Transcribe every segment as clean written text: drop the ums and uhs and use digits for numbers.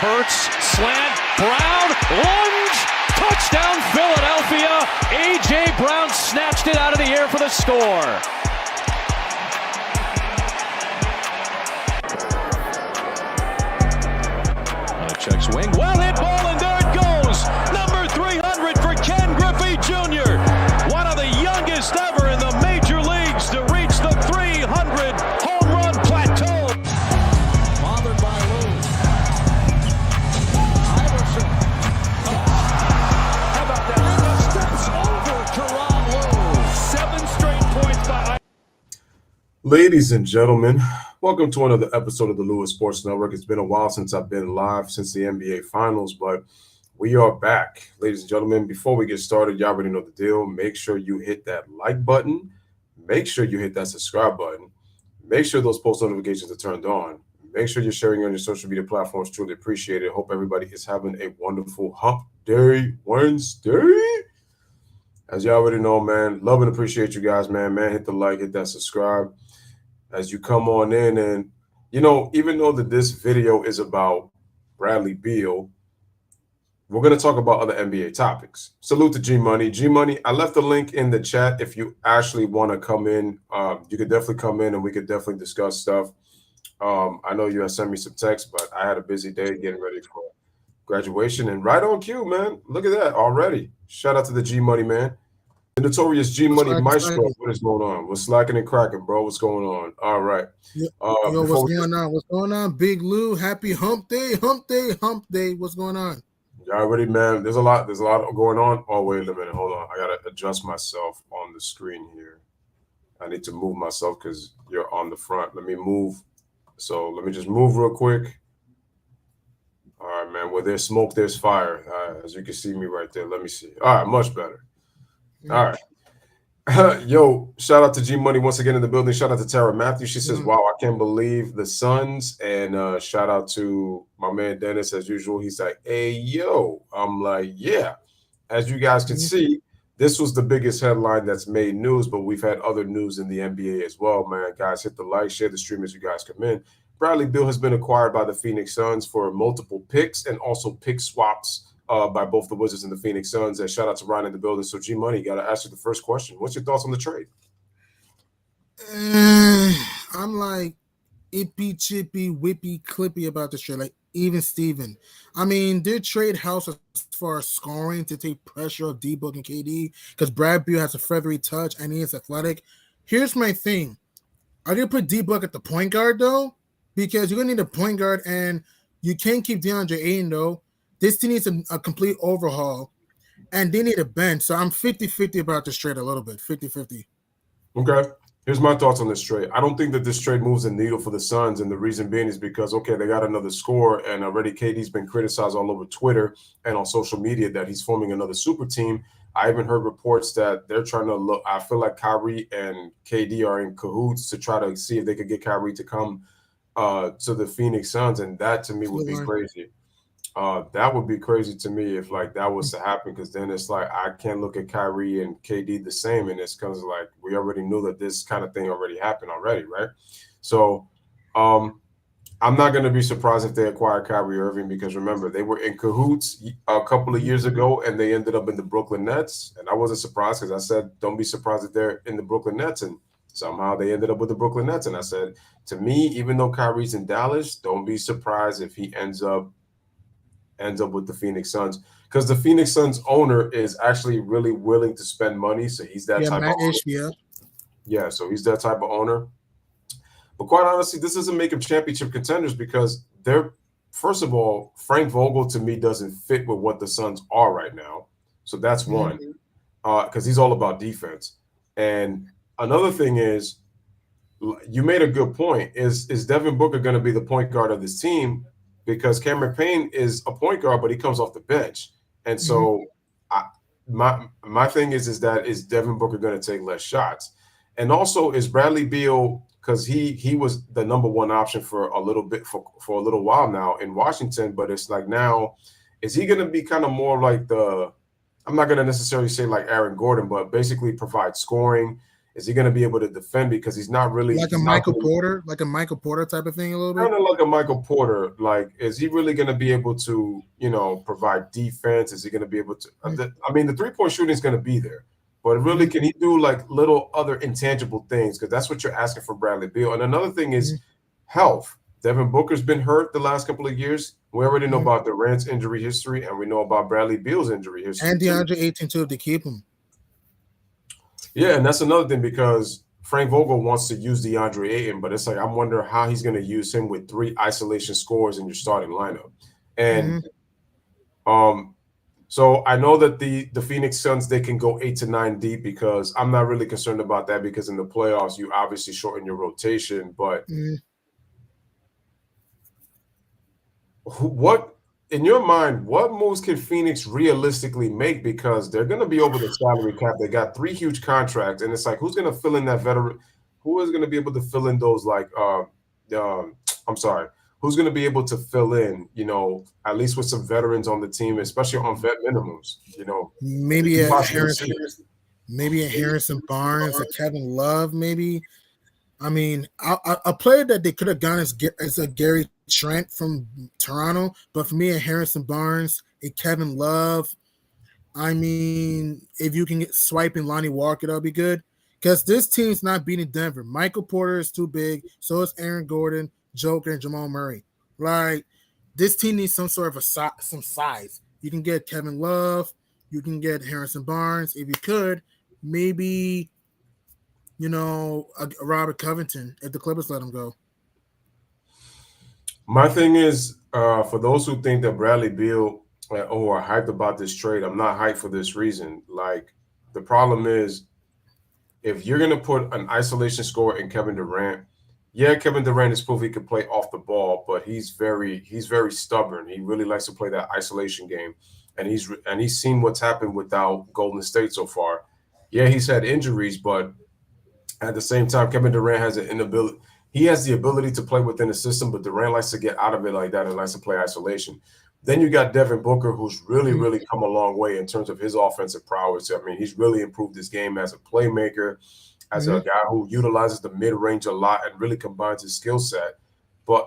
Hurts, slant, Brown, lunge, touchdown Philadelphia. A.J. Brown snatched it out of the air for the score. Checks wing, well hit ball, and there it goes. Number 300 for Ken Griffey Jr. One of the youngest ever in the major leagues to reach the 300 home run plateau. Bothered by Lou. Iverson. How about that? Steps over Teron Lou. 7 straight points by. Ladies and gentlemen, welcome to another episode of the Louis Sports Network. It's been a while since I've been live since the NBA Finals, but we are back. Ladies and gentlemen, before we get started, y'all already know the deal. Make sure you hit that like button. Make sure you hit that subscribe button. Make sure those post notifications are turned on. Make sure you're sharing on your social media platforms. Truly appreciate it. Hope everybody is having a wonderful Hump Day Wednesday. As y'all already know, man, love and appreciate you guys, man. Hit the like, hit that subscribe as you come on in. And, you know, even though that this video is about Bradley Beal, we're going to talk about other NBA topics. Salute to G-Money. G-Money, I left the link in the chat. If you actually want to come in, you could definitely come in and we could definitely discuss stuff. I know you had sent me some text, but I had a busy day getting ready for graduation. And right on cue, man. Look at that already. Shout out to the G-Money, man. The notorious G-Money Maestro. What is going on? What's slacking and cracking, bro? What's going on? All right. Yo, what's going on? What's going on? Big Lou, happy hump day, hump day, hump day. What's going on? Yeah, already, man. There's a lot going on. Oh, wait a minute. Hold on. I gotta adjust myself on the screen here. I need to move myself because you're on the front. Let me move. So let me just move real quick. All right, man. Where there's smoke, there's fire. As you can see me right there. Let me see. All right, much better. All right. Yo, shout out to G Money once again in the building. Shout out to Tara Matthews. She says, wow, I can't believe the Suns. And shout out to my man Dennis as usual. He's like, hey, yo. I'm like, yeah. As you guys can see, this was the biggest headline that's made news, but we've had other news in the NBA as well, man. Guys, hit the like, share the stream as you guys come in. Bradley Beal has been acquired by the Phoenix Suns for multiple picks and also pick swaps by both the Wizards and the Phoenix Suns. And shout out to Ryan in the building. So, G-Money, got to ask you the first question. What's your thoughts on the trade? I'm like ippy, chippy, whippy, clippy about this trade. Like, even Steven. I mean, their trade house as far as scoring to take pressure off D-Book and KD because Brad Beal has a feathery touch and he is athletic. Here's my thing. Are they going to put D-Book at the point guard, though? Because you're going to need a point guard and you can't keep DeAndre Ayton, though. This team needs a complete overhaul, and they need a bench. So I'm 50-50 about this trade a little bit, 50-50. Okay. Here's my thoughts on this trade. I don't think that this trade moves the needle for the Suns, and the reason being is because, okay, they got another score, and already KD's been criticized all over Twitter and on social media that he's forming another super team. I even heard reports that they're trying to look – I feel like Kyrie and KD are in cahoots to try to see if they could get Kyrie to come to the Phoenix Suns, and that to me would be crazy. That would be crazy to me if like that was to happen, because then it's like I can't look at Kyrie and KD the same, and it's because like we already knew that this kind of thing already happened already, right? So I'm not going to be surprised if they acquire Kyrie Irving, because remember they were in cahoots a couple of years ago and they ended up in the Brooklyn Nets, and I wasn't surprised because I said don't be surprised if they're in the Brooklyn Nets, and somehow they ended up with the Brooklyn Nets. And I said, to me, even though Kyrie's in Dallas, don't be surprised if he ends up with the Phoenix Suns, because the Phoenix Suns owner is actually really willing to spend money. So he's that type of owner. Yeah, so he's that type of owner. But quite honestly, this doesn't make them championship contenders because they're, first of all, Frank Vogel to me doesn't fit with what the Suns are right now. So that's one, because he's all about defense. And another thing is, you made a good point. Is Devin Booker going to be the point guard of this team? Because Cameron Payne is a point guard, but he comes off the bench. And so my thing is Devin Booker going to take less shots? And also, is Bradley Beal, because he was the number one option for a little bit for a little while now in Washington, but it's like now, is he going to be kind of more like I'm not going to necessarily say like Aaron Gordon, but basically provide scoring? Is he going to be able to defend? Because he's not really like a Michael Porter type of thing a little bit. Kind of like a Michael Porter. Like, is he really going to be able to, provide defense? Is he going to be able to? I mean, the 3-point shooting is going to be there, but really, can he do like little other intangible things? Because that's what you're asking for Bradley Beal. And another thing is health. Devin Booker's been hurt the last couple of years. We already know about Durant's injury history, and we know about Bradley Beal's injury history. And DeAndre Ayton too, to keep him. Yeah, and that's another thing because Frank Vogel wants to use DeAndre Ayton, but it's like I'm wondering how he's going to use him with 3 isolation scores in your starting lineup. And so I know that the Phoenix Suns, they can go 8 to 9 deep because I'm not really concerned about that because in the playoffs you obviously shorten your rotation, but what in your mind, what moves can Phoenix realistically make? Because they're going to be over the salary cap. They got 3 huge contracts, and it's like, who's going to fill in that veteran? Who is going to be able to fill in those, who's going to be able to fill in, at least with some veterans on the team, especially on vet minimums, Maybe a Harrison Barnes, a Kevin Love, maybe. I mean, a player that they could have gone is a Gary Trent from Toronto, but for me, a Harrison Barnes, a Kevin Love. I mean, if you can get swiping Lonnie Walker, that'll be good. Because this team's not beating Denver. Michael Porter is too big. So is Aaron Gordon, Joker, and Jamal Murray. Like, this team needs some sort of some size. You can get Kevin Love. You can get Harrison Barnes. If you could, maybe – Robert Covington, if the Clippers let him go. My thing is, for those who think that Bradley Beal who are hyped about this trade, I'm not hyped for this reason. Like, the problem is, if you're going to put an isolation scorer in Kevin Durant, yeah, Kevin Durant is proof he can play off the ball, but he's very stubborn. He really likes to play that isolation game, and he's seen what's happened without Golden State so far. Yeah, he's had injuries, but at the same time, Kevin Durant has an inability. He has the ability to play within the system, but Durant likes to get out of it like that and likes to play isolation. Then you got Devin Booker, who's really come a long way in terms of his offensive prowess. I mean, he's really improved his game as a playmaker, as a guy who utilizes the mid-range a lot and really combines his skill set.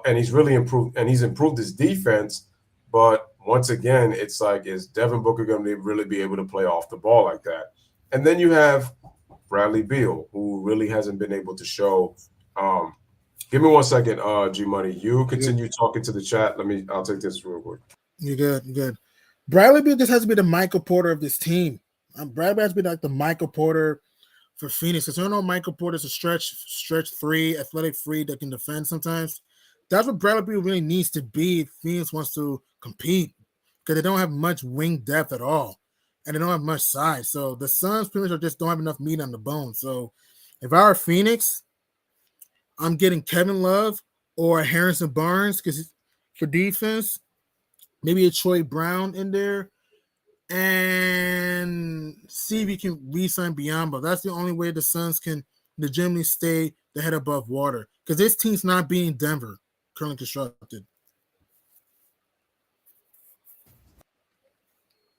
And he's really improved, and he's improved his defense. But once again, it's like, is Devin Booker going to really be able to play off the ball like that? And then you have Bradley Beal, who really hasn't been able to show. Give me 1 second, G Money. You continue talking to the chat. I'll take this real quick. You're good. Bradley Beal just has to be the Michael Porter of this team. Bradley has to be like the Michael Porter for Phoenix. Because I know Michael Porter's a stretch 3, athletic 3 that can defend sometimes. That's what Bradley Beal really needs to be if Phoenix wants to compete. Because they don't have much wing depth at all. And they don't have much size. So the Suns pretty much just don't have enough meat on the bone. So if I were Phoenix, I'm getting Kevin Love or Harrison Barnes because for defense, maybe a Troy Brown in there, and see if you can re-sign Biyombo. That's the only way the Suns can legitimately stay the head above water because this team's not beating Denver, currently constructed.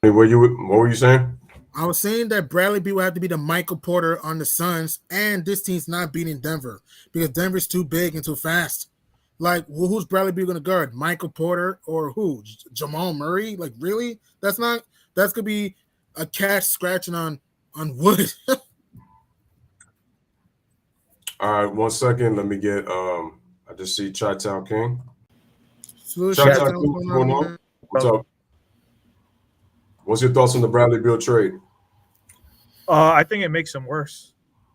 What were you saying? I was saying that Bradley Beal will have to be the Michael Porter on the Suns, and this team's not beating Denver because Denver's too big and too fast. Like, who's Bradley Beal going to guard? Michael Porter or who? Jamal Murray? Like, really? That's going to be a cat scratching on wood. All right, 1 second. Let me get I just see Chi-Town King. Chi-Town King, what's going on? What's up? What's your thoughts on the Bradley Beal trade? I think it makes them worse.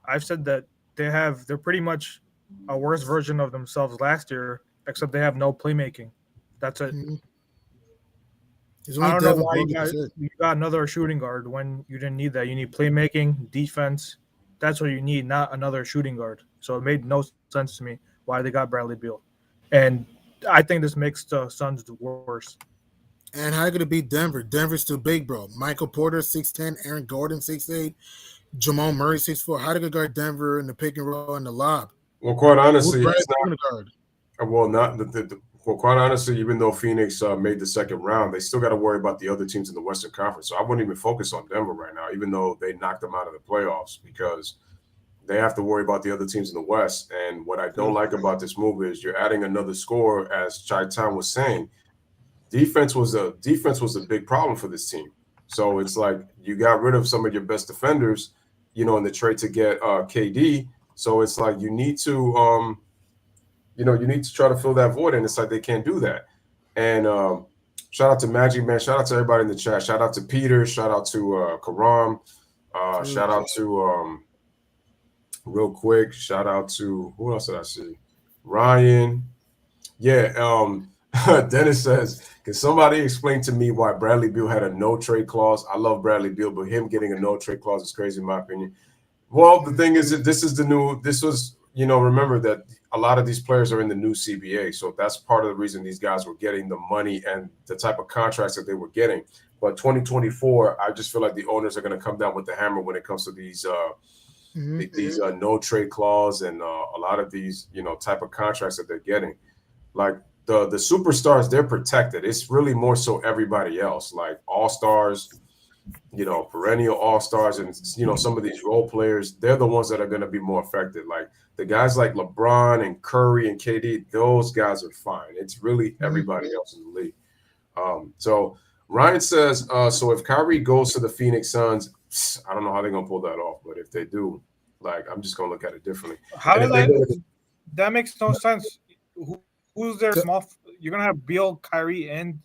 I've said that they're pretty much a worse version of themselves last year, except they have no playmaking. That's it. I don't know why you got another shooting guard when you didn't need that. You need playmaking, defense. That's what you need, not another shooting guard. So it made no sense to me why they got Bradley Beal. And I think this makes the Suns worse. And how are you going to beat Denver? Denver's too big, bro. Michael Porter, 6'10", Aaron Gordon, 6'8", Jamal Murray, 6'4". How do you guard Denver in the pick and roll and the lob? Well, quite honestly, quite honestly, even though Phoenix made the second round, they still got to worry about the other teams in the Western Conference. So I wouldn't even focus on Denver right now, even though they knocked them out of the playoffs, because they have to worry about the other teams in the West. And what I don't like about this move is you're adding another score, as Chai Town was saying. Defense was a big problem for this team. So it's like you got rid of some of your best defenders, in the trade to get KD. So it's like you need to try to fill that void, and it's like they can't do that. And shout out to Magic Man, shout out to everybody in the chat, shout out to Peter, shout out to Karam, shout out to real quick, shout out to who else did I see? Ryan. Yeah, Dennis says, can somebody explain to me why Bradley Beal had a no trade clause? I love Bradley Beal, but him getting a no trade clause is crazy in my opinion. Well, the thing is that remember that a lot of these players are in the new CBA. So that's part of the reason these guys were getting the money and the type of contracts that they were getting. But 2024, I just feel like the owners are going to come down with the hammer when it comes to these no trade clause and a lot of these, type of contracts that they're getting. Like the superstars, they're protected. It's really more so everybody else, like all-stars, perennial all-stars, and some of these role players, they're the ones that are going to be more affected. Like the guys like LeBron and Curry and KD, those guys are fine. It's really everybody else in the league. So Ryan says, so if Kyrie goes to the Phoenix Suns, I don't know how they're going to pull that off, but if they do, I'm just going to look at it differently. That makes no sense. Who's their small? You're going to have Beal, Kyrie, and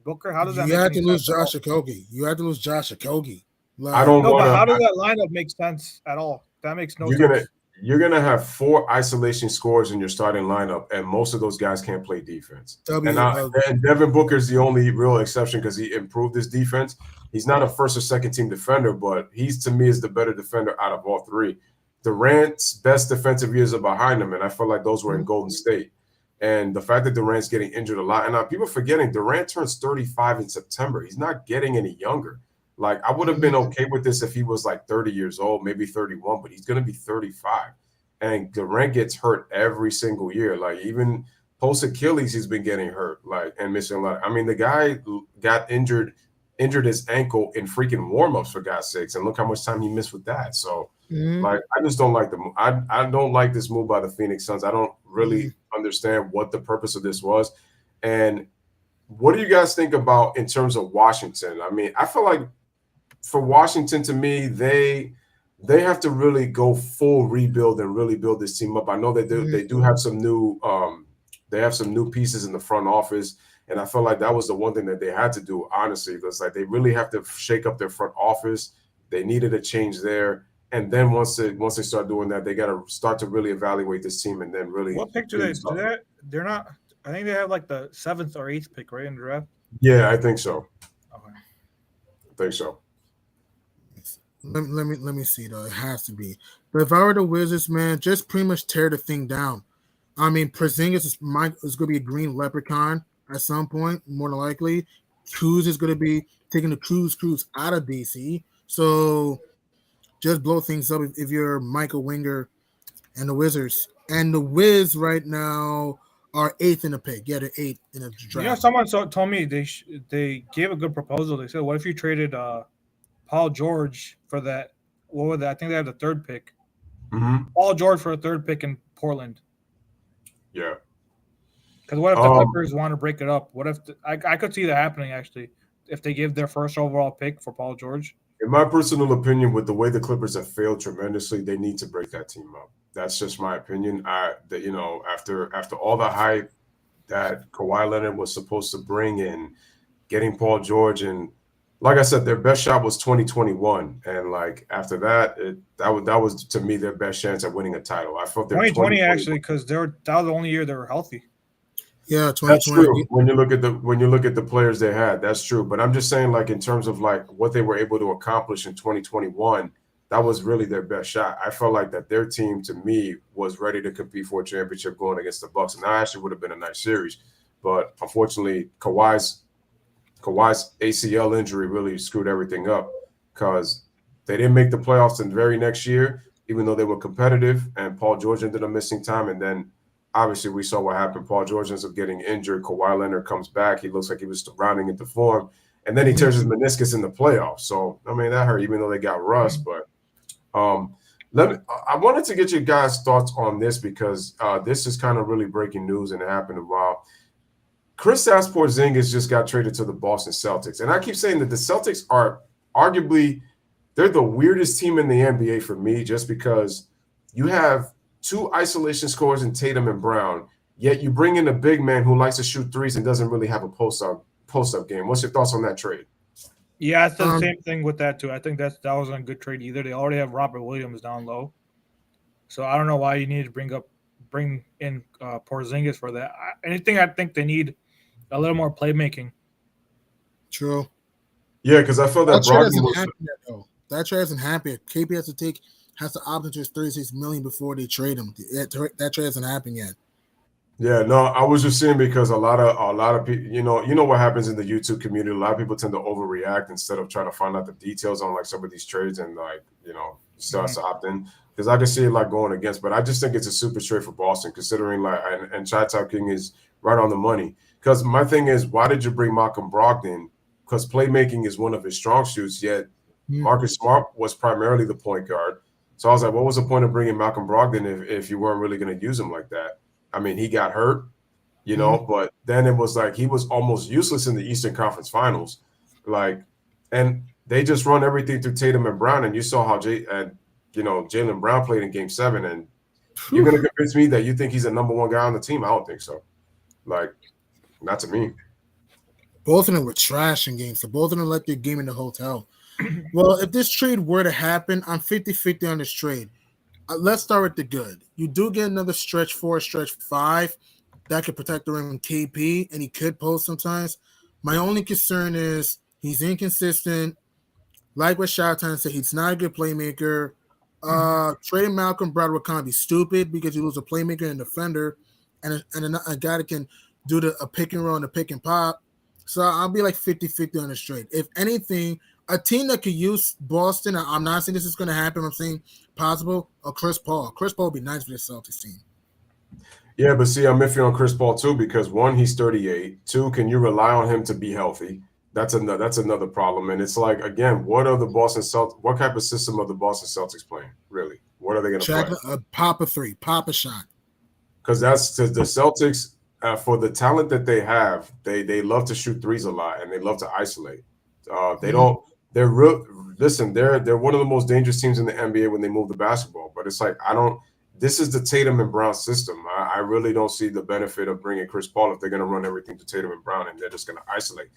Booker. How does that? You have to lose Josh Okogie. You have to lose Josh Okogie. I don't know. But how does that lineup make sense at all? That makes no sense. You're gonna have 4 isolation scorers in your starting lineup, and most of those guys can't play defense. And Devin Booker is the only real exception because he improved his defense. He's not a first or second team defender, but he's to me is the better defender out of all 3. Durant's best defensive years are behind him, and I feel like those were in Golden State. And the fact that Durant's getting injured a lot, and people forgetting Durant turns 35 in September. He's not getting any younger. Like, I would have been okay with this if he was like 30 years old, maybe 31, but he's going to be 35. And Durant gets hurt every single year. Like, even post Achilles, he's been getting hurt, and missing a lot. I mean, the guy got injured his ankle in freaking warmups, for God's sakes, and look how much time he missed with that. So, I just don't like the move. I don't like this move by the Phoenix Suns. I don't really understand what the purpose of this was. And what do you guys think about in terms of Washington? I mean, I feel like for Washington, to me, they have to really go full rebuild and really build this team up. I know that they do have some new pieces in the front office, and I feel like that was the one thing that they had to do. Honestly, it's like they really have to shake up their front office. They needed a change there, and then once they start doing that, they got to start to really evaluate this team and then really. What pick do they do? They're not. I think they have like the 7th or 8th pick, right, in the draft. Yeah, I think so. Okay. I think so. Let me see though. It has to be. But if I were the Wizards, man, just pretty much tear the thing down. I mean, Porzingis is going to be a green leprechaun at some point, more than likely. Cruz is going to be taking the Cruz out of DC. So just blow things up if you're Michael Winger and the Wizards. And the Wiz right now are 8th in the pick. Yeah, they're 8th in the draft. Someone told me they gave a good proposal. They said, what if you traded Paul George for that? What was that? I think they have the 3rd pick. Paul George for a 3rd pick in Portland. Yeah. Because what if the Clippers want to break it up? What if I could see that happening, actually, if they give their 1st overall pick for Paul George? In my personal opinion, with the way the Clippers have failed tremendously, they need to break that team up. That's just my opinion. After all the hype that Kawhi Leonard was supposed to bring in, getting Paul George, and like I said, their best shot was 2021, and after that, that was to me their best chance at winning a title. I felt 2020 actually, because that was the only year they were healthy. Yeah, 2020. That's true. When you look at the players they had, that's true. But I'm just saying, in terms of what they were able to accomplish in 2021, that was really their best shot. I felt like that their team, to me, was ready to compete for a championship going against the Bucks, and that actually would have been a nice series. But unfortunately, Kawhi's ACL injury really screwed everything up because they didn't make the playoffs in the very next year, even though they were competitive, and Paul George ended up missing time. And then obviously we saw what happened. Paul George ends up getting injured. Kawhi Leonard comes back. He looks like he was rounding into form. And then he tears his meniscus in the playoffs. So, I mean, that hurt, even though they got Russ. But I wanted to get your guys' thoughts on this because this is kind of really breaking news and it happened a while. Kristaps Porzingis just got traded to the Boston Celtics, and I keep saying that the Celtics are arguably they're the weirdest team in the NBA for me, just because you have two isolation scorers in Tatum and Brown, yet you bring in a big man who likes to shoot threes and doesn't really have a post up game. What's your thoughts on that trade? Yeah, it's the same thing with that too. I think that wasn't a good trade either. They already have Robert Williams down low, so I don't know why you need to bring in Porzingis for that. I think they need a little more playmaking. True. Yeah, because I feel that trade Brogdon hasn't was. happened yet, though. That trade hasn't happened yet. KP has to opt into his $36 million before they trade him. That trade hasn't happened yet. Yeah, no, I was just saying because a lot of people, you know what happens in the YouTube community. A lot of people tend to overreact instead of trying to find out the details on like some of these trades and like starts to opt in, because I can see it like going against. But I just think it's a super trade for Boston, considering like and Chi King is right on the money. Because my thing is, why did you bring Malcolm Brogdon? Because playmaking is one of his strong suits. Yet Marcus Smart was primarily the point guard. So I was like, what was the point of bringing Malcolm Brogdon if you weren't really going to use him like that? I mean, he got hurt, but then it was like he was almost useless in the Eastern Conference Finals. Like, and they just run everything through Tatum and Brown, and you saw how Jaylen Brown played in Game 7, and you're going to convince me that you think he's a number one guy on the team? I don't think so. Like, not to me. Both of them were trash in games, so both of them left their game in the hotel. Well, if this trade were to happen, I'm 50-50 on this trade. Let's start with the good. You do get another stretch 4, stretch 5 that could protect the rim from KP, and he could post sometimes. My only concern is he's inconsistent. Like what Showtime said, he's not a good playmaker. Trading Malcolm Brogdon would kind of be stupid because you lose a playmaker and a defender and a guy that can do a pick and roll and a pick and pop. So I'll be like 50-50 on this trade. If anything, a team that could use Boston, I'm not saying this is going to happen. I'm saying possible, or Chris Paul. Chris Paul would be nice for the Celtics team. Yeah, but see, I'm iffy on Chris Paul too because 1, he's 38. 2, can you rely on him to be healthy? That's another problem. And it's like, again, what are the Boston Celtics? What type of system are the Boston Celtics playing? Really, what are they going to play? Pop a 3, pop a shot. Because that's the Celtics. For the talent that they have, they love to shoot threes a lot and they love to isolate. They don't. They're real. Listen, they're one of the most dangerous teams in the NBA when they move the basketball. But it's like this is the Tatum and Brown system. I really don't see the benefit of bringing Chris Paul if they're going to run everything to Tatum and Brown and they're just going to isolate.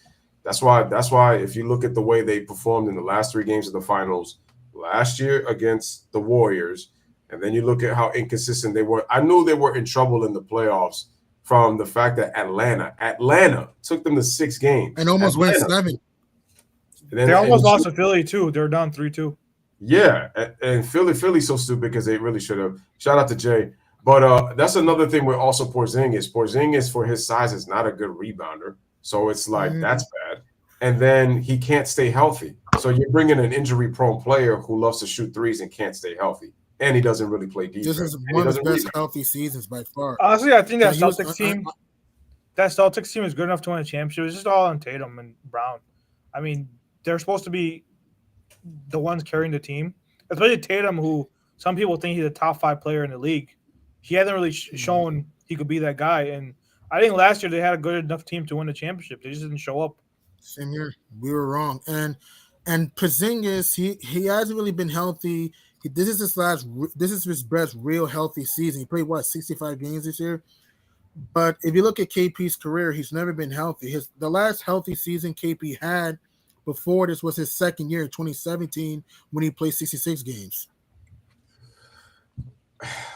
That's why if you look at the way they performed in the last 3 games of the finals last year against the Warriors, and then you look at how inconsistent they were. I knew they were in trouble in the playoffs from the fact that Atlanta took them to 6 games and almost went 7. They almost lost to Philly too. They were down 3-2. Yeah, and Philly's so stupid because they really should have. Shout out to Jay. But that's another thing with also Porzingis. Porzingis, for his size, is not a good rebounder. So it's like that's bad. And then he can't stay healthy. So you're bringing an injury-prone player who loves to shoot threes and can't stay healthy. And he doesn't really play defense. This is one of his best healthy seasons by far. Honestly, I think that Celtics team is good enough to win a championship. It's just all on Tatum and Brown. I mean, they're supposed to be the ones carrying the team, especially Tatum, who some people think he's a top 5 player in the league. He hasn't really shown he could be that guy. And I think last year they had a good enough team to win the championship. They just didn't show up. Same here. We were wrong. And Porzingis, he hasn't really been healthy. This is his best real healthy season. He played 65 games this year. But if you look at KP's career, he's never been healthy. The last healthy season KP had before this was his second year in 2017 when he played 66 games.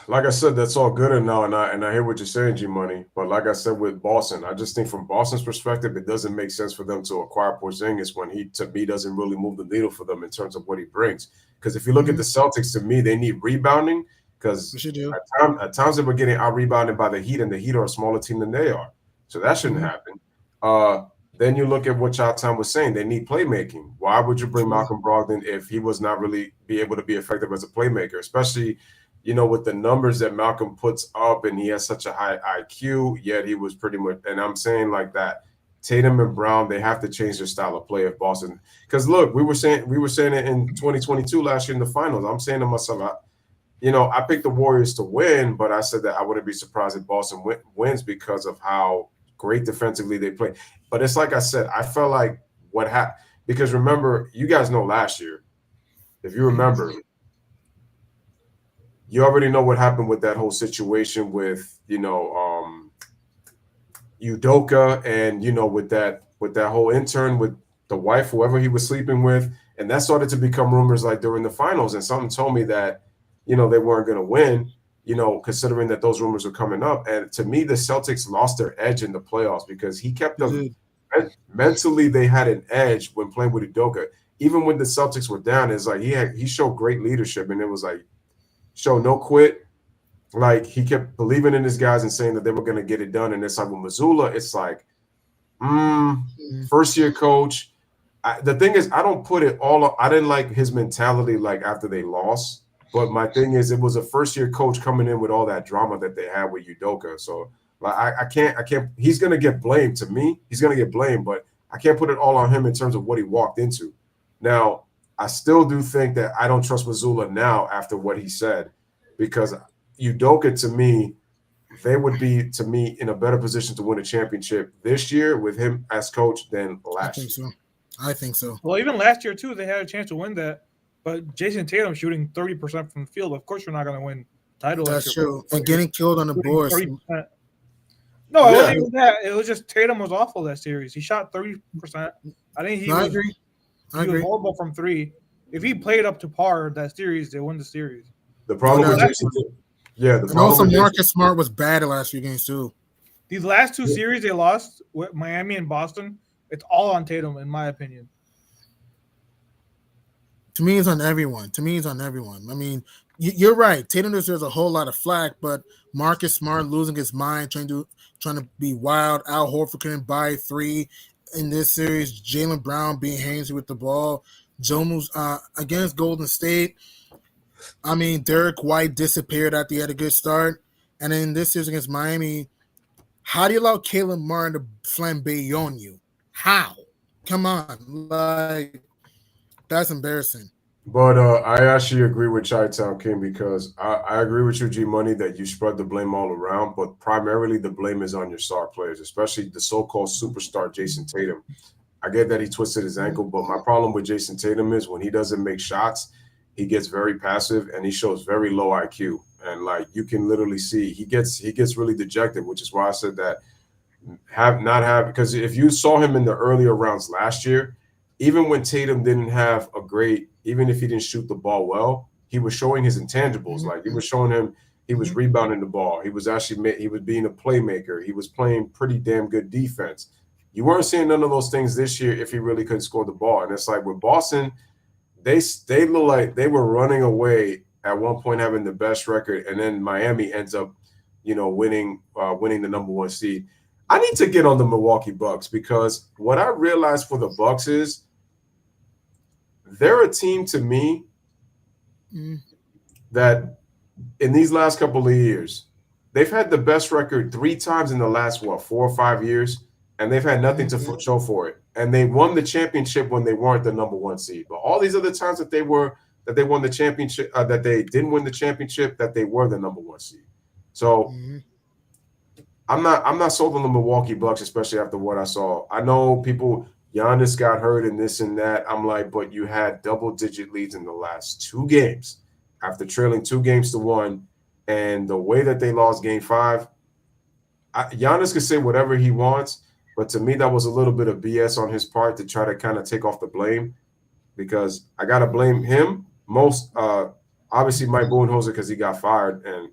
Like I said, that's all good and I hear what you're saying, G Money. But like I said with Boston, I just think from Boston's perspective, it doesn't make sense for them to acquire Porzingis when he, to me, doesn't really move the needle for them in terms of what he brings. Because if you look at the Celtics, to me, they need rebounding because at times they were getting out rebounded by the Heat, and the Heat are a smaller team than they are. So that shouldn't happen. Then you look at what Showtime was saying. They need playmaking. Why would you bring Malcolm Brogdon if he was not really be able to be effective as a playmaker, especially – with the numbers that Malcolm puts up, and he has such a high IQ, yet he was pretty much, and I'm saying like that, Tatum and Brown, they have to change their style of play if Boston, because look, we were saying it in 2022 last year in the finals. I'm saying to myself, I picked the Warriors to win, but I said that I wouldn't be surprised if Boston wins because of how great defensively they play. But it's like I said, I felt like what happened because remember, you guys know last year, if you remember, you already know what happened with that whole situation with Udoka and with that whole intern with the wife, whoever he was sleeping with, and that started to become rumors like during the finals. And something told me that they weren't going to win. Considering that those rumors were coming up, and to me, the Celtics lost their edge in the playoffs because he kept them mentally. They had an edge when playing with Udoka. Even when the Celtics were down, it's like he showed great leadership, and it was like show no quit. Like he kept believing in his guys and saying that they were going to get it done. And it's like with Missoula, it's like, first year coach. The thing is, I don't put it all. I didn't like his mentality like after they lost. But my thing is, it was a first year coach coming in with all that drama that they had with Udoka. So like I can't. He's going to get blamed. To me, he's going to get blamed. But I can't put it all on him in terms of what he walked into. Now, I still do think that I don't trust Missoula now after what he said, because Udoka, to me, they would be, to me, in a better position to win a championship this year with him as coach than last year. I think so. Well, even last year, too, they had a chance to win that. But Jason Tatum shooting 30% from the field. Of course, you're not going to win title. That's true. And getting killed on the boards. 30%. No, it wasn't even that. It was just Tatum was awful that series. He shot 30%. I think he was horrible from three. If he played up to par that series, they won the series. The problem with Jason Tatum. Yeah, and also Marcus Smart was bad the last few games too. These last two series they lost with Miami and Boston, it's all on Tatum, in my opinion. To me, it's on everyone. I mean, you're right. Tatum deserves a whole lot of flack, but Marcus Smart losing his mind, trying to be wild. Al Horford couldn't buy 3 in this series. Jaylen Brown being handsy with the ball. Jones against Golden State. I mean, Derek White disappeared after he had a good start. And then this series against Miami, how do you allow Caleb Martin to flambe on you? How? Come on. Like, that's embarrassing. But I actually agree with Chi-Town King because I agree with you, G-Money, that you spread the blame all around, but primarily the blame is on your star players, especially the so-called superstar Jason Tatum. I get that he twisted his ankle, but my problem with Jason Tatum is when he doesn't make shots, he gets very passive and he shows very low IQ. And like you can literally see he gets really dejected, which is why I said that because if you saw him in the earlier rounds last year, even when Tatum didn't have even if he didn't shoot the ball well, he was showing his intangibles. Like he was showing him he was rebounding the ball. He was being a playmaker. He was playing pretty damn good defense. You weren't seeing none of those things this year if he really couldn't score the ball. And it's like with Boston, they look like they were running away at one point, having the best record, and then Miami ends up, winning the number 1 seed. I need to get on the Milwaukee Bucks because what I realized for the Bucks is they're a team to me that in these last couple of years, they've had the best record 3 times in the last 4 or 5 years, and they've had nothing to show for it. And they won the championship when they weren't the number 1 seed. But all these other times that they won the championship, that they didn't win the championship, that they were the number 1 seed. So I'm not sold on the Milwaukee Bucks, especially after what I saw. I know Giannis got hurt and this and that. I'm like, but you had double-digit leads in the last 2 games after trailing 2-1, and the way that they lost Game 5, Giannis can say whatever he wants, but to me that was a little bit of BS on his part to try to kind of take off the blame, because I got to blame him most. Obviously, Mike Budenholzer because he got fired, and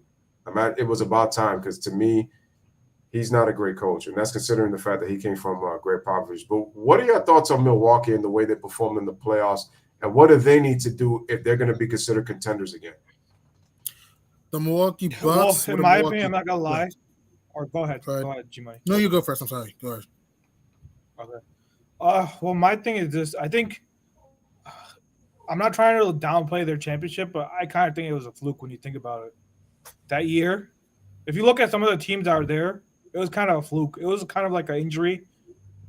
it was about time because to me, he's not a great coach, and that's considering the fact that he came from Greg Popovich. But what are your thoughts on Milwaukee and the way they performed in the playoffs, and what do they need to do if they're going to be considered contenders again? The Milwaukee Bucks. Well, in my opinion, I'm not going to lie. Or go ahead, G-Money. No, you go first. I'm sorry. Go ahead. Okay. Well, my thing is this. I think I'm not trying to downplay their championship, but I kind of think it was a fluke when you think about it. That year, if you look at some of the teams that are there, it was kind of a fluke. It was kind of like an injury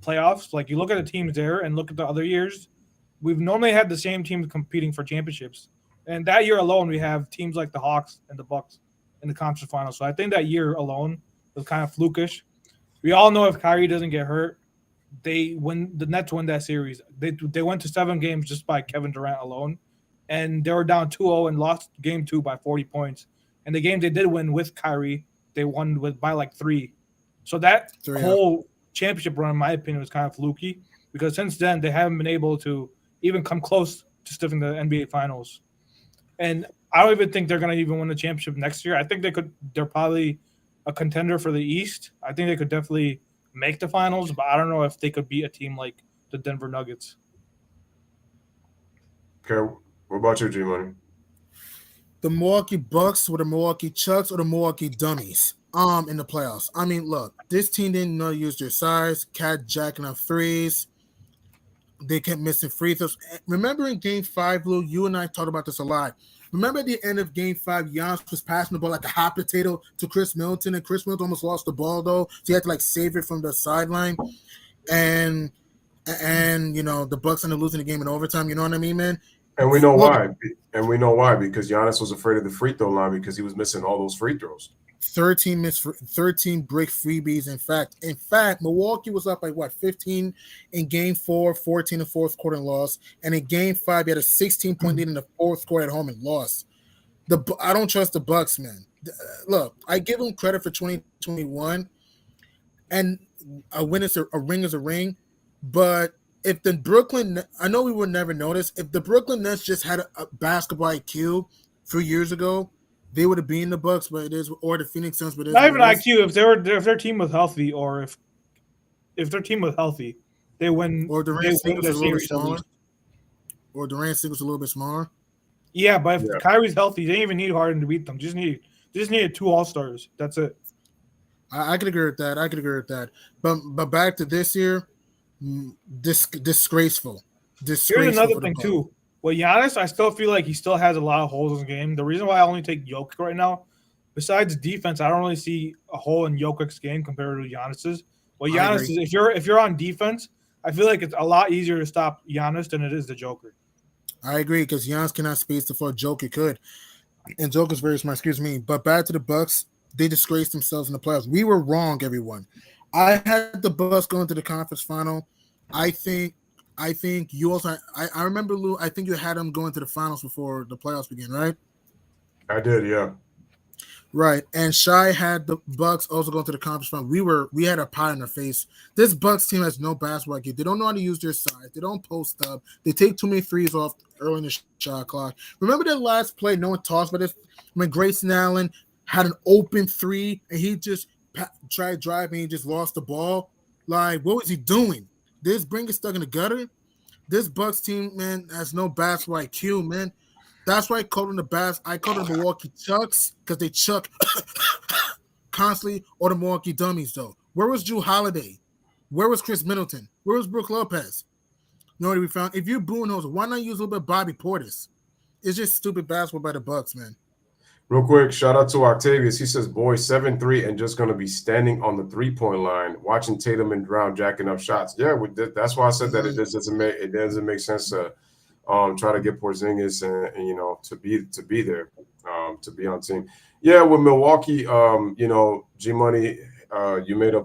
playoffs. Like you look at the teams there and look at the other years, we've normally had the same teams competing for championships. And that year alone, we have teams like the Hawks and the Bucks in the conference finals. So I think that year alone was kind of flukish. We all know if Kyrie doesn't get hurt, the Nets win that series. They went to 7 games just by Kevin Durant alone, and they were down 2-0 and lost game 2 by 40 points. And the games they did win with Kyrie, they won by like 3. So that whole championship run, in my opinion, was kind of fluky because since then they haven't been able to even come close to stiffing the NBA Finals. And I don't even think they're going to even win the championship next year. I think they're probably a contender for the East. I think they could definitely make the finals, but I don't know if they could beat a team like the Denver Nuggets. Okay, what about you, G-Money? The Milwaukee Bucks or the Milwaukee Chucks or the Milwaukee Dummies in the playoffs. I mean, look, this team didn't know to use their size, cat jacking up threes. They kept missing free throws. Remember in Game 5, Lou, you and I talked about this a lot. Remember at the end of Game 5, Giannis was passing the ball like a hot potato to Chris Middleton, and Chris Middleton almost lost the ball, though. So he had to, like, save it from the sideline. And you know, the Bucks ended up losing the game in overtime. You know what I mean, man? And we know why. And we know why, because Giannis was afraid of the free throw line because he was missing all those free throws. 13 break freebies. In fact, Milwaukee was up like 15 in Game 4, 14 in the fourth quarter and lost. And in Game 5, he had a 16-point lead in the fourth quarter at home and lost. I don't trust the Bucks, man. Look, I give them credit for 2021, and a ring is a ring. But if the Brooklyn, I know we would never notice, if the Brooklyn Nets just had a basketball IQ 3 years ago, they would have been the Bucks, but it is, or the Phoenix Suns, but it is. Not even IQ. If their team was healthy, or if their team was healthy, they win. Or Durant Singles a little bit smaller. Yeah, but if Kyrie's healthy, they didn't even need Harden to beat them. Just needed 2 All-Stars. That's it. I could agree with that. But back to this year, disgraceful. Here's another thing too. Well, Giannis, I still feel like he still has a lot of holes in his game. The reason why I only take Jokic right now, besides defense, I don't really see a hole in Jokic's game compared to Giannis's. Well, Giannis is if you're on defense, I feel like it's a lot easier to stop Giannis than it is the Joker. I agree because Giannis cannot space the floor. Joker could, and Joker's very smart. Excuse me. But back to the Bucks, they disgraced themselves in the playoffs. We were wrong, everyone. I had the Bucks going to the conference final. I think you also. I remember, Lou. I think you had them going to the finals before the playoffs began, right? I did, yeah. Right, and Shai had the Bucks also going to the conference final. We had a pie in their face. This Bucks team has no basketball IQ. They don't know how to use their size. They don't post up. They take too many threes off early in the shot clock. Remember that last play? No one talks about this. When Grayson Allen had an open 3 and he just tried driving and just lost the ball. Like, what was he doing? This bring it stuck in the gutter. This Bucks team, man, has no basketball IQ, man. That's why I call them the Milwaukee Chucks because they chuck constantly, or the Milwaukee Dummies, though. Where was Jrue Holiday? Where was Chris Middleton? Where was Brook Lopez? You know what we found? If you're booing those, why not use a little bit of Bobby Portis? It's just stupid basketball by the Bucks, man. Real quick, shout out to Octavius. He says, boy, 7-3 and just going to be standing on the 3-point line, watching Tatum and Brown jacking up shots. Yeah, that's why I said that it doesn't make sense to try to get Porzingis and you know to be there, to be on team. Yeah, with Milwaukee, you know, G Money, you made a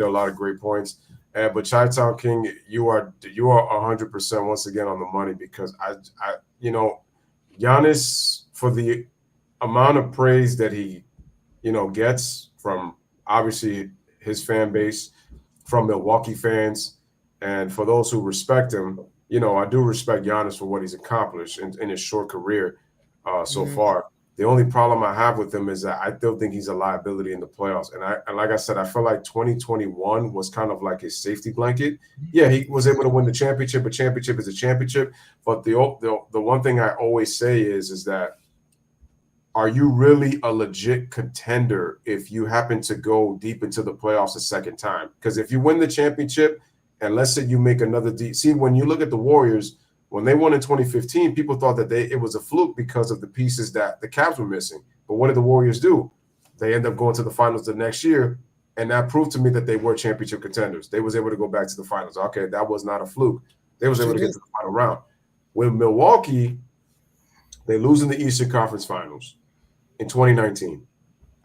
lot of great points. But Chi-Town King, you are 100% once again on the money because I you know, Giannis, for the amount of praise that he, you know, gets from obviously his fan base, from Milwaukee fans, and for those who respect him, you know, I do respect Giannis for what he's accomplished in his short career so far. The only problem I have with him is that I still think he's a liability in the playoffs. And like I said, I feel like 2021 was kind of like his safety blanket. Yeah, he was able to win the championship. A championship is a championship. But the one thing I always say is that, are you really a legit contender if you happen to go deep into the playoffs a second time? Because if you win the championship, and let's say you make another see, when you look at the Warriors, when they won in 2015, people thought that it was a fluke because of the pieces that the Cavs were missing. But what did the Warriors do? They end up going to the finals the next year, and that proved to me that they were championship contenders. They was able to go back to the finals. Okay, that was not a fluke. They was able to get to the final round. With Milwaukee, They lose in the Eastern Conference Finals in 2019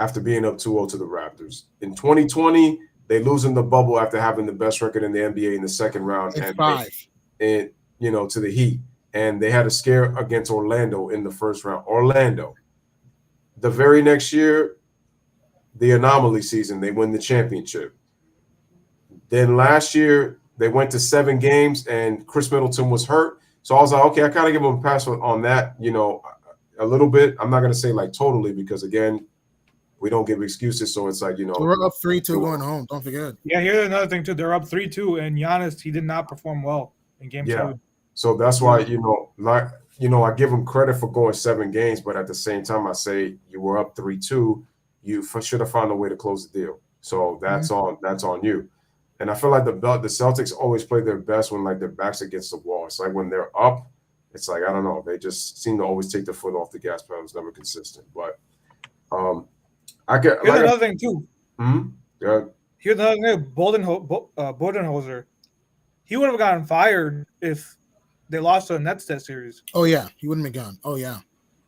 after being up 2-0 to the Raptors. In 2020, they lose in the bubble after having the best record in the NBA in the second round and 5. to the Heat. And they had a scare against Orlando in the first round. Orlando. The very next year, the anomaly season, they win the championship. Then last year, they went to 7 games and Chris Middleton was hurt. So I was like, okay, I kind of give them a pass on that, a little bit. I'm not going to say like totally because, again, we don't give excuses. So it's like, We're up 3-2 going home. Don't forget. Yeah, here's another thing, too. They're up 3-2, and Giannis, he did not perform well in game 7. So that's why, I give them credit for going 7 games, but at the same time, I say you were up 3-2. You should have found a way to close the deal. So that's on you. And I feel like the Celtics always play their best when like their backs against the wall. It's like when they're up, it's like I don't know. They just seem to always take their foot off the gas pedal. It's never consistent. But here's another thing too. Yeah. Here's another thing. Budenholzer, he would have gotten fired if they lost to the Nets that series. Oh yeah, he wouldn't have gone. Oh yeah.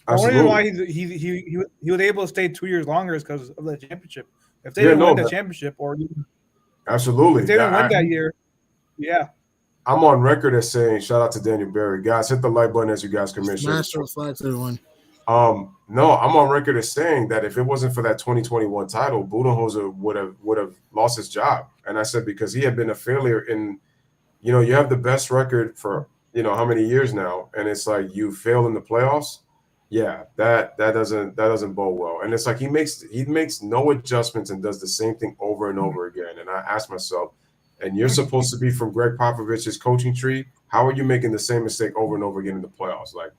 The only reason why he was able to stay 2 years longer is because of the championship. If they didn't win the championship, or absolutely, if they didn't win that year, yeah. I'm on record as saying, shout out to Daniel Berry. Guys, hit the like button as you guys come in. Master of flags, everyone. No, I'm on record as saying that if it wasn't for that 2021 title, Budenholzer would have lost his job. And I said because he had been a failure in, you have the best record for how many years now, and it's like you fail in the playoffs. Yeah, that doesn't bode well. And it's like he makes no adjustments and does the same thing over and over again. And I ask myself, and you're supposed to be from Greg Popovich's coaching tree, how are you making the same mistake over and over again in the playoffs? Like,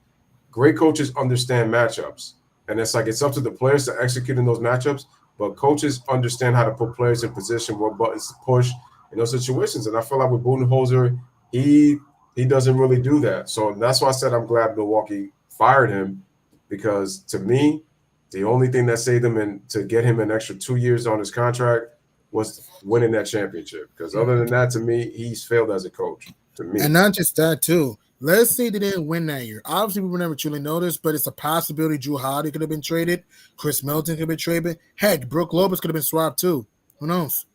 great coaches understand matchups, and it's like it's up to the players to execute in those matchups, but coaches understand how to put players in position, what buttons to push in those situations. And I feel like with Budenholzer, he doesn't really do that. So that's why I said I'm glad Milwaukee fired him, because to me, the only thing that saved him and to get him an extra 2 years on his contract was winning that championship. Because other than that, to me, he's failed as a coach. To me, and not just that too. Let's say they didn't win that year. Obviously, we will never truly know this, but it's a possibility. Drew Holiday could have been traded. Chris Middleton could have been traded. Heck, Brook Lopez could have been swapped too. Who knows?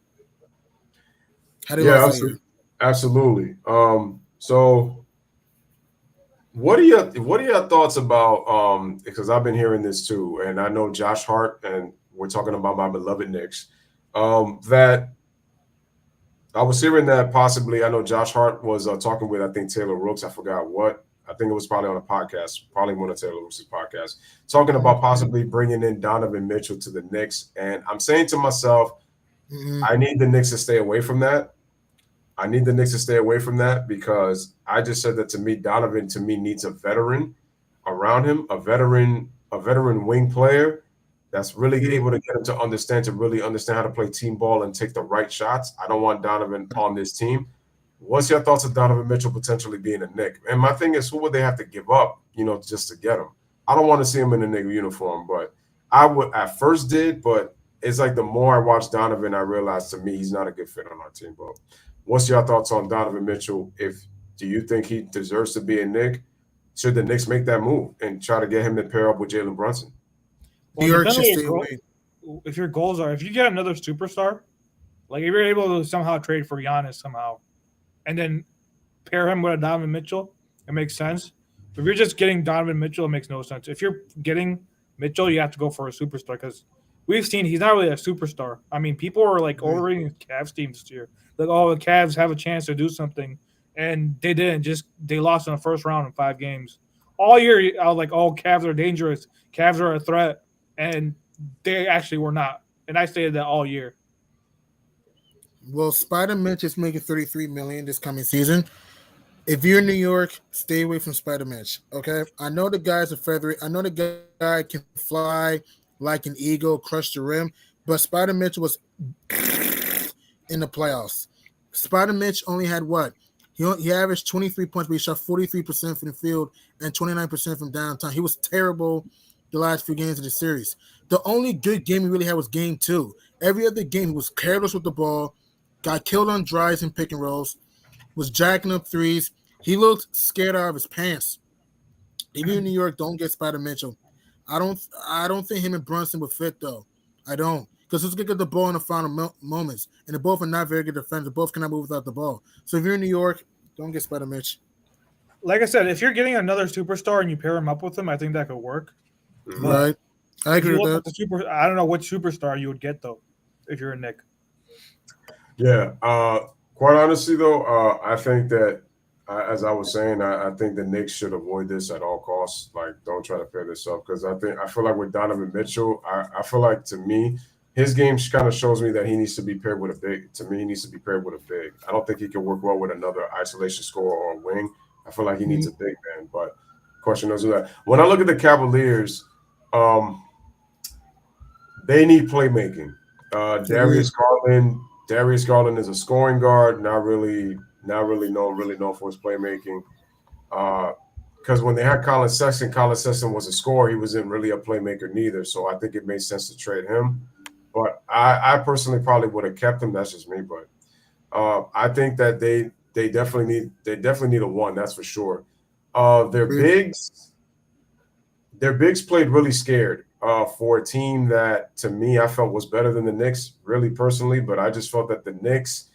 How do you absolutely. So what are your thoughts about because I've been hearing this too, and I know Josh Hart, and we're talking about my beloved Knicks, that I was hearing that possibly, I know Josh Hart was talking with, I think, Taylor Rooks. I forgot what. I think it was probably on a podcast, probably one of Taylor Rooks' podcasts, talking about possibly bringing in Donovan Mitchell to the Knicks. And I'm saying to myself, I need the Knicks to stay away from that. Because I just said that to me, Donovan to me needs a veteran around him, a veteran wing player that's really able to get him to really understand how to play team ball and take the right shots. I don't want Donovan on this team. What's your thoughts of Donovan Mitchell potentially being a Knick? And my thing is, who would they have to give up, just to get him? I don't want to see him in a Knick uniform, but I would at first did, but it's like the more I watch Donovan, I realize to me he's not a good fit on our team. But what's your thoughts on Donovan Mitchell? Do you think he deserves to be a Knick? Should the Knicks make that move and try to get him to pair up with Jalen Brunson? Well, if your goals are, if you get another superstar, like if you're able to somehow trade for Giannis somehow, and then pair him with a Donovan Mitchell, it makes sense. But if you're just getting Donovan Mitchell, it makes no sense. If you're getting Mitchell, you have to go for a superstar, because we've seen he's not really a overrating I mean, people are like overrating the Cavs team this year. Like, oh, the Cavs have a chance to do something, and they didn't. They lost in the first round in 5 games. All year, I was like, oh, Cavs are dangerous. Cavs are a threat. And they actually were not. And I stated that all year. Well, Spider-Mitch is making $33 million this coming season. If you're in New York, stay away from Spider-Mitch, okay? I know the guy's a featherweight. I know the guy can fly like an eagle, crush the rim, but Spider-Mitch was in the playoffs. Spider-Mitch only had what? He averaged 23 points, but he shot 43% from the field and 29% from downtown. He was terrible the last few games of the series. The only good game he really had was game 2. Every other game, he was careless with the ball, got killed on drives and pick and rolls, was jacking up threes. He looked scared out of his pants. If you're in New York, don't get Spider Mitchell. I don't think him and Brunson would fit though. I don't. Because who's going to get the ball in the final moments? And they both are not very good defenders. They both cannot move without the ball. So if you're in New York, don't get Spider Mitch. Like I said, if you're getting another superstar and you pair him up with him, I think that could work. Right. I agree with that. I don't know what superstar you would get, though, if you're a Knick. Yeah. Quite honestly, though, I think that, as I was saying, I think the Knicks should avoid this at all costs. Like, don't try to pair this up because I feel like with Donovan Mitchell, I feel like, to me, his game kind of shows me that he needs to be paired with a big. To me, he needs to be paired with a big. I don't think he can work well with another isolation scorer or a wing. I feel like he needs a big man. But question is that when I look at the Cavaliers, they need playmaking. Darius Garland is a scoring guard, not really known for his playmaking. Because when they had Colin Sexton was a scorer. He wasn't really a playmaker neither. So I think it made sense to trade him. But I personally probably would have kept him. That's just me. But I think that they definitely need a one. That's for sure. Their bigs played really scared for a team that, to me, I felt was better than the Knicks, really personally. But I just felt that the Knicks,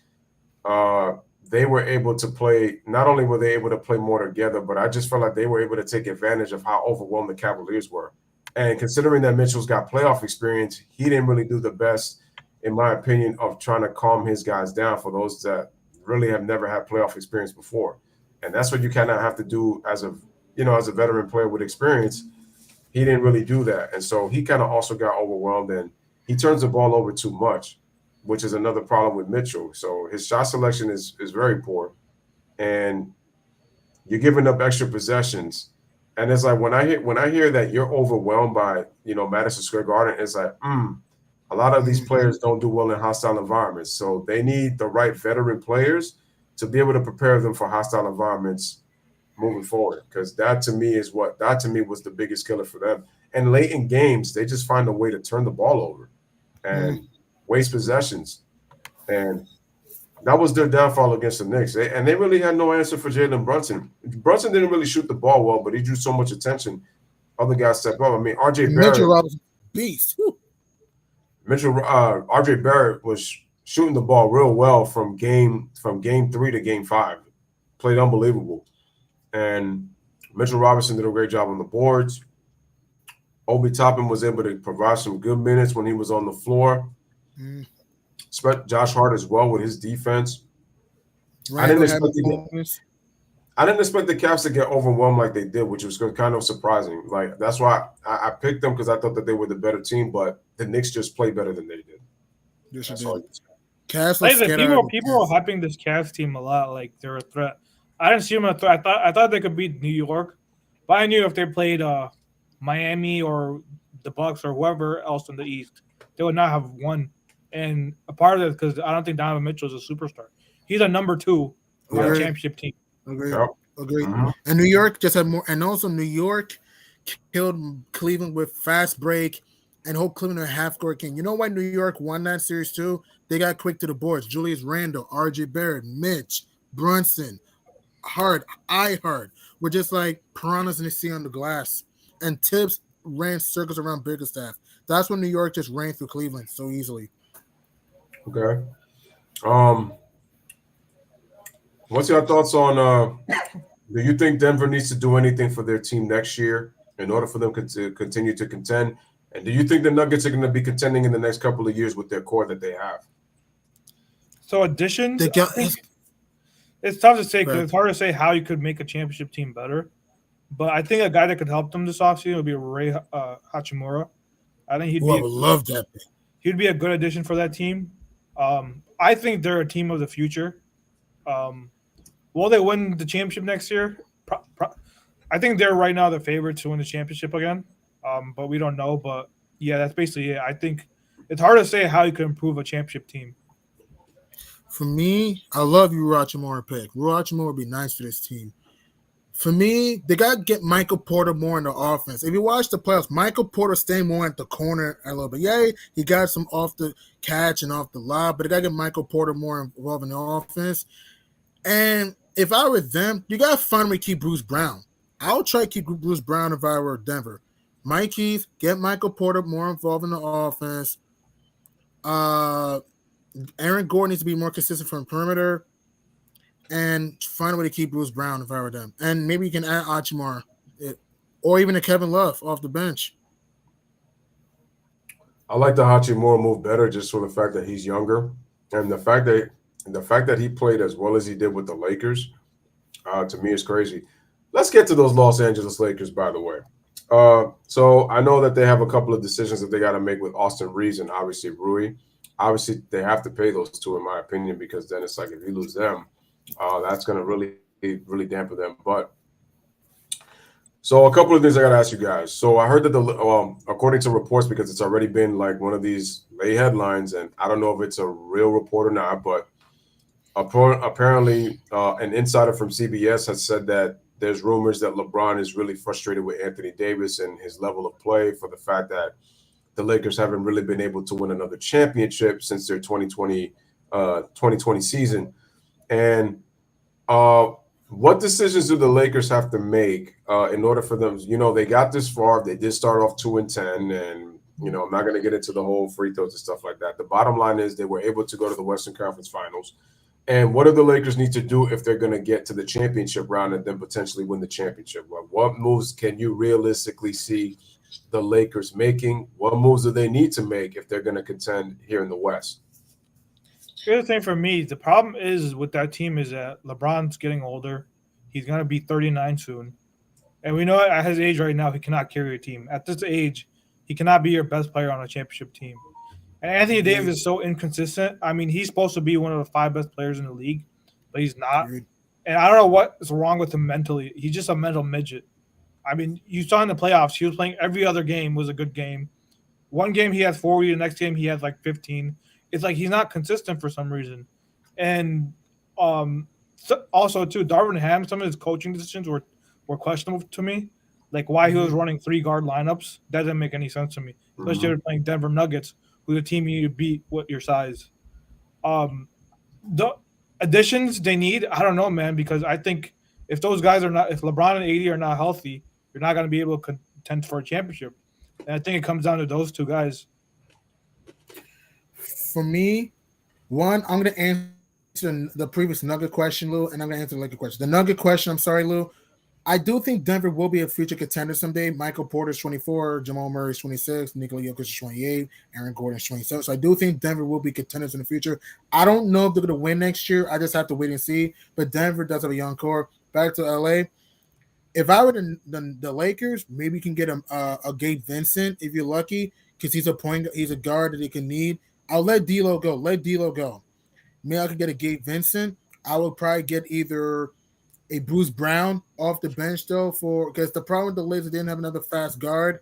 they were able to play. Not only were they able to play more together, but I just felt like they were able to take advantage of how overwhelmed the Cavaliers were. And considering that Mitchell's got playoff experience, he didn't really do the best, in my opinion, of trying to calm his guys down for those that really have never had playoff experience before. And that's what you kind of have to do as a veteran player with experience. He didn't really do that. And so he kind of also got overwhelmed, and he turns the ball over too much, which is another problem with Mitchell. So his shot selection is very poor, and you're giving up extra possessions. And it's like when I hear that you're overwhelmed by, Madison Square Garden, it's like, a lot of these players don't do well in hostile environments. So they need the right veteran players to be able to prepare them for hostile environments moving forward. Because that to me was the biggest killer for them. And late in games, they just find a way to turn the ball over and waste possessions. And that was their downfall against the Knicks. They really had no answer for Jalen Brunson. Brunson didn't really shoot the ball well, but he drew so much attention. Other guys stepped up. I mean, RJ Barrett. Mitchell Robinson, beast. RJ Barrett was shooting the ball real well from game 3 to game 5. Played unbelievable. And Mitchell Robinson did a great job on the boards. Obi Toppin was able to provide some good minutes when he was on the floor. Josh Hart as well with his defense. I didn't expect the Cavs to get overwhelmed like they did, which was kind of surprising. Like, that's why I picked them, because I thought that they were the better team, but the Knicks just played better than they did. Yes, that's all. Cavs people were hyping this Cavs team a lot, like they're a threat. I didn't see them a threat. I thought they could beat New York, but I knew if they played Miami or the Bucks or whoever else in the East, they would not have won. And a part of it because I don't think Donovan Mitchell is a superstar. He's a number 2 on a championship team. Agreed. And New York just had more, and also New York killed Cleveland with fast break and hold Cleveland a half-court king. You know why New York won that series too? They got quick to the boards. Julius Randle, RJ Barrett, Mitch, Brunson, Hart, were just like piranhas in the sea on the glass. And Tibbs ran circles around Bickerstaff. That's when New York just ran through Cleveland so easily. Okay. What's your thoughts on do you think Denver needs to do anything for their team next year in order for them to continue to contend? And do you think the Nuggets are going to be contending in the next couple of years with their core that they have? So additions, it's tough to say because it's hard to say how you could make a championship team better. But I think a guy that could help them this offseason would be Ray Hachimura. I think I would love that. He'd be a good addition for that team. I think they're a team of the future. Will they win the championship next year? I think they're right now the favorites to win the championship again, but we don't know. But, yeah, that's basically it. I think it's hard to say how you could improve a championship team. For me, I love you, Hachimura pick. Hachimura would be nice for this team. For me, they got to get Michael Porter more in the offense. If you watch the playoffs, Michael Porter staying more at the corner a little bit. Yeah, he got some off the catch and off the lob, but they got to get Michael Porter more involved in the offense. And if I were them, you got to find a way to keep Bruce Brown. I'll try to keep Bruce Brown if I were Denver. Mike Keith, get Michael Porter more involved in the offense. Uh, Aaron Gordon needs to be more consistent from perimeter, and find a way to keep Bruce Brown if I were them. And maybe you can add Achimar, or even a Kevin Love off the bench. I like the Hachimura move better just for the fact that he's younger and the fact that he played as well as he did with the Lakers. To me, is crazy. Let's get to those Los Angeles Lakers, by the way. So I know that they have a couple of decisions that they got to make with Austin Reeves and obviously Rui. Obviously, they have to pay those two, in my opinion, because then it's like if you lose them, that's going to really dampen them. But so a couple of things I got to ask you guys. So I heard that according to reports, because it's already been like one of these late headlines, and I don't know if it's a real report or not, but apparently an insider from CBS has said that there's rumors that LeBron is really frustrated with Anthony Davis and his level of play for the fact that the Lakers haven't really been able to win another championship since their 2020 season. And what decisions do the Lakers have to make in order for them? They got this far. They did start off 2-10, and I'm not going to get into the whole free throws and stuff like that. The bottom line is they were able to go to the Western Conference Finals. And what do the Lakers need to do if they're going to get to the championship round and then potentially win the championship? What moves can you realistically see the Lakers making? What moves do they need to make if they're going to contend here in the West? Here's the thing for me. The problem is with that team is that LeBron's getting older. He's going to be 39 soon. And we know at his age right now, he cannot carry a team. At this age, he cannot be your best player on a championship team. And Anthony Davis is so inconsistent. I mean, he's supposed to be one of the 5 best players in the league, but he's not. And I don't know what is wrong with him mentally. He's just a mental midget. I mean, you saw in the playoffs, he was playing every other game was a good game. One game he has 40, the next game he has like 15. It's like he's not consistent for some reason. And also, too, Darvin Ham, some of his coaching decisions were questionable to me. Like why he was running 3 guard lineups. That doesn't make any sense to me. Especially if they're playing Denver Nuggets, who's a team you need to beat with your size. The additions they need, I don't know, man, because I think if those guys are not – if LeBron and AD are not healthy, you're not going to be able to contend for a championship. And I think it comes down to those 2 guys. For me, one, I'm going to answer the previous Nugget question, Lou, and I'm going to answer the Laker question. The Nugget question, I'm sorry, Lou. I do think Denver will be a future contender someday. Michael Porter's 24, Jamal Murray's 26, Nikola Jokic is 28, Aaron Gordon's 27. So I do think Denver will be contenders in the future. I don't know if they're going to win next year. I just have to wait and see. But Denver does have a young core. Back to LA. If I were the Lakers, maybe you can get a Gabe Vincent if you're lucky, because he's a guard that they can need. I'll let D'Lo go. Maybe I could get a Gabe Vincent. I would probably get either a Bruce Brown off the bench though, because the problem with the Lakers, they didn't have another fast guard,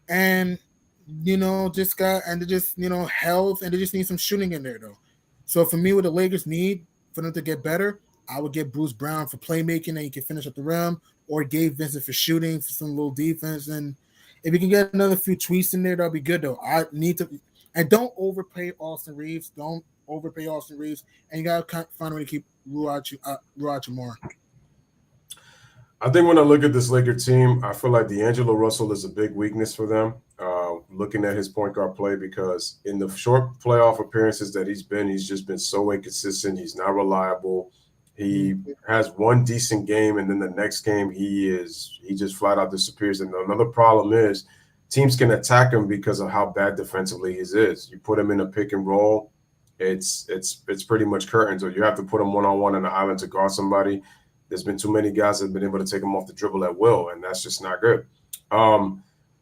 and health, and they just need some shooting in there though. So for me, what the Lakers need for them to get better, I would get Bruce Brown for playmaking and he can finish at the rim, or Gabe Vincent for shooting, for some little defense. And if you can get another few tweaks in there, that'll be good though. I need to, and don't overpay Austin Reeves. And you gotta find a way to keep Rui more. I think when I look at this Laker team, I feel like D'Angelo Russell is a big weakness for them. Looking at his point guard play, because in the short playoff appearances that he's just been so inconsistent. He's not reliable. He has one decent game, and then the next game he just flat out disappears. And another problem is teams can attack him because of how bad defensively he is. You put him in a pick and roll, it's pretty much curtains, or you have to put him one-on-one on the island to guard somebody. There's been too many guys that have been able to take him off the dribble at will, and that's just not good.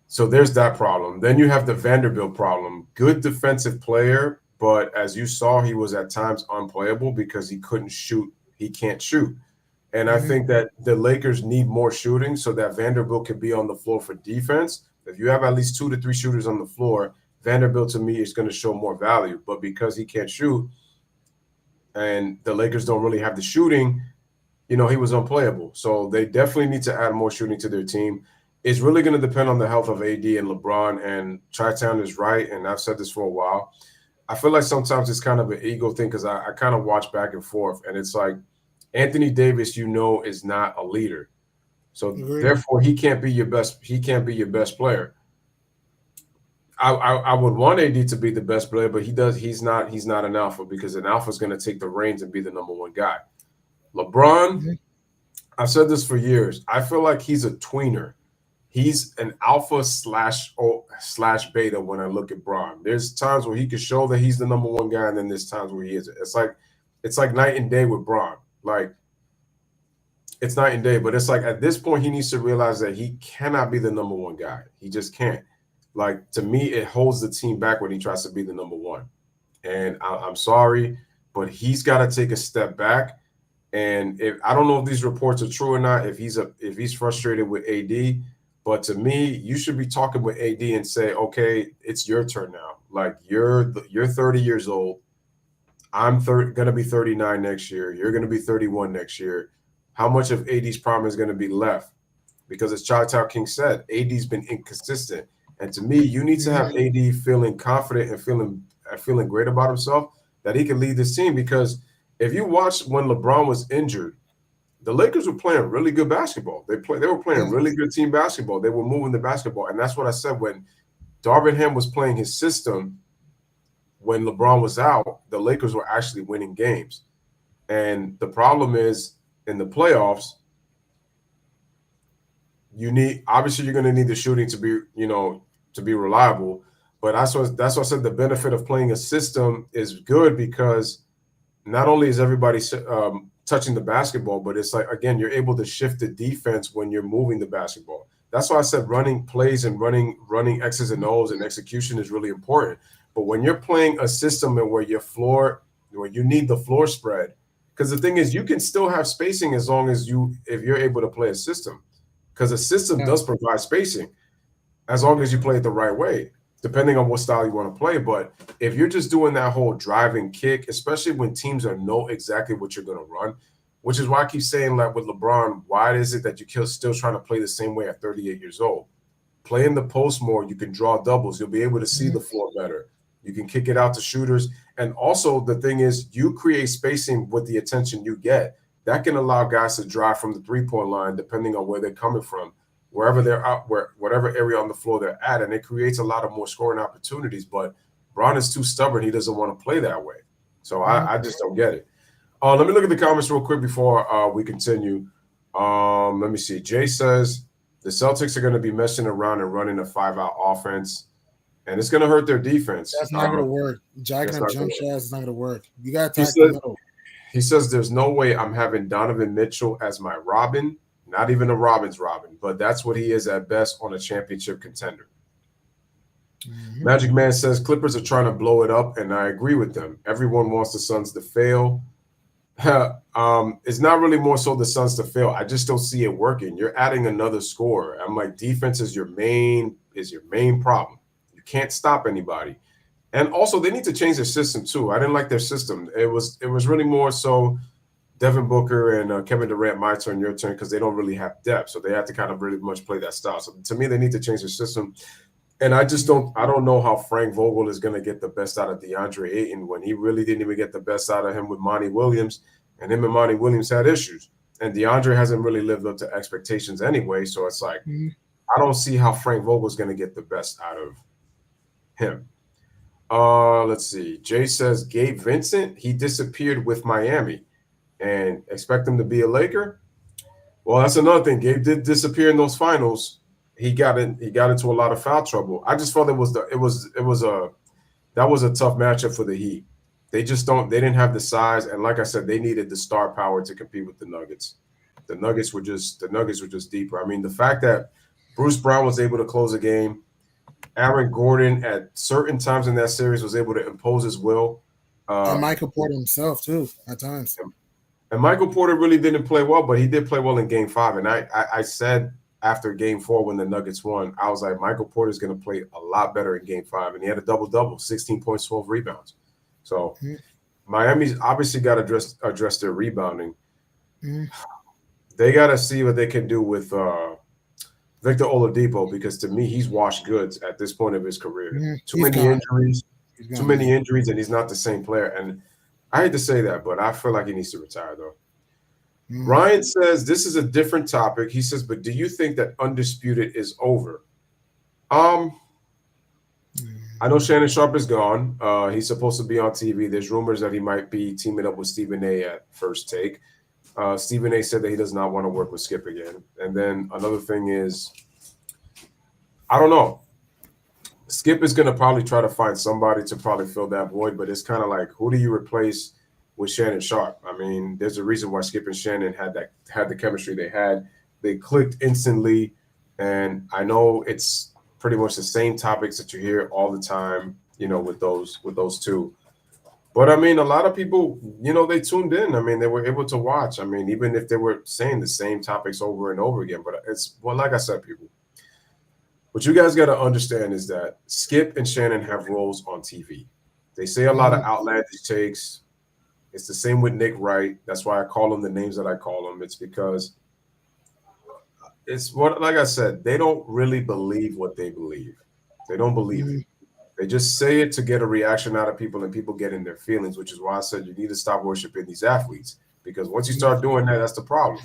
So there's that problem. Then you have the Vanderbilt problem. Good defensive player, but as you saw, he was at times unplayable because he couldn't shoot. He can't shoot. And I think that the Lakers need more shooting so that Vanderbilt can be on the floor for defense. If you have at least 2 to 3 shooters on the floor, Vanderbilt to me is going to show more value. But because he can't shoot and the Lakers don't really have the shooting, he was unplayable. So they definitely need to add more shooting to their team. It's really going to depend on the health of AD and LeBron. And Chi-Town is right, and I've said this for a while. I feel like sometimes it's kind of an ego thing because I kind of watch back and forth, and it's like Anthony Davis, is not a leader. So Agreed. therefore, he can't be your best. He can't be your best player. I would want AD to be the best player, but he does. He's not. He's not an alpha because an alpha is going to take the reins and be the number one guy. LeBron, I've said this for years. I feel like he's a tweener. He's an alpha slash beta when I look at Bron. There's times where he can show that he's the number one guy, and then there's times where he isn't. It's like night and day with Bron. Like, it's night and day, but it's like at this point he needs to realize that he cannot be the number one guy. He just can't. Like, to me, it holds the team back when he tries to be the number one. And I'm sorry, but he's got to take a step back. And if I don't know if these reports are true or not, if he's frustrated with AD, but to me, you should be talking with AD and say, okay, it's your turn now. Like, you're 30 years old. I'm going to be 39 next year. You're going to be 31 next year. How much of AD's prime is going to be left? Because as Chi-Town King said, AD's been inconsistent. And to me, you need to have AD feeling confident and feeling great about himself that he can lead this team. Because if you watch when LeBron was injured, the Lakers were playing really good basketball. They were playing really good team basketball. They were moving the basketball. And that's what I said when Darvin Ham was playing his system. When LeBron was out, the Lakers were actually winning games. And the problem is in the playoffs, obviously you're going to need the shooting to be reliable. But that's what I said. The benefit of playing a system is good because not only is everybody touching the basketball, but it's like, again, you're able to shift the defense when you're moving the basketball. That's why I said running plays and running X's and O's and execution is really important. But when you're playing a system and where you need the floor spread, because the thing is, you can still have spacing as long as if you're able to play a system, because a system does provide spacing as long as you play it the right way, depending on what style you want to play. But if you're just doing that whole driving kick, especially when teams know exactly what you're going to run, which is why I keep saying, like with LeBron, why is it that you're still trying to play the same way at 38 years old? Play in the post more. You can draw doubles. You'll be able to see the floor better. You can kick it out to shooters. And also the thing is, you create spacing with the attention you get. That can allow guys to drive from the three-point line, depending on where they're coming from, wherever they're out, whatever area on the floor they're at. And it creates a lot of more scoring opportunities. But Bron is too stubborn. He doesn't want to play that way. So I just don't get it. Let me look at the comments real quick before we continue. Let me see. Jay says the Celtics are going to be messing around and running a 5-out offense. And it's going to hurt their defense. That's not going to work. Jacking up jump shots is not going to work. You got to attack the middle. He says there's no way I'm having Donovan Mitchell as my Robin, not even a Robin's Robin, but that's what he is at best on a championship contender. Magic Man says Clippers are trying to blow it up, and I agree with them. Everyone wants the Suns to fail. It's not really more so the Suns to fail. I just don't see it working. You're adding another scorer. I'm like, defense is your main problem. You can't stop anybody. And also, they need to change their system too. I didn't like their system. It was really more so Devin Booker and Kevin Durant, my turn, your turn, because they don't really have depth. So they have to kind of really much play that style. So to me, they need to change their system. And I don't know how Frank Vogel is going to get the best out of DeAndre Ayton when he really didn't even get the best out of him with Monty Williams. And him and Monty Williams had issues. And DeAndre hasn't really lived up to expectations anyway. So it's like, I don't see how Frank Vogel is going to get the best out of him. Let's see. Jay says Gabe Vincent, he disappeared with Miami and expect him to be a Laker. Well, that's another thing. Gabe did disappear in those finals. He got into a lot of foul trouble. I just felt that was a tough matchup for the Heat. They didn't have the size, and like I said, they needed the star power to compete with the Nuggets. The Nuggets were just deeper. I mean, the fact that Bruce Brown was able to close a game, Aaron Gordon at certain times in that series was able to impose his will. And Michael Porter himself too at times. And Michael Porter really didn't play well, but he did play well in Game 5. And I said after Game 4 when the Nuggets won, I was like, Michael Porter is going to play a lot better in Game 5, and he had a double-double, 16 points, 12 rebounds. So Miami's obviously got to address their rebounding. They got to see what they can do with Victor Oladipo, because to me, he's washed goods at this point of his career. Too many injuries, and he's not the same player. And I hate to say that, but I feel like he needs to retire, though. Ryan says this is a different topic. He says, but do you think that Undisputed is over? I know Shannon Sharp is gone. He's supposed to be on TV. There's rumors that he might be teaming up with Stephen A at First Take. Stephen A said that he does not want to work with Skip again. And then another thing is, I don't know. Skip is going to probably try to find somebody to probably fill that void, but it's kind of like, who do you replace with Shannon Sharp? I mean, there's a reason why Skip and Shannon had the chemistry they had. They clicked instantly, and I know it's pretty much the same topics that you hear all the time, with those two. But I mean, a lot of people, they tuned in. I mean, they were able to watch. I mean, even if they were saying the same topics over and over again. But like I said, people, what you guys got to understand is that Skip and Shannon have roles on TV. They say a lot of outlandish takes. It's the same with Nick Wright. That's why I call them the names that I call them. It's because like I said, they don't really believe what they believe. They don't believe it. They just say it to get a reaction out of people, and people get in their feelings, which is why I said you need to stop worshiping these athletes. Because once you start doing that, that's the problem.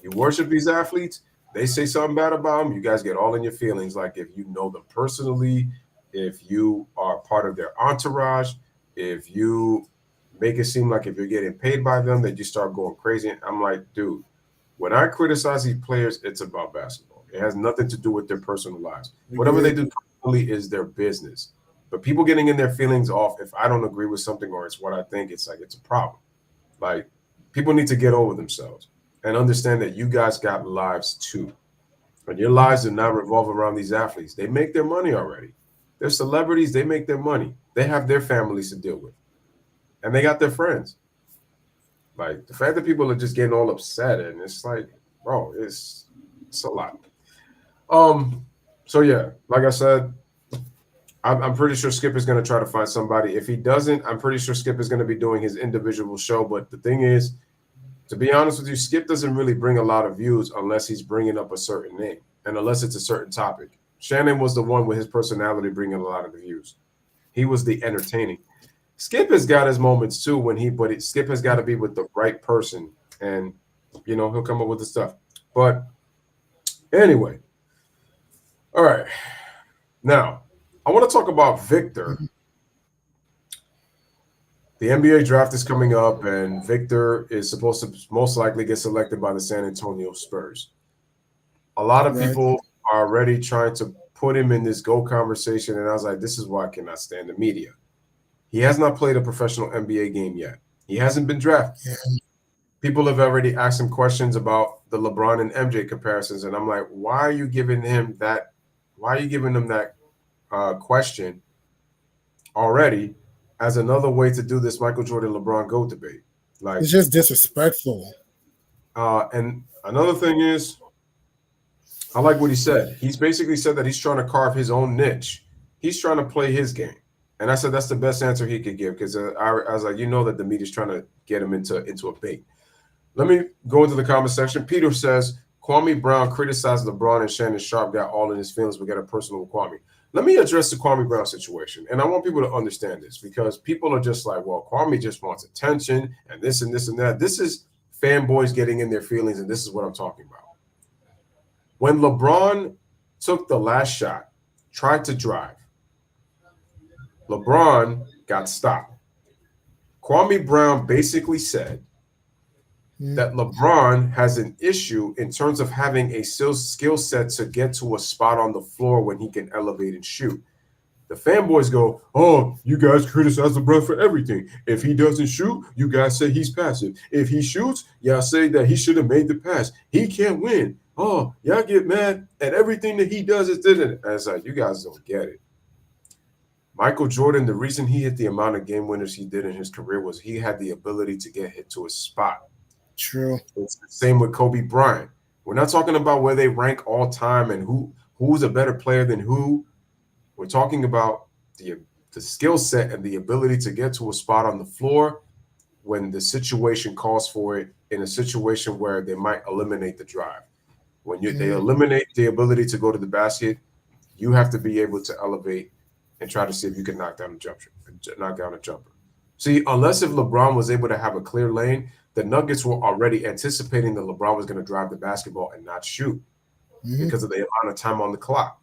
You worship these athletes, they say something bad about them, you guys get all in your feelings. Like if you know them personally, if you are part of their entourage, if you make it seem like if you're getting paid by them, that you start going crazy. I'm like, dude, when I criticize these players, it's about basketball. It has nothing to do with their personal lives. Whatever they do personally is their business. But people getting in their feelings off, if I don't agree with something or it's what I think, it's like it's a problem. Like, people need to get over themselves and understand that you guys got lives too. And your lives do not revolve around these athletes. They make their money already. They're celebrities. They make their money. They have their families to deal with. And they got their friends. Like, the fact that people are just getting all upset, and it's like, bro, it's a lot. So yeah, like I said, I'm pretty sure Skip is going to try to find somebody. If he doesn't, I'm pretty sure Skip is going to be doing his individual show. But the thing is, to be honest with you, Skip doesn't really bring a lot of views unless he's bringing up a certain name and unless it's a certain topic. Shannon was the one with his personality bringing a lot of the views. He was the entertaining. Skip has got his moments too Skip has got to be with the right person, and he'll come up with the stuff. But anyway, all right. Now, I want to talk about Victor. The NBA draft is coming up, and Victor is supposed to most likely get selected by the San Antonio Spurs. A lot of people are already trying to put him in this GOAT conversation, and I was like, this is why I cannot stand the media. He has not played a professional NBA game yet. He hasn't been drafted. People have already asked him questions about the LeBron and MJ comparisons, and I'm like, why are you giving him that? Why are you giving him that question already as another way to do this Michael Jordan LeBron GOAT debate? Like, it's just disrespectful. And another thing is, I like what he said. He's basically said that he's trying to carve his own niche. He's trying to play his game. And I said that's the best answer he could give, because I was like, that the media's trying to get him into a bait. Let me go into the comment section. Peter says, Kwame Brown criticized LeBron and Shannon Sharp got all in his feelings. We got a personal with Kwame. Let me address the Kwame Brown situation. And I want people to understand this, because people are just like, well, Kwame just wants attention and this and this and that. This is fanboys getting in their feelings, and this is what I'm talking about. When LeBron took the last shot, tried to drive, LeBron got stopped. Kwame Brown basically said that LeBron has an issue in terms of having a skill set to get to a spot on the floor when he can elevate and shoot. The fanboys go, oh, you guys criticize LeBron for everything. If he doesn't shoot, you guys say he's passive. If he shoots, y'all say that he should have made the pass. He can't win. Oh, y'all get mad at everything that he does is didn't. And it's like, you guys don't get it. Michael Jordan, the reason he hit the amount of game winners he did in his career was he had the ability to get hit to a spot. True. It's the same with Kobe Bryant. We're not talking about where they rank all time and who's a better player than who. We're talking about the skill set and the ability to get to a spot on the floor when the situation calls for it, in a situation where they might eliminate the drive. When they eliminate the ability to go to the basket, you have to be able to elevate and try to see if you can knock down a jumper. See, unless if LeBron was able to have a clear lane, the Nuggets were already anticipating that LeBron was going to drive the basketball and not shoot because of the amount of time on the clock.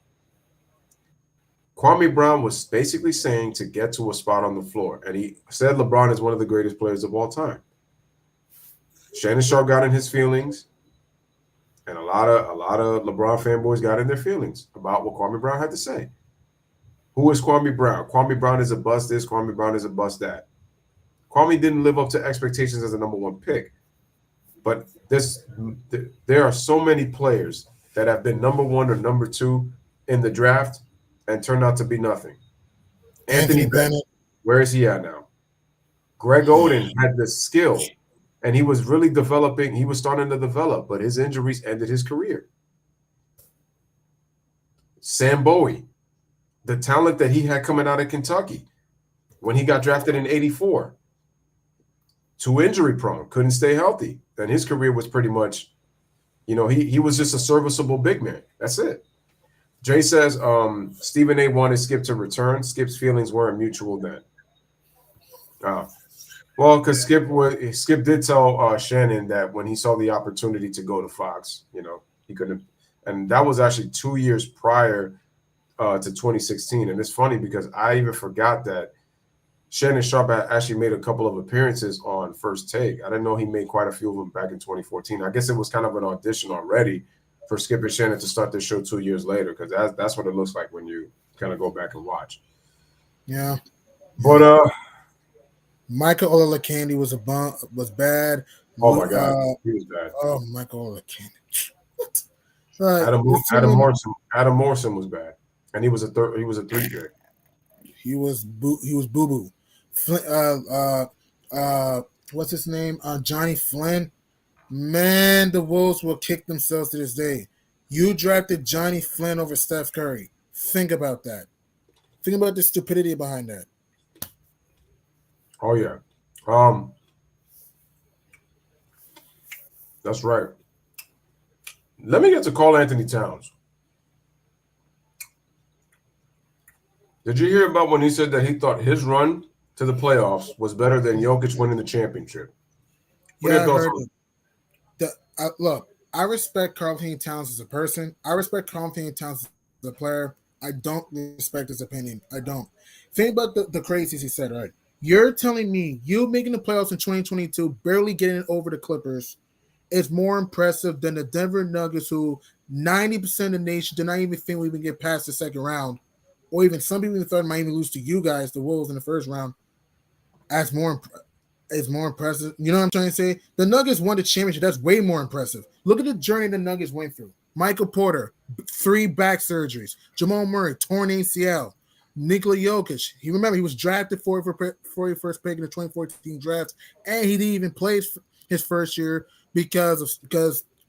Kwame Brown was basically saying to get to a spot on the floor, and he said LeBron is one of the greatest players of all time. Shannon Sharpe got in his feelings, and a lot of LeBron fanboys got in their feelings about what Kwame Brown had to say. Who is Kwame Brown? Kwame Brown is a bust this, Kwame Brown is a bust that. Kwame didn't live up to expectations as a number one pick. But there are so many players that have been number one or number two in the draft and turned out to be nothing. Anthony Bennett, where is he at now? Greg Oden had the skill, and he was really developing. He was starting to develop, but his injuries ended his career. Sam Bowie, the talent that he had coming out of Kentucky when he got drafted in '84. Too injury prone, couldn't stay healthy. And his career was pretty much, he was just a serviceable big man. That's it. Jay says Stephen A. wanted Skip to return. Skip's feelings weren't mutual then. Well, because Skip did tell Shannon that when he saw the opportunity to go to Fox, he couldn't. And that was actually 2 years prior to 2016. And it's funny because I even forgot that Shannon Sharpe actually made a couple of appearances on First Take. I didn't know he made quite a few of them back in 2014. I guess it was kind of an audition already for Skip and Shannon to start this show 2 years later, because that's what it looks like when you kind of go back and watch. Yeah. But Michael Olakandi was bad. Oh my God, he was bad. Oh, Michael Olakandi. Adam Morrison was bad, and he was a 3 pick. He was boo boo. What's his name? Johnny Flynn. Man, the Wolves will kick themselves to this day. You drafted Johnny Flynn over Steph Curry. Think about that. Think about the stupidity behind that. Oh yeah. That's right. Let me get to Karl Anthony Towns. Did you hear about when he said that he thought his run to the playoffs was better than Jokic winning the championship? What are your thoughts on that? Look, I respect Karl Anthony Towns as a person. I respect Karl Anthony Towns as a player. I don't respect his opinion. I don't. Think about the crazies he said, right? You're telling me you making the playoffs in 2022, barely getting it over the Clippers, is more impressive than the Denver Nuggets, who 90% of the nation did not even think we would get past the second round, or even some people even thought might even lose to you guys, the Wolves, in the first round. As more impressive. You know what I'm trying to say? The Nuggets won the championship. That's way more impressive. Look at the journey the Nuggets went through. Michael Porter, 3 back surgeries. Jamal Murray, torn ACL. Nikola Jokic, he was drafted for your first pick in the 2014 draft, and he didn't even play his first year because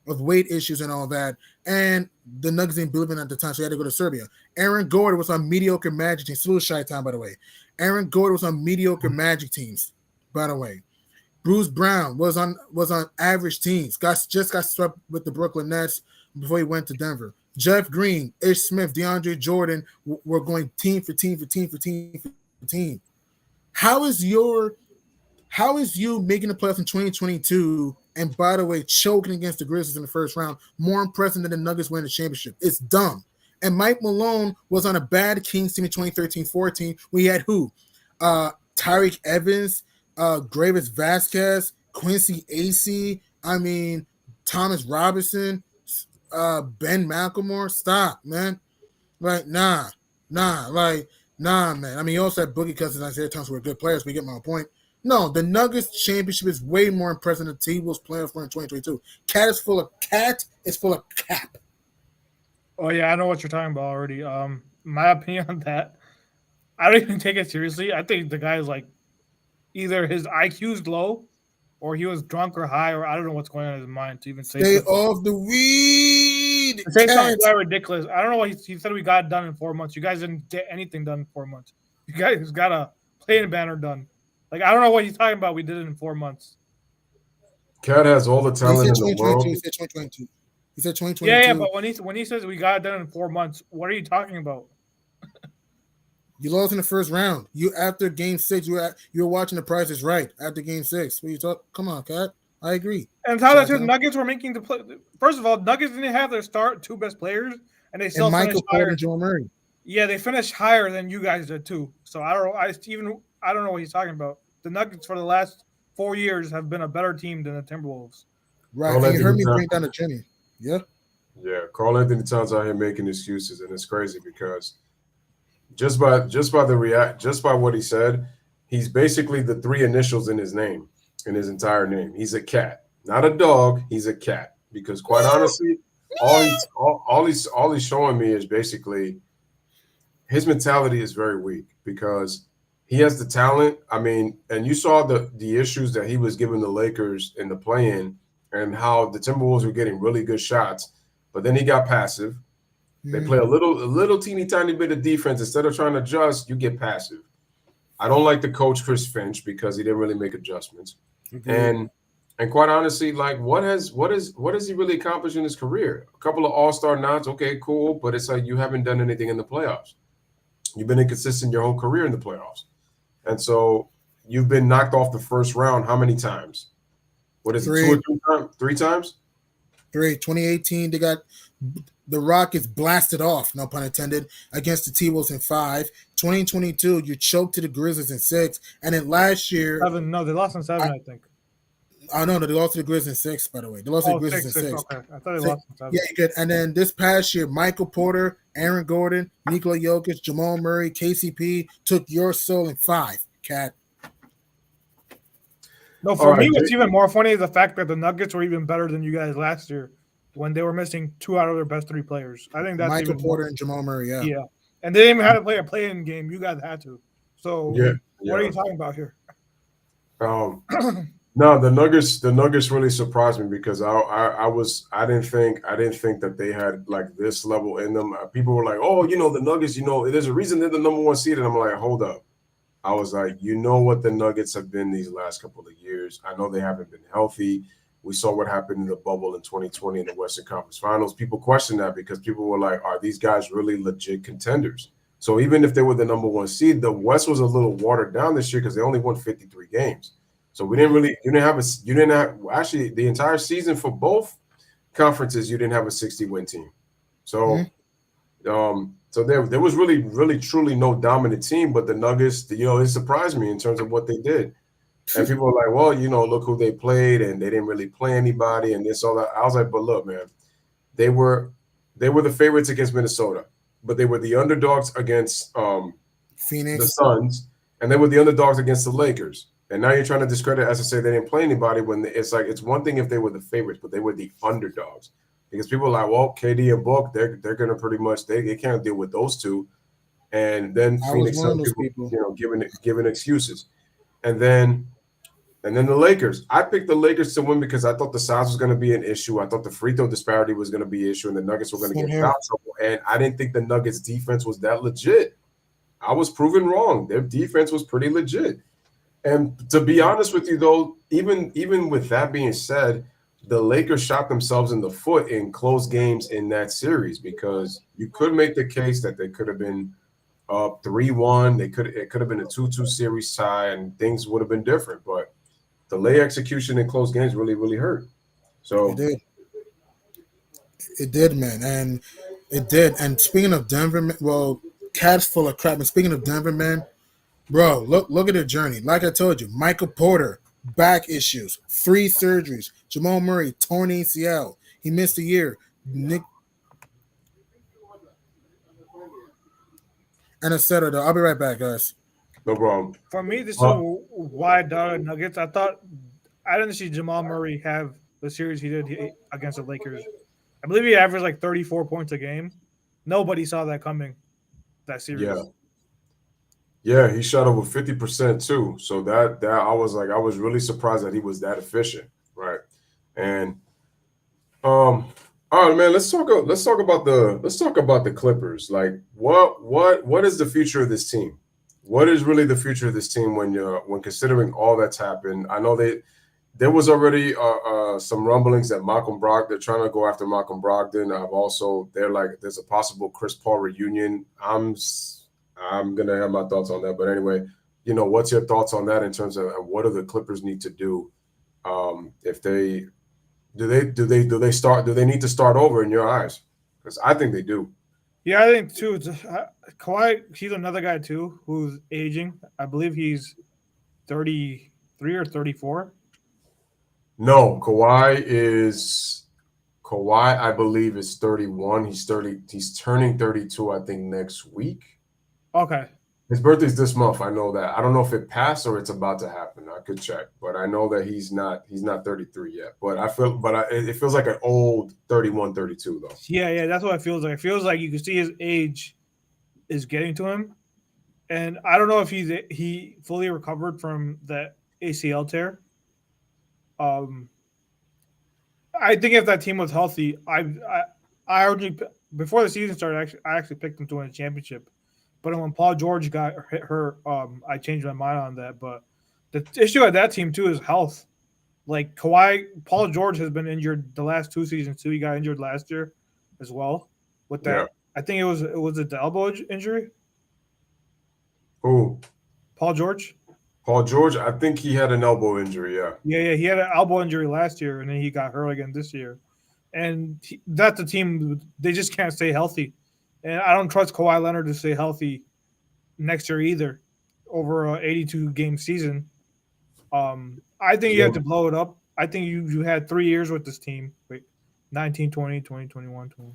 of weight issues and all that. And the Nuggets didn't believe in it at the time, so he had to go to Serbia. Aaron Gordon was on mediocre Magic teams. Still Chi-Town, by the way. Aaron Gordon was on mediocre Magic teams, by the way. Bruce Brown was on average teams. Just got swept with the Brooklyn Nets before he went to Denver. Jeff Green, Ish Smith, DeAndre Jordan were going team for team. How is you making the playoffs in 2022 and, by the way, choking against the Grizzlies in the first round more impressive than the Nuggets winning the championship? It's dumb. And Mike Malone was on a bad Kings team in 2013-14. We had who? Tyreek Evans, Gravis Vasquez, Quincy Acey, Thomas Robinson, Ben McLemore. Stop, man. Nah, man. You also had Boogie Cousins and Isaiah Thomas who were good players. We get my point. No, the Nuggets championship is way more impressive than the T-Wolves playoff run in 2022. Cat is full of cap. Oh yeah, I know what you're talking about already. My opinion on that, I don't even take it seriously. I think the guy's like either his IQ's low, or he was drunk or high, or I don't know what's going on in his mind to even say. Stay off the weed. Say something that ridiculous. I don't know what he said. We got it done in 4 months. You guys didn't get anything done in 4 months. You guys got a playing banner done. Like, I don't know what he's talking about. We did it in 4 months. Cat has all the talent in the world. He said 2022. He said 2022. Yeah, but when he says we got it done in 4 months, what are you talking about? You lost in the first round. You after game 6, you were watching The Price is Right after game 6. What you talk? Come on, Cat. I agree. And how that the Nuggets were making the play. First of all, Nuggets didn't have their two best players, and they still finished higher. And Jamal Murray. Yeah, they finished higher than you guys did too. So I don't know. I don't know what he's talking about. The Nuggets for the last 4 years have been a better team than the Timberwolves. Right. And you heard me bring down the Jimmy. Yeah. Yeah. Karl Anthony Towns out here making excuses, and it's crazy because just by what he said, he's basically the 3 initials in his name, in his entire name. He's a cat, not a dog. He's a cat. Because quite honestly, all he's showing me is basically his mentality is very weak because he has the talent. I mean, and you saw the issues that he was giving the Lakers in the play-in and how the Timberwolves were getting really good shots, but then he got passive. They play a little teeny tiny bit of defense. Instead of trying to adjust, you get passive. I don't like the coach Chris Finch because he didn't really make adjustments. And quite honestly, like what has he really accomplished in his career? A couple of all-star nods, okay, cool, but it's like you haven't done anything in the playoffs. You've been inconsistent your whole career in the playoffs. And so you've been knocked off the first round how many times? What is it, 2 or 3 times? 3 times? 3. 2018, they got the Rockets blasted off, no pun intended, against the T-Wolves in 5. 2022, you choked to the Grizzlies in 6. And then last year... 7. No, they lost in 7, I think. I know that they lost to the Grizzlies in 6, by the way. They lost to the Grizzlies in 6. Okay. I thought they lost in 7. Yeah, you good. And then this past year, Michael Porter, Aaron Gordon, Nikola Jokic, Jamal Murray, KCP took your soul in 5, Cat. No, for me, what's even more funny is the fact that the Nuggets were even better than you guys last year when they were missing 2 out of their best 3 players. I think that's Michael Porter and Jamal Murray, yeah. Yeah. And they didn't even have to play a play-in game. You guys had to. So what are you talking about here? No, the Nuggets really surprised me because I didn't think that they had like this level in them. People were like, oh, the Nuggets, there's a reason they're the number 1 seed. And I'm like, hold up. I was like, what the Nuggets have been these last couple of years. I know they haven't been healthy. We saw what happened in the bubble in 2020 in the Western Conference Finals. People questioned that because people were like, are these guys really legit contenders? So even if they were the number 1 seed, the West was a little watered down this year because they only won 53 games. So you didn't have actually the entire season for both conferences, you didn't have a 60-win team. So, so there was really, really, truly no dominant team, but the Nuggets, it surprised me in terms of what they did. And people were like, well, look who they played, and they didn't really play anybody, and this, all that. I was like, but look, man, they were the favorites against Minnesota, but they were the underdogs against Phoenix, the Suns, and they were the underdogs against the Lakers. And now you're trying to discredit as to say they didn't play anybody when it's like it's one thing if they were the favorites, but they were the underdogs. Because people are like, well, KD and Book, they're going to pretty much they can't deal with those two. And then Phoenix, people, giving excuses. And then the Lakers. I picked the Lakers to win because I thought the size was going to be an issue. I thought the free throw disparity was going to be an issue, and the Nuggets were going to get foul trouble. And I didn't think the Nuggets defense was that legit. I was proven wrong. Their defense was pretty legit. And to be honest with you, though, even with that being said, the Lakers shot themselves in the foot in close games in that series because you could make the case that they could have been up 3-1. It could have been a 2-2 series tie, and things would have been different. But the late execution in close games really, really hurt. So it did. It did, man, and it did. And speaking of Denver, well, Cat's full of crap. And speaking of Denver, man, bro, look at their journey. Like I told you, Michael Porter, back issues, 3 surgeries. Jamal Murray, torn ACL. He missed a year. And etc. I'll be right back, guys. No problem. For me, this is why the Nuggets. I didn't see Jamal Murray have the series he did against the Lakers. I believe he averaged like 34 points a game. Nobody saw that coming, that series. Yeah, he shot over 50% too. So that I was really surprised that he was that efficient, right? And all right, man, let's talk about the Clippers. Like what is the future of this team? What is really the future of this team when considering all that's happened? I know there was already some rumblings that they're trying to go after Malcolm Brogdon. There's a possible Chris Paul reunion. I'm gonna have my thoughts on that, but anyway, what's your thoughts on that in terms of what do the Clippers need to do If they do they need to start over in your eyes? Because I think they do. Yeah, I think too. Kawhi, he's another guy too who's aging. I believe he's 33 or 34. No, Kawhi, I believe, is 31. He's 30. He's turning 32, I think, next week. Okay. His birthday's this month. I know that. I don't know if it passed or it's about to happen. I could check, but I know that he's not 33 yet. But it feels like an old 31, 32 though. Yeah, that's what it feels like. It feels like you can see his age is getting to him, and I don't know if he fully recovered from that ACL tear. I think if that team was healthy, I already before the season started, I actually picked them to win a championship. But when Paul George got hurt, I changed my mind on that. But the issue at that team too is health. Like Paul George has been injured the last 2 seasons too. He got injured last year as well with that. Yeah. I think it was the elbow injury. Who? Paul George. Paul George. I think he had an elbow injury. Yeah. Yeah. He had an elbow injury last year, and then he got hurt again this year. And that's the team. They just can't stay healthy. And I don't trust Kawhi Leonard to stay healthy next year either over an 82-game season. I think you have to blow it up. I think you had 3 years with this team. Wait, 19, 20, 20, 21, 20.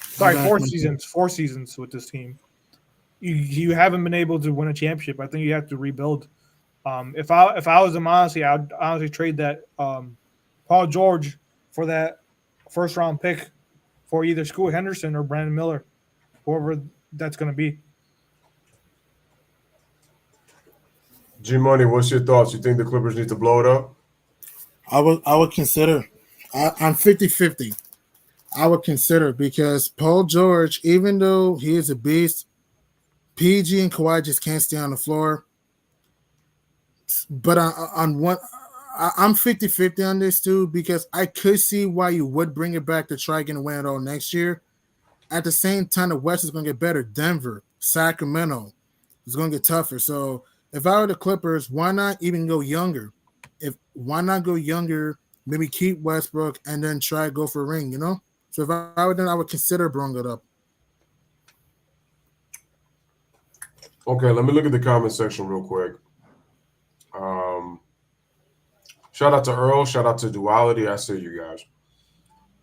Sorry, 4 seasons with this team. You haven't been able to win a championship. I think you have to rebuild. If I was him, honestly, I'd honestly trade that Paul George for that first-round pick for either Scoot Henderson or Brandon Miller, whoever that's going to be. G Money, what's your thoughts? You think the Clippers need to blow it up? I would consider. I'm 50-50. I would consider because Paul George, even though he is a beast, PG and Kawhi just can't stay on the floor. But I'm 50-50 on this too because I could see why you would bring it back to try again and win it all next year. At the same time, the West is going to get better. Denver, Sacramento is going to get tougher. So if I were the Clippers, why not even go younger? Why not go younger? Maybe keep Westbrook and then try to go for a ring. So if I were them, I would consider bringing it up. Okay, let me look at the comment section real quick. Shout out to Earl. Shout out to Duality. I see you guys.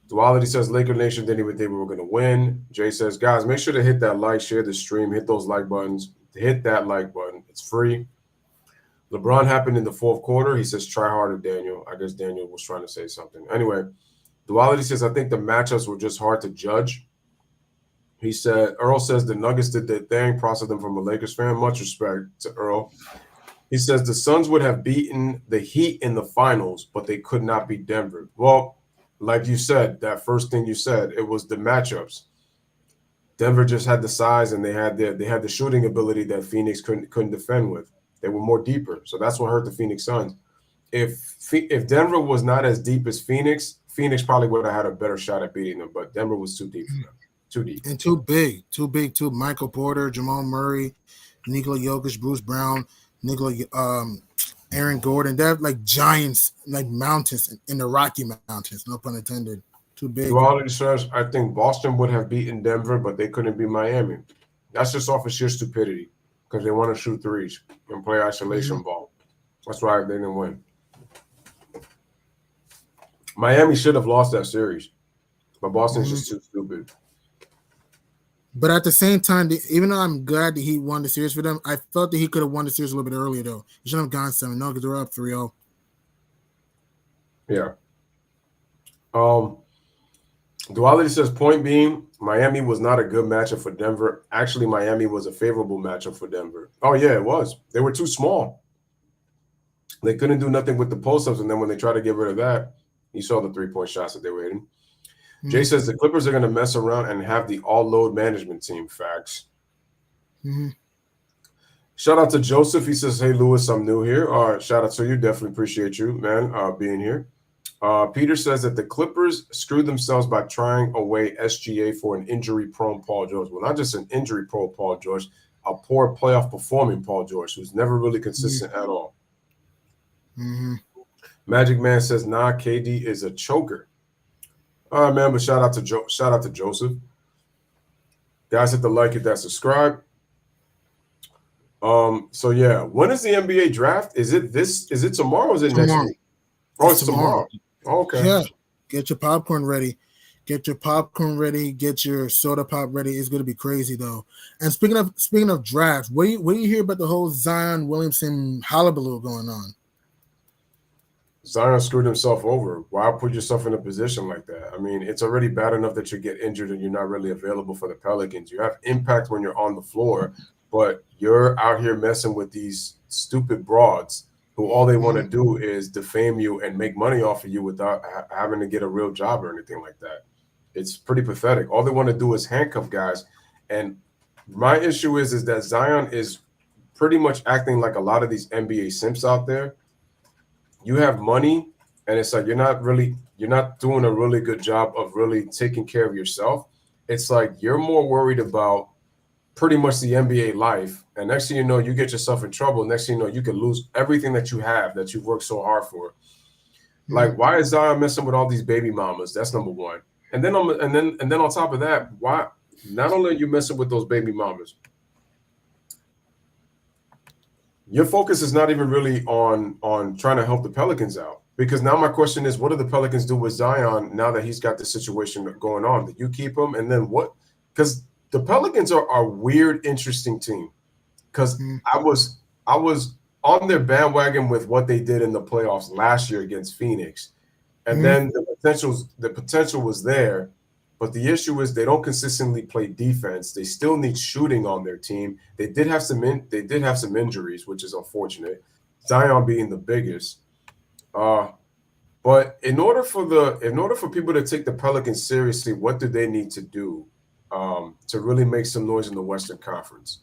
Duality says Laker Nation didn't even think we were going to win. Jay says, guys, make sure to hit that like, share the stream, hit those like buttons. Hit that like button. It's free. LeBron happened in the fourth quarter. He says, try harder, Daniel. I guess Daniel was trying to say something. Anyway, Duality says, I think the matchups were just hard to judge. He said, Earl says the Nuggets did their thing, processed them from a Lakers fan. Much respect to Earl. He says the Suns would have beaten the Heat in the finals, but they could not beat Denver. Well, like you said, that first thing you said, it was the matchups. Denver just had the size and they had the shooting ability that Phoenix couldn't defend with. They were more deeper, so that's what hurt the Phoenix Suns. If Denver was not as deep as Phoenix probably would have had a better shot at beating them. But Denver was too deep for them. Too deep and too big. Too Michael Porter, Jamal Murray, Nikola Jokic, Bruce Brown, Aaron Gordon. They have like giants, like mountains in the Rocky Mountains. No pun intended. Too big. Duality says, I think Boston would have beaten Denver, but they couldn't beat Miami. That's just off of sheer stupidity because they want to shoot threes and play isolation ball. That's why they didn't win. Miami should have lost that series, but Boston's just too stupid. But at the same time, even though I'm glad that he won the series for them, I felt that he could have won the series a little bit earlier, though. He shouldn't have gone 7-0 because they were up 3-0. Yeah. Duality says, point being, Miami was not a good matchup for Denver. Actually, Miami was a favorable matchup for Denver. Oh, yeah, it was. They were too small. They couldn't do nothing with the post-ups, and then when they tried to get rid of that, you saw the three-point shots that they were hitting. Jay says the Clippers are going to mess around and have the all-load management team. Facts. Shout out to Joseph. He says, hey, Louis, I'm new here. Shout out to you. Definitely appreciate you, man, being here. Peter says that the Clippers screwed themselves by trying away SGA for an injury-prone Paul George. Well, not just an injury-prone Paul George, a poor playoff-performing Paul George, who's never really consistent at all. Magic Man says, nah, KD is a choker. All right, man, but shout out to Joseph. Guys, hit the like, hit that subscribe. So yeah, when is the NBA draft? Is it tomorrow or is it next week? Oh, it's tomorrow. Oh, okay. Yeah. Get your popcorn ready. Get your popcorn ready. Get your soda pop ready. It's going to be crazy though. And speaking of draft, what do you hear about the whole Zion Williamson hullabaloo going on? Zion screwed himself over. Why put yourself in a position like that? I mean, it's already bad enough that you get injured and you're not really available for the Pelicans. You have impact when you're on the floor, but you're out here messing with these stupid broads who all they want to do is defame you and make money off of you without having to get a real job or anything like that. It's pretty pathetic. All they want to do is handcuff guys. And my issue is that Zion is pretty much acting like a lot of these NBA simps out there. You have money, and it's like you're not doing a really good job of really taking care of yourself. It's like you're more worried about pretty much the NBA life, and next thing you know, you get yourself in trouble. Next thing you know, you can lose everything that you have that you've worked so hard for. Like, why is Zion messing with all these baby mamas? That's number one. And then on top of that, why not only are you messing with those baby mamas, your focus is not even really on trying to help the Pelicans out. Because now my question is, what do the Pelicans do with Zion now that he's got the situation going on? Do you keep him? And then what? Because the Pelicans are a weird, interesting team. Because I was on their bandwagon with what they did in the playoffs last year against Phoenix. And then the potential was there. But the issue is they don't consistently play defense. They still need shooting on their team. They did have some injuries, which is unfortunate. Zion being the biggest. But in order for people to take the Pelicans seriously, what do they need to do to really make some noise in the Western Conference?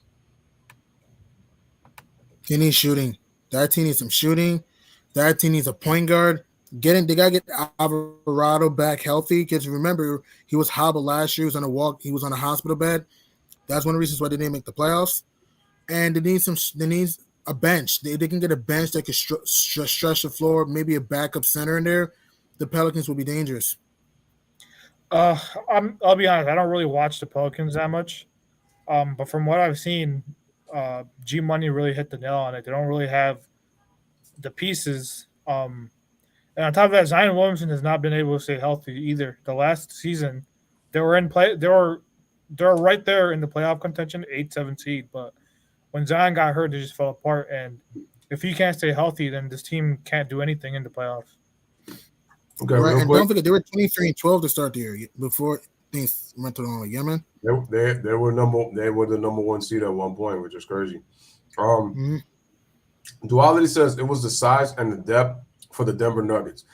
They need shooting. That team needs some shooting. That team needs a point guard. They gotta get Alvarado back healthy. Because remember, he was hobbled last year. He was on a walk. He was on a hospital bed. That's one of the reasons why they didn't make the playoffs. And they need a bench. They can get a bench that can stretch the floor. Maybe a backup center in there. The Pelicans will be dangerous. I'll be honest. I don't really watch the Pelicans that much. But from what I've seen, G Money really hit the nail on it. They don't really have the pieces. And on top of that, Zion Williamson has not been able to stay healthy either. The last season, they were right there in the playoff contention, 8-7 seed. But when Zion got hurt, they just fell apart. And if he can't stay healthy, then this team can't do anything in the playoffs. Okay, right, and don't forget they were 23-12 to start the year before things went to the Yemen. They were the number one seed at one point, which is crazy. Duality says it was the size and the depth for the Denver Nuggets.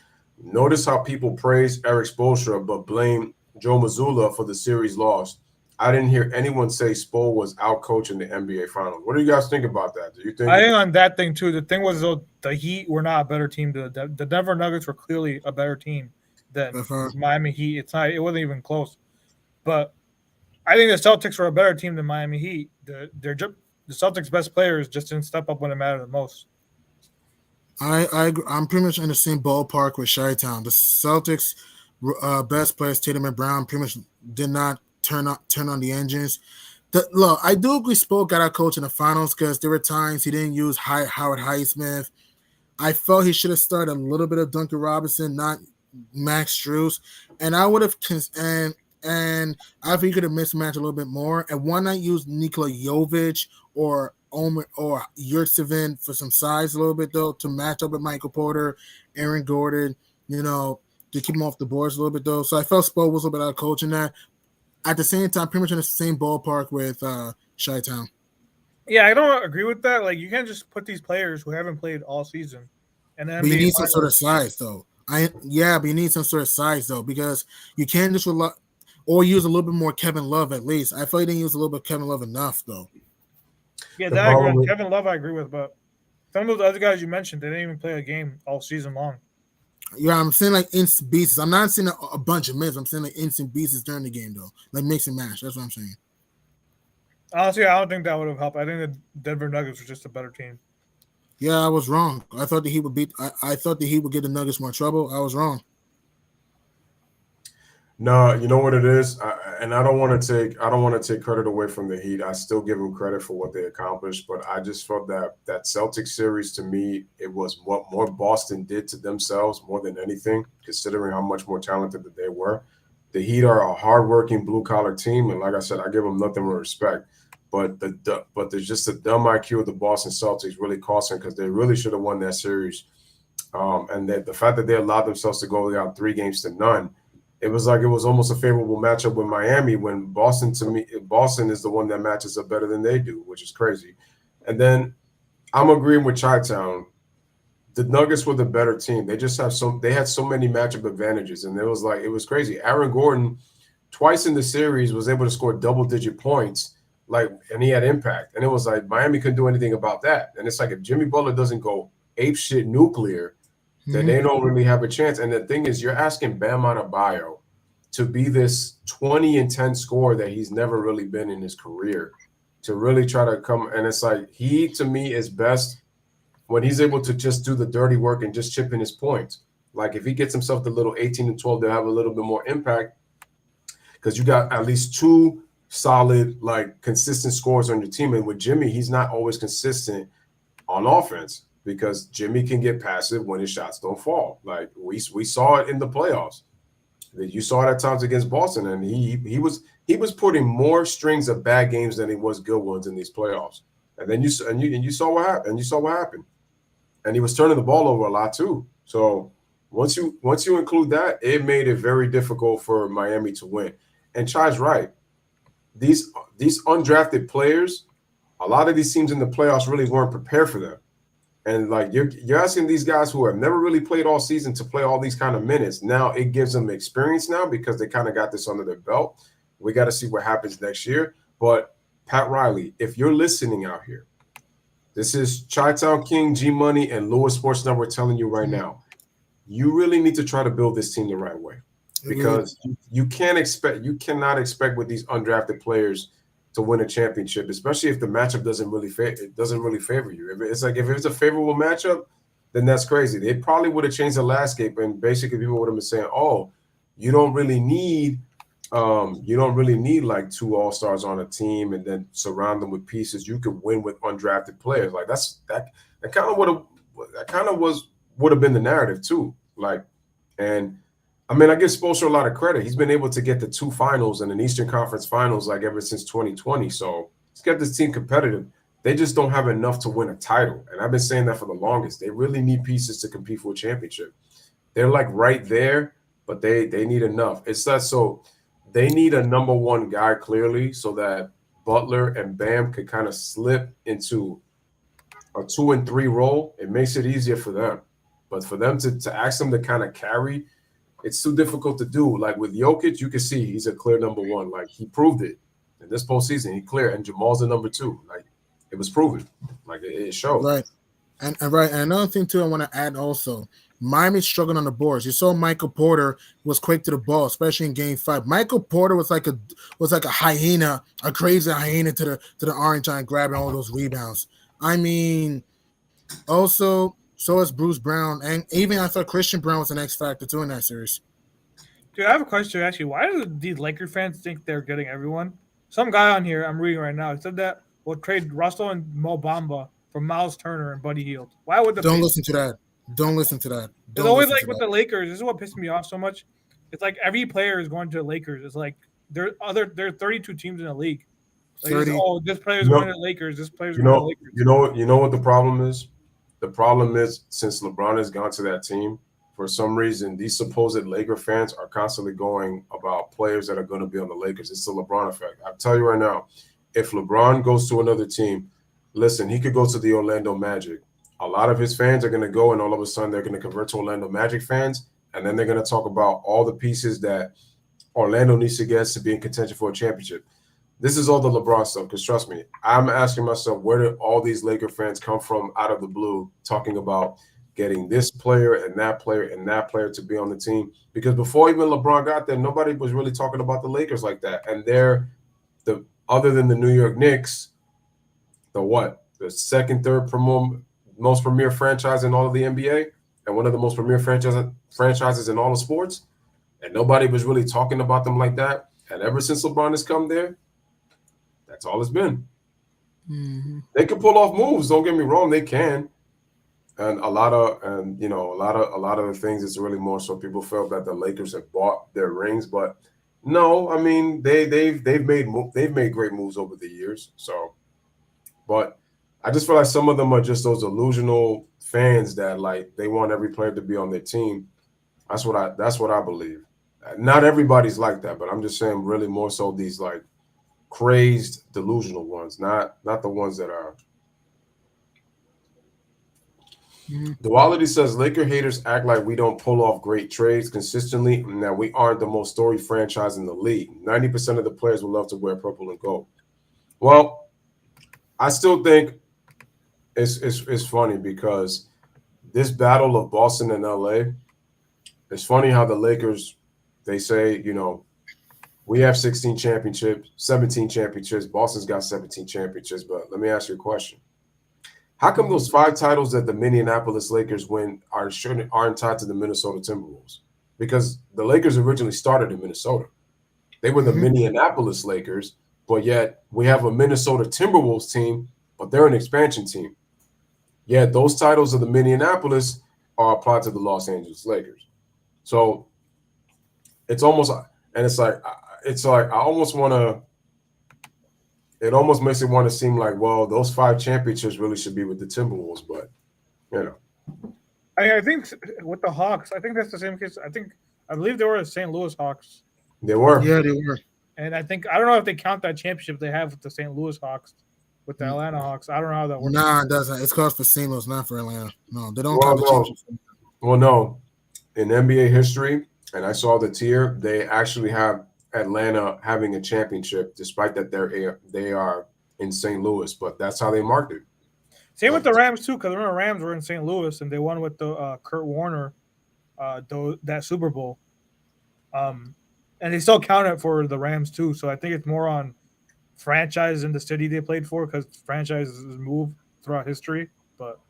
Notice how people praise Eric Spoelstra but blame Joe Mazzulla for the series loss. I didn't hear anyone say Spo was out coaching the NBA Finals. What do you guys think about that? Do you think? I think on that thing too. The thing was though, the Heat were not a better team. The Denver Nuggets were clearly a better team than Miami Heat. It wasn't even close. But I think the Celtics were a better team than Miami Heat. The Celtics' best players just didn't step up when it mattered the most. I'm pretty much in the same ballpark with Chi-Town. The Celtics' best players, Tatum and Brown, pretty much did not turn on the engines. Look, I do agree Spo got out coach in the finals because there were times he didn't use Howard Highsmith. I felt he should have started a little bit of Duncan Robinson, not Max Strus, and I would have and I think he could have mismatched a little bit more. And why not use Nikola Jovic or Yurtseven for some size a little bit though to match up with Michael Porter, Aaron Gordon, to keep him off the boards a little bit though. So I felt Spo was a little bit out coaching that. At the same time, pretty much in the same ballpark with Chi-Town. Yeah, I don't agree with that. Like, you can't just put these players who haven't played all season, and then. But you need some sort of size, though. But you need some sort of size, though, because you can't just rely or use a little bit more Kevin Love at least. I feel you didn't use a little bit of Kevin Love enough, though. Yeah, that I agree. Kevin Love, I agree with, but some of those other guys you mentioned, they didn't even play a game all season long. Yeah, I'm saying like instant beasts. I'm not saying a bunch of minutes. I'm saying like instant beasts during the game, though. Like mix and match. That's what I'm saying. Honestly, I don't think that would have helped. I think the Denver Nuggets were just a better team. Yeah, I was wrong. I thought that he would beat. I thought that he would get the Nuggets more trouble. I was wrong. No, you know what it is, and I don't want to take credit away from the Heat. I still give them credit for what they accomplished, but I just felt that Celtics series, to me, it was what more Boston did to themselves more than anything, considering how much more talented that they were. The Heat are a hardworking blue collar team, and like I said, I give them nothing but respect. But there's just the dumb IQ of the Boston Celtics really cost them, because they really should have won that series. And the fact that they allowed themselves to go down 3-0, it was like it was almost a favorable matchup with Miami, when Boston, to me, Boston is the one that matches up better than they do, which is crazy. And then I'm agreeing with Chi-Town. The Nuggets were the better team. They had so many matchup advantages, and it was crazy. Aaron Gordon twice in the series was able to score double-digit points, and he had impact. And it was like Miami couldn't do anything about that. And it's like, if Jimmy Butler doesn't go apeshit nuclear, then they don't really have a chance. And the thing is, you're asking Bam Adebayo to be this 20-10 scorer that he's never really been in his career, to really try to come. And it's like, he, to me, is best when he's able to just do the dirty work and just chip in his points. Like, if he gets himself the little 18 and 12, they'll have a little bit more impact, because you got at least two solid, consistent scorers on your team. And with Jimmy, he's not always consistent on offense, because Jimmy can get passive when his shots don't fall. Like, we saw it in the playoffs. You saw it at times against Boston, and he was putting more strings of bad games than he was good ones in these playoffs. And then you saw what happened. And you saw what happened. And he was turning the ball over a lot too. So once you include that, it made it very difficult for Miami to win. And Chai's right. These undrafted players, a lot of these teams in the playoffs really weren't prepared for them. And you're asking these guys who have never really played all season to play all these kind of minutes. Now it gives them experience now, because they kind of got this under their belt. We got to see what happens next year. But Pat Riley, if you're listening out here, this is Chi-Town King, G Money, and Louis Sports Network telling you right now, you really need to try to build this team the right way, because you cannot expect with these undrafted players to win a championship, especially if the matchup doesn't really favor you. If it's a favorable matchup, then that's crazy. They probably would have changed the landscape, and basically people would have been saying, "Oh, you don't really need like two all-stars on a team and then surround them with pieces. You could win with undrafted players." Like, that kind of would have been the narrative too. And I mean, I give Spoelstra a lot of credit. He's been able to get the two finals and an Eastern Conference Finals ever since 2020. So he's kept this team competitive. They just don't have enough to win a title. And I've been saying that for the longest. They really need pieces to compete for a championship. They're right there, but they need enough. It's that, so they need a number one guy clearly, so that Butler and Bam could kind of slip into a 2 and 3 role. It makes it easier for them. But for them to ask them to kind of carry, it's too difficult to do. Like with Jokic, you can see he's a clear number one. Like, he proved it in this postseason. He clear, and Jamal's the number 2. Like, it was proven. Like, it showed. Right. And another thing too, I want to add also, Miami's struggling on the boards. You saw Michael Porter was quick to the ball, especially in Game 5. Michael Porter was like a hyena, a crazy hyena to the orange line, grabbing all those rebounds. I mean, also, so is Bruce Brown, and even I thought Christian Brown was an X factor too in that series. Dude, I have a question actually. Why do these Laker fans think they're getting everyone? Some guy on here I'm reading right now, he said that we'll trade Russell and Mo Bamba for Miles Turner and Buddy Hield. Why would Don't listen to that. It's always like with the Lakers. This is what pissed me off so much. It's like every player is going to the Lakers. It's like there are 32 teams in the league. Like, this player's going to the Lakers. This player's going to the Lakers. You know what the problem is? The problem is, since LeBron has gone to that team, for some reason, these supposed Laker fans are constantly going about players that are going to be on the Lakers. It's the LeBron effect. I'll tell you right now, if LeBron goes to another team, listen, he could go to the Orlando Magic. A lot of his fans are going to go, and all of a sudden they're going to convert to Orlando Magic fans, and then they're going to talk about all the pieces that Orlando needs to get to be in contention for a championship. This is all the LeBron stuff, because trust me, I'm asking myself, where did all these Laker fans come from out of the blue talking about getting this player and that player and that player to be on the team? Because before even LeBron got there, nobody was really talking about the Lakers like that. And they're other than the New York Knicks, the second, third most premier franchise in all of the NBA and one of the most premier franchises in all of sports, and nobody was really talking about them like that. And ever since LeBron has come there, that's all it's been. Mm-hmm. They can pull off moves. Don't get me wrong, they can. And a lot of the things is really more so people felt that the Lakers have bought their rings, but no, I mean they've made great moves over the years. So, but I just feel like some of them are just those delusional fans that like they want every player to be on their team. That's what I believe. Not everybody's like that, but I'm just saying really more so these like crazed delusional ones, not the ones that are. Mm-hmm. Duality says Laker haters act like we don't pull off great trades consistently and that we aren't the most storied franchise in the league. 90% of the players would love to wear purple and gold. Well, I still think it's funny because this battle of Boston and LA, it's funny how the Lakers, they say, we have 16 championships, 17 championships. Boston's got 17 championships. But let me ask you a question. How come those 5 titles that the Minneapolis Lakers win aren't tied to the Minnesota Timberwolves? Because the Lakers originally started in Minnesota. They were the Minneapolis Lakers, but yet we have a Minnesota Timberwolves team, but they're an expansion team. Yet those titles of the Minneapolis are applied to the Los Angeles Lakers. So it's almost, and it's like I almost want to. It almost makes it want to seem like, well, those 5 championships really should be with the Timberwolves, but I think with the Hawks, I think that's the same case. I believe they were the St. Louis Hawks. They were. Yeah, they were. And I don't know if they count that championship they have with the St. Louis Hawks, with the Atlanta Hawks. I don't know how that works. Nah, it doesn't. It's called for St. Louis, not for Atlanta. No, they don't Well, count the championship. Well, no. In NBA history, and I saw the tier, they actually have Atlanta having a championship, despite that they are in St. Louis, but that's how they marked it. Same with the Rams too, because the Rams were in St. Louis and they won with the Kurt Warner, that Super Bowl, and they still count it for the Rams too. So I think it's more on franchise in the city they played for, because franchises move throughout history. But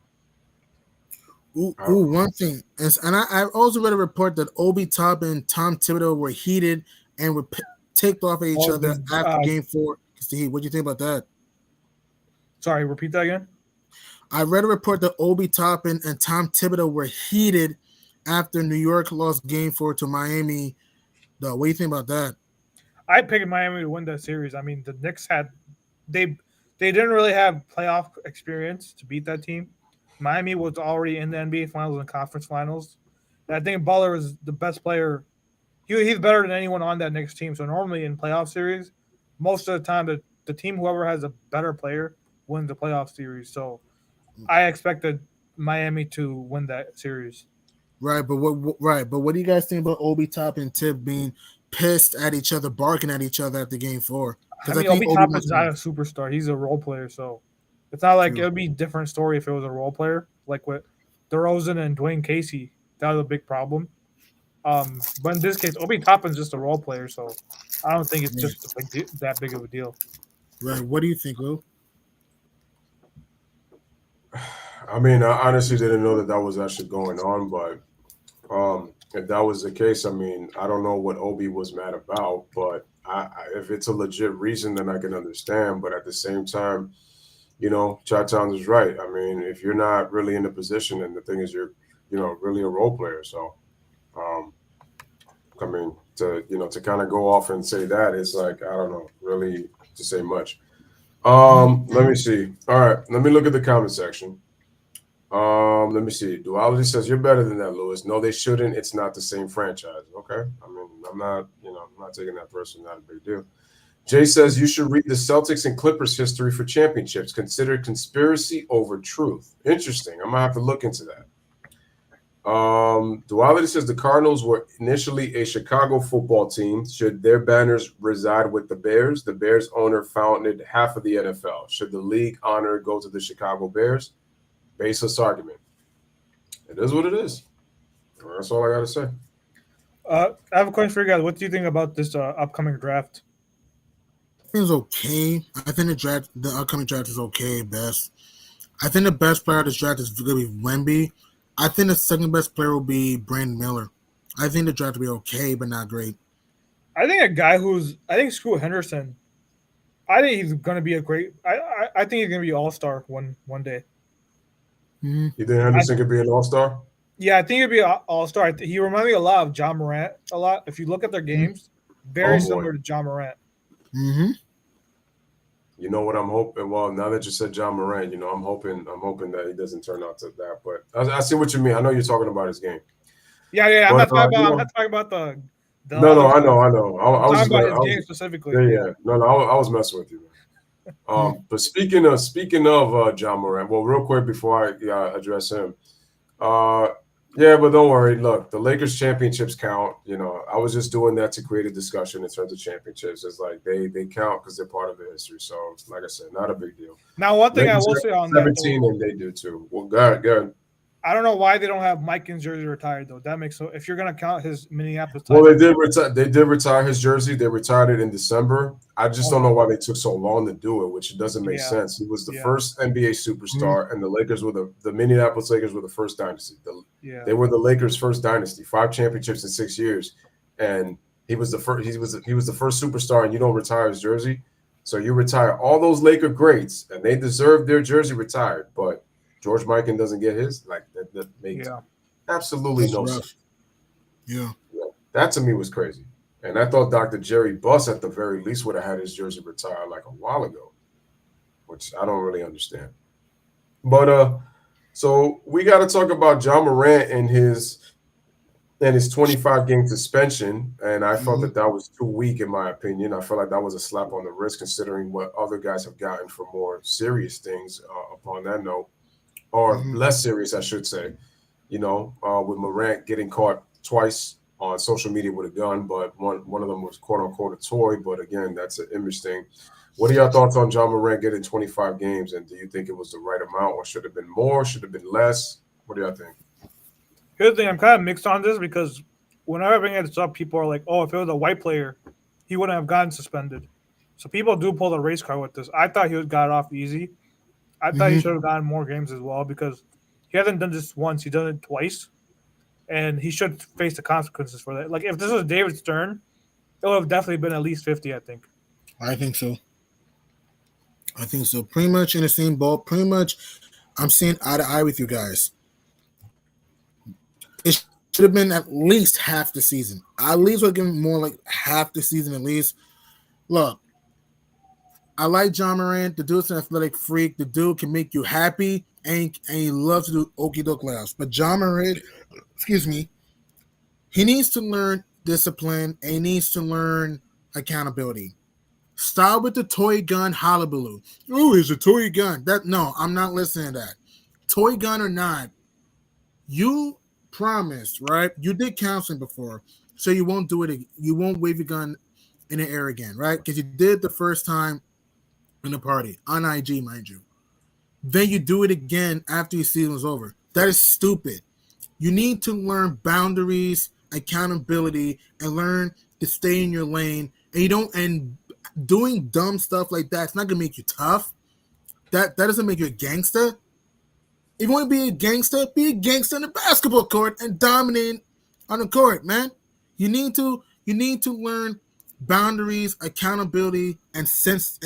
one thing, and I also read a report that Obi Toppin and Tom Thibodeau were heated and were ticked off at each other after Game 4. What do you think about that? Sorry, repeat that again. I read a report that Obi Toppin and Tom Thibodeau were heated after New York lost Game 4 to Miami. What do you think about that? I picked Miami to win that series. I mean, the Knicks they didn't really have playoff experience to beat that team. Miami was already in the NBA Finals and Conference Finals. And I think Butler is the best player. He's better than anyone on that Knicks team. So normally in playoff series, most of the time the team, whoever has a better player, wins the playoff series. So I expected Miami to win that series. Right, but what do you guys think about Obi Toppin and Tib being pissed at each other, barking at each other after Game 4? I mean, Obi Toppin's not a superstar. He's a role player, so it's not like it would be a different story if it was a role player, like with DeRozan and Dwayne Casey. That was a big problem. But in this case, Obi Toppin's just a role player, so I don't think it's just that big of a deal. Right. What do you think, Lou? I mean, I honestly didn't know that was actually going on, but if that was the case, I mean, I don't know what Obi was mad about, but if it's a legit reason, then I can understand. But at the same time, Chi-Town is right. I mean, if you're not really in the position, and the thing is, you're, really a role player. So, I mean, to kind of go off and say that, it's like, I don't know, really to say much. Let me see. All right, let me look at the comment section. Let me see. Duality says you're better than that, Louis. No, they shouldn't. It's not the same franchise. Okay. I mean, I'm not taking that person. Not a big deal. Jay says you should read the Celtics and Clippers history for championships. Consider conspiracy over truth. Interesting. I'm gonna have to look into that. Duality says the Cardinals were initially a Chicago football team. Should their banners reside with the Bears? The Bears owner founded half of the NFL. Should the league honor go to the Chicago Bears? Baseless argument. It is what it is. That's all I got to say. I have a question for you guys. What do you think about this upcoming draft? I think it's okay. I think the upcoming draft is okay at best. I think the best player of this draft is going to be Wemby. I think the second best player will be Brandon Miller. I think the draft will be okay, but not great. I think I think Scoot Henderson. I think he's going to be a great. I think he's going to be All Star one day. Mm-hmm. You think Henderson could be an all-star? Yeah, I think he'd be an All Star. He reminds me a lot of John Morant. A lot. If you look at their games, very similar to John Morant. Mm-hmm. You know what I'm hoping? Well, now that you said John Morant, I'm hoping that he doesn't turn out to that. But I see what you mean. I know you're talking about his game. Yeah. I'm But, not talking about the. No, I other know. I'm I was talking just about his game specifically. yeah. No, I was messing with you, man. But speaking of John Morant, well, real quick before I address him, yeah, but don't worry. Look, the Lakers championships count. I was just doing that to create a discussion in terms of championships. It's like they count because they're part of the history. So, like I said, not a big deal. Now, one thing I Lakers will say on 17, that, and they do too. Well, go ahead. I don't know why they don't have Mike in jersey retired though. That makes so. If you're gonna count his Minneapolis, Well, they did retire. They did retire his jersey. They retired it in December. I just don't know why they took so long to do it, which doesn't make sense. He was the first NBA superstar, and the Lakers were the Minneapolis Lakers were the first dynasty. They were the Lakers' first dynasty, 5 championships in 6 years, and he was the first. He was the first superstar, and you don't retire his jersey, so you retire all those Laker greats, and they deserve their jersey retired, but George Mikan doesn't get his. Like that makes absolutely no sense. Yeah. That to me was crazy. And I thought Dr. Jerry Buss at the very least would have had his jersey retired like a while ago, which I don't really understand. But so we got to talk about John Morant and his 25-game suspension, and I felt that was too weak in my opinion. I felt like that was a slap on the wrist considering what other guys have gotten for more serious things upon that note, or less serious, I should say. With Morant getting caught twice on social media with a gun, but one of them was quote unquote a toy. But again, that's an image thing. What are your thoughts on John Morant getting 25 games? And do you think it was the right amount, or should it have been more? Should it have been less? What do y'all think? Here's the thing, I'm kind of mixed on this because whenever I bring this up, people are like, "Oh, if it was a white player, he wouldn't have gotten suspended." So people do pull the race card with this. I thought he got off easy. I thought he should have gotten more games as well because he hasn't done this once; he's done it twice. And he should face the consequences for that. Like, if this was David Stern, it would have definitely been at least 50, I think. I think so. Pretty much in the same ball. Pretty much, I'm seeing eye to eye with you guys. It should have been at least half the season. I at least would give him more like half the season at least. Look, I like John Morant. The dude's an athletic freak. The dude can make you happy, and he loves to do okie doke layoffs. But John Morant, he needs to learn discipline, and he needs to learn accountability. Stop with the toy gun hullabaloo. Oh, it's a toy gun. No, I'm not listening to that. Toy gun or not, you promised, right? You did counseling before, so you won't do it. You won't wave your gun in the air again, right? Because you did the first time in the party on IG, mind you. Then you do it again after your season was over. That is stupid. You need to learn boundaries, accountability, and learn to stay in your lane. And doing dumb stuff like that's not gonna make you tough. That doesn't make you a gangster. If you want to be a gangster on the basketball court and dominate on the court, man. You need to learn boundaries, accountability, and sense.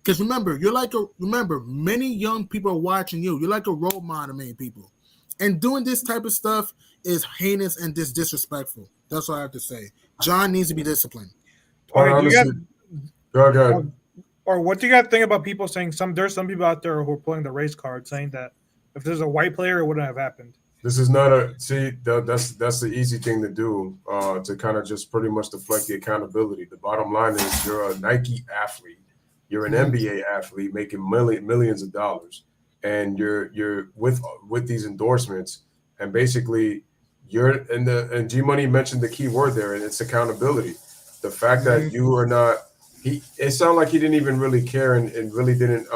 Because remember, many young people are watching you. You're like a role model, many people. And doing this type of stuff is heinous and disrespectful. That's what I have to say. John needs to be disciplined. Go ahead. Or what do you guys think about people saying there's some people out there who are pulling the race card saying that if there's a white player, it wouldn't have happened. This is not that's the easy thing to do to kind of just pretty much deflect the accountability. The bottom line is you're a Nike athlete, you're an NBA athlete making millions of dollars, and you're with these endorsements, and basically and G Money mentioned the key word there, and it's accountability. The fact that you are not. It sounded like he didn't even really care and really didn't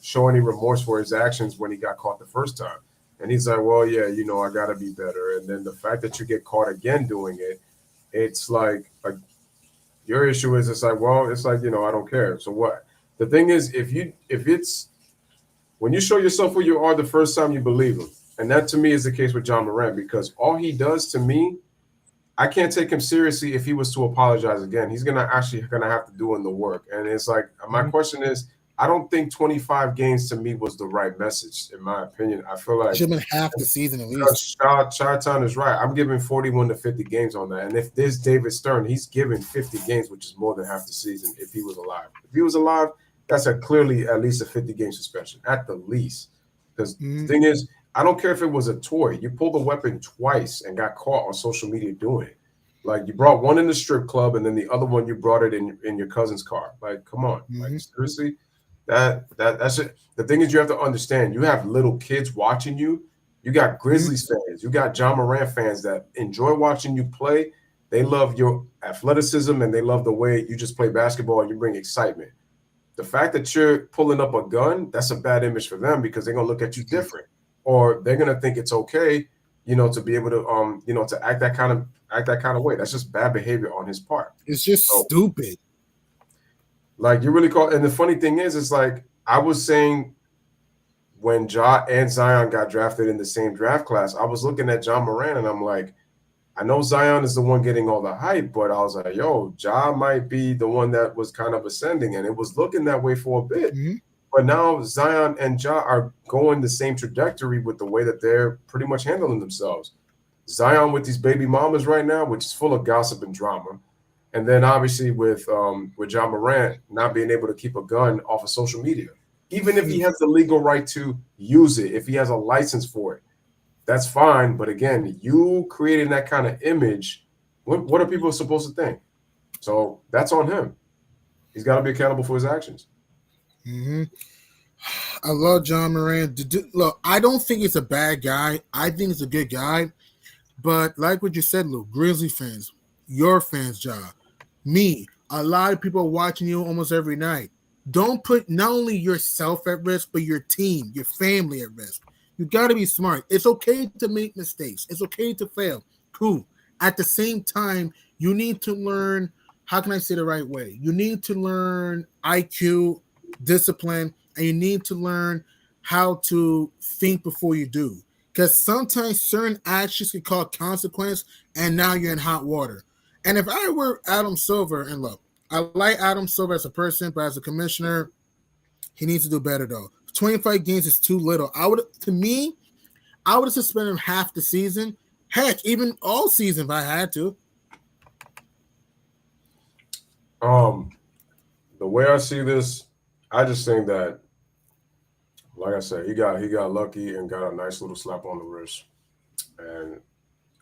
show any remorse for his actions when he got caught the first time. And he's like, well, yeah, I got to be better. And then the fact that you get caught again doing it, it's like your issue is it's like, I don't care. So what? The thing is, if When you show yourself who you are the first time, you believe him. And that to me is the case with John Morant, because all he does to me, I can't take him seriously if he was to apologize again. He's gonna have to do in the work. And it's like, my question is, I don't think 25 games to me was the right message, in my opinion. I feel like should have been half the season at least. Chi-Town is right. I'm giving 41 to 50 games on that. And if there's David Stern, he's given 50 games, which is more than half the season if he was alive. If he was alive, that's clearly at least a 50-game suspension, at the least. Because the thing is, I don't care if it was a toy. You pulled a weapon twice and got caught on social media doing it. Like, you brought one in the strip club, and then the other one you brought it in your cousin's car. Like, come on. Like, seriously? That's it. The thing is, you have to understand, you have little kids watching you. You got Grizzlies fans. You got John Morant fans that enjoy watching you play. They love your athleticism, and they love the way you just play basketball and you bring excitement. The fact that you're pulling up a gun, that's a bad image for them, because they're going to look at you different, or they're going to think it's okay, to be able to, to act that kind of way. That's just bad behavior on his part. It's just stupid. Like, you really call, and the funny thing is, it's like I was saying when Ja and Zion got drafted in the same draft class, I was looking at John Morant and I'm like, I know Zion is the one getting all the hype, but I was like, yo, Ja might be the one that was kind of ascending, and it was looking that way for a bit. But now Zion and Ja are going the same trajectory with the way that they're pretty much handling themselves. Zion with these baby mamas right now, which is full of gossip and drama. And then obviously with John Morant not being able to keep a gun off of social media, even if he has the legal right to use it, if he has a license for it, that's fine. But again, you creating that kind of image, what are people supposed to think? So that's on him. He's got to be accountable for his actions. I love John Morant. Look, I don't think he's a bad guy. I think he's a good guy. But like what you said, Luke, Grizzly fans, your fans, Ja, me, a lot of people are watching you almost every night. Don't put not only yourself at risk, but your team, your family at risk. You got to be smart. It's okay to make mistakes. It's okay to fail. Cool. At the same time, you need to learn, how can I say the right way? You need to learn IQ, discipline, and you need to learn how to think before you do. Because sometimes certain actions can cause consequence, and now you're in hot water. And if I were Adam Silver, and look, I like Adam Silver as a person, but as a commissioner, he needs to do better though. 25 games is too little. I would have suspended him half the season. Heck, even all season if I had to. The way I see this, I just think that, like I said, he got lucky and got a nice little slap on the wrist. And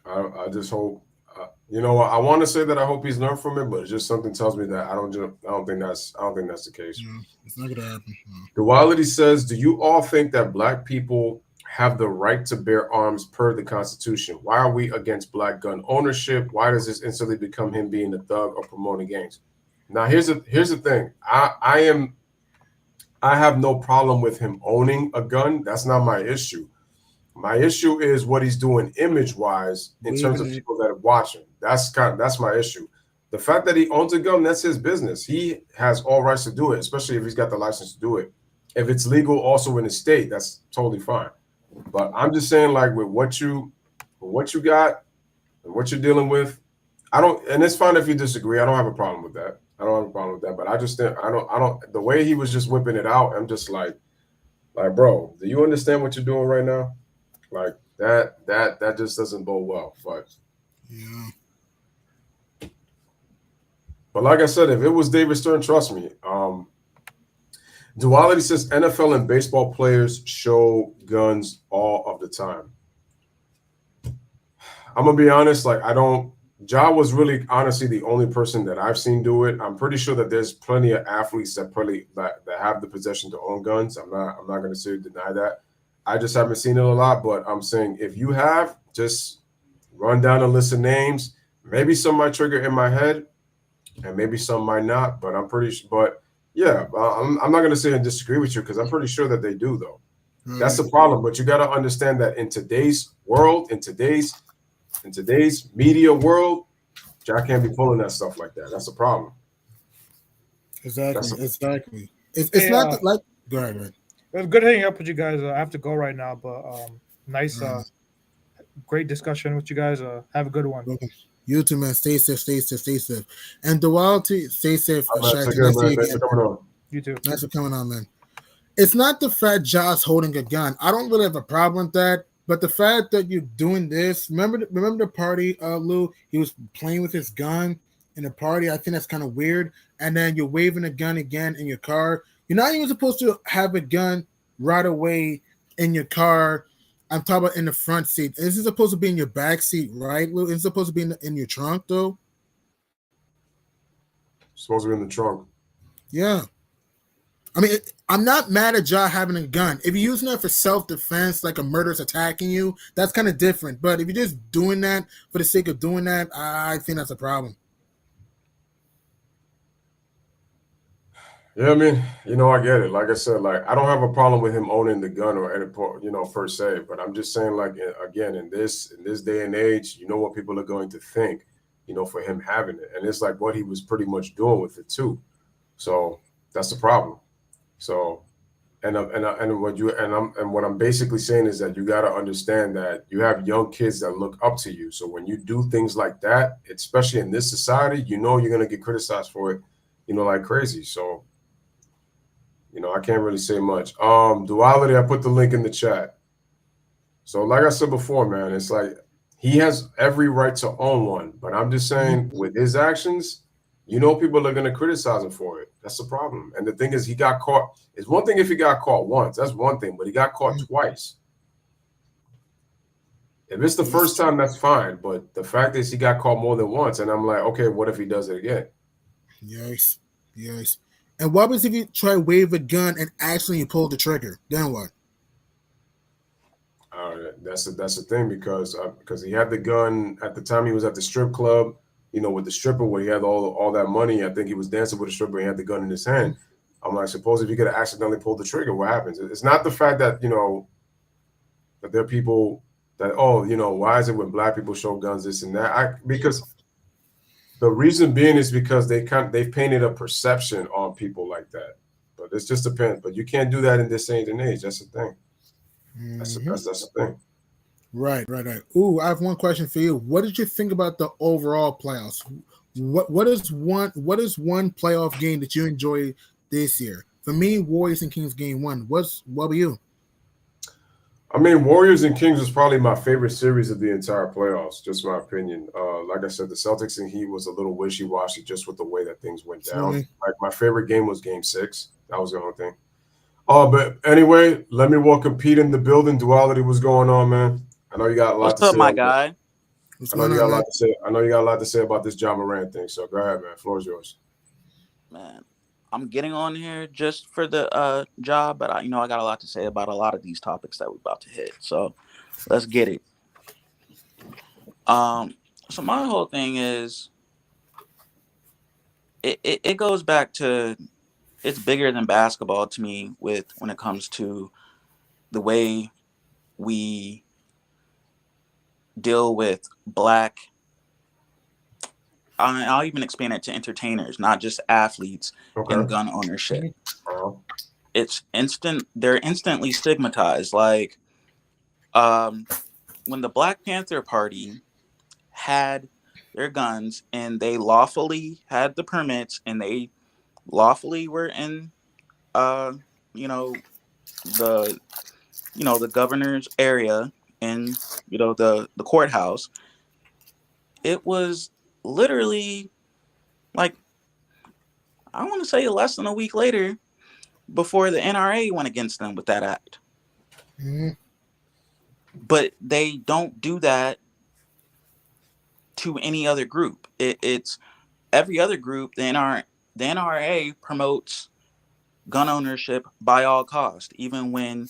I just hope, I want to say that I hope he's learned from it, but it's just something tells me that I don't think that's the case. No, it's not gonna happen. No. Duality says, do you all think that Black people have the right to bear arms per the Constitution? Why are we against Black gun ownership? Why does this instantly become him being a thug or promoting gangs? Now, here's the thing. I have no problem with him owning a gun. That's not my issue. My issue is what he's doing image-wise in terms of people that are watching. That's my issue. The fact that he owns a gun, that's his business. He has all rights to do it, especially if he's got the license to do it. If it's legal also in the state, that's totally fine. But I'm just saying, like, with what you got and what you're dealing with, and it's fine if you disagree. I don't have a problem with that. But I just think the way he was just whipping it out, I'm just like, bro, do you understand what you're doing right now? Like that just doesn't bode well. But yeah. But like I said, if it was David Stern, trust me. Duality says NFL and baseball players show guns all of the time. I'm gonna be honest, Ja was really honestly the only person that I've seen do it. I'm pretty sure that there's plenty of athletes that have the possession to own guns. I'm not going to deny that. I just haven't seen it a lot. But I'm saying, if you have, just run down a list of names. Maybe some might trigger in my head, and maybe some might not. But I'm pretty sure. But yeah, I'm not going to say and disagree with you, because I'm pretty sure that they do though. That's the problem. But you got to understand that in today's world, in today's media world, Ja can't be pulling that stuff like that. That's the problem. Exactly. It's not like. Go ahead. It was good hanging up with you guys. I have to go right now, but nice, Uh, great discussion with you guys. Have a good one. welcome. You too, man. Stay safe, stay safe, stay safe. And Duality, stay safe. All right, man. Shaq, Take care, nice to see man. you Thanks again. for coming on. You too. Nice for coming on, man. It's not the fact Josh holding a gun. I don't really have a problem with that. But the fact that you're doing this, remember the party, Lou? He was playing with his gun in the party. I think that's kind of weird. And then you're waving a gun again in your car. You're not even supposed to have a gun right away in your car. I'm talking about in the front seat. This is supposed to be in your back seat, right, Lou? It's supposed to be in your trunk, though. Supposed to be in the trunk. Yeah. I mean, I'm not mad at Ja having a gun. If you're using it for self-defense, like a murderer's attacking you, that's kind of different. But if you're just doing that for the sake of doing that, I think that's a problem. Yeah, I mean, I get it. Like I said, like I don't have a problem with him owning the gun or any, per se. But I'm just saying, like again, in this day and age, you know what people are going to think, for him having it, and it's like what he was pretty much doing with it too. So that's the problem. So, and what I'm basically saying is that you got to understand that you have young kids that look up to you. So when you do things like that, especially in this society, you're going to get criticized for it, like crazy. So, I can't really say much. Duality, I put the link in the chat. So like I said before, man, it's like he has every right to own one. But I'm just saying with his actions, people are going to criticize him for it. That's the problem. And the thing is, he got caught. It's one thing if he got caught once. That's one thing. But he got caught twice. If it's the first time, that's fine. But the fact is he got caught more than once. And I'm like, okay, what if he does it again? Yes. And what happens if you try to wave a gun and actually you pull the trigger? Then what? That's the thing because he had the gun at the time he was at the strip club, with the stripper where he had all that money. I think he was dancing with the stripper. He had the gun in his hand. I'm like, suppose if you could have accidentally pulled the trigger, what happens? It's not the fact that that there are people that why is it when black people show guns this and that? Because the reason being is because they've painted a perception on people like that. But it's just depends. But you can't do that in this age and age. That's the thing. That's the thing. Right. Ooh, I have one question for you. What did you think about the overall playoffs? What is one playoff game that you enjoyed this year? For me, Warriors and Kings game 1. What were you? I mean, Warriors and Kings was probably my favorite series of the entire playoffs, just my opinion. Like I said, the Celtics and Heat was a little wishy-washy just with the way that things went down. Like my favorite game was Game 6. That was the only thing. But anyway, let me welcome Pete in the building. Duality, what's going on, man? I know you got a lot to say. What's up, my guy? What's I know going you got on, a lot man? to say. I know you got a lot to say about this Ja Morant thing. So go ahead, man. Floor is yours. Man, I'm getting on here just for the job, but I got a lot to say about a lot of these topics that we're about to hit. So let's get it. So my whole thing is it goes back to it's bigger than basketball to me when it comes to the way we deal with black. I'll even expand it to entertainers, not just athletes, and gun ownership. It's instant. They're instantly stigmatized. Like, when the Black Panther Party had their guns and they lawfully had the permits and they lawfully were in, the governor's area in, the courthouse. It was literally like, I want to say less than a week later before the NRA went against them with that act. Mm-hmm. But they don't do that to any other group. It's every other group. The NRA promotes gun ownership by all costs, even when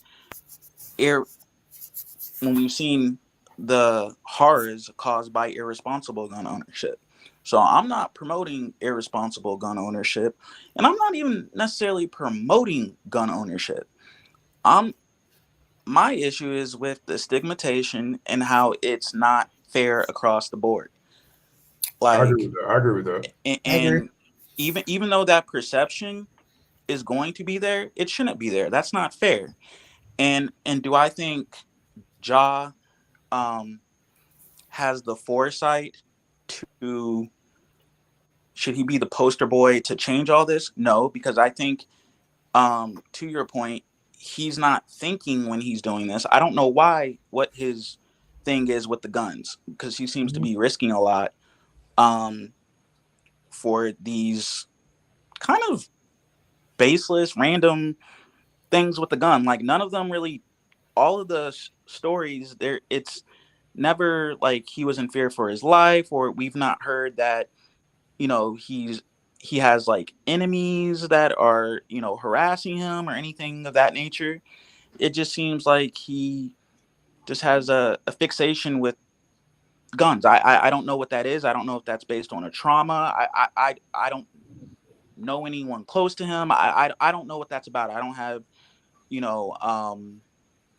we've seen the horrors caused by irresponsible gun ownership. So I'm not promoting irresponsible gun ownership, and I'm not even necessarily promoting gun ownership. My issue is with the stigmatization and how it's not fair across the board. Like, I agree with that. And even though that perception is going to be there, it shouldn't be there. That's not fair. And do I think Ja has the foresight to, should he be the poster boy to change all this? No, because I think, to your point, he's not thinking when he's doing this. I don't know what his thing is with the guns, because he seems to be risking a lot for these kind of baseless, random things with the gun. Like, none of them really, all of the stories there, it's never like he was in fear for his life, or we've not heard that, he has like enemies that are, harassing him or anything of that nature. It just seems like he just has a fixation with guns. I don't know what that is. I don't know if that's based on a trauma. I don't know anyone close to him. I don't know what that's about. I don't have,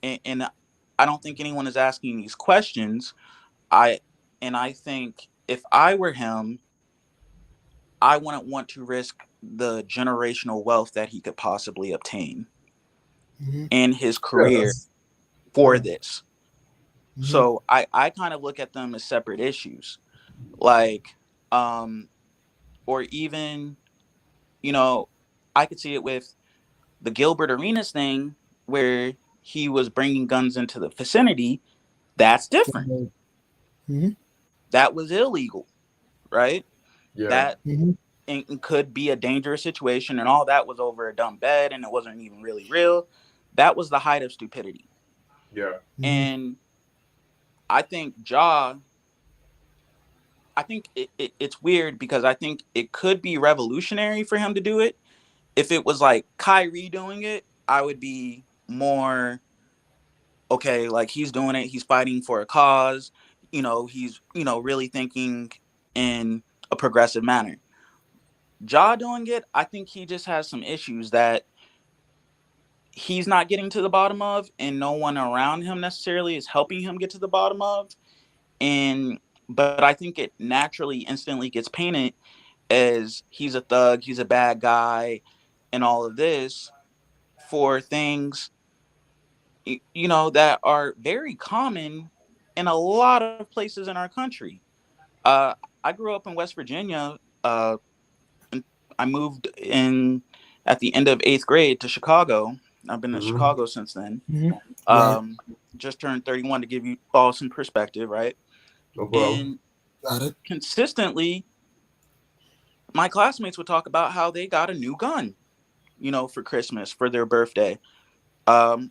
and I don't think anyone is asking these questions. I think if I were him, I wouldn't want to risk the generational wealth that he could possibly obtain in his career for this. So I kind of look at them as separate issues. Like, or even, I could see it with the Gilbert Arenas thing, where he was bringing guns into the vicinity. That's different. That was illegal, right? Yeah. That and could be a dangerous situation, and all that was over a dumb bed, and it wasn't even really real. That was the height of stupidity. Yeah. And I think I think it's weird, because I think it could be revolutionary for him to do it. If it was like Kyrie doing it, I would be more okay. Like, he's doing it, he's fighting for a cause. He's really thinking in a progressive manner. Ja doing it, I think he just has some issues that he's not getting to the bottom of, and no one around him necessarily is helping him get to the bottom of. But I think it naturally instantly gets painted as he's a thug, he's a bad guy, and all of this for things, that are very common in a lot of places in our country. I grew up in West Virginia. And I moved in at the end of 8th grade to Chicago. I've been in Chicago since then. Just turned 31, to give you all some perspective, right? No problem. And Got it. consistently, my classmates would talk about how they got a new gun, for Christmas, for their birthday. From,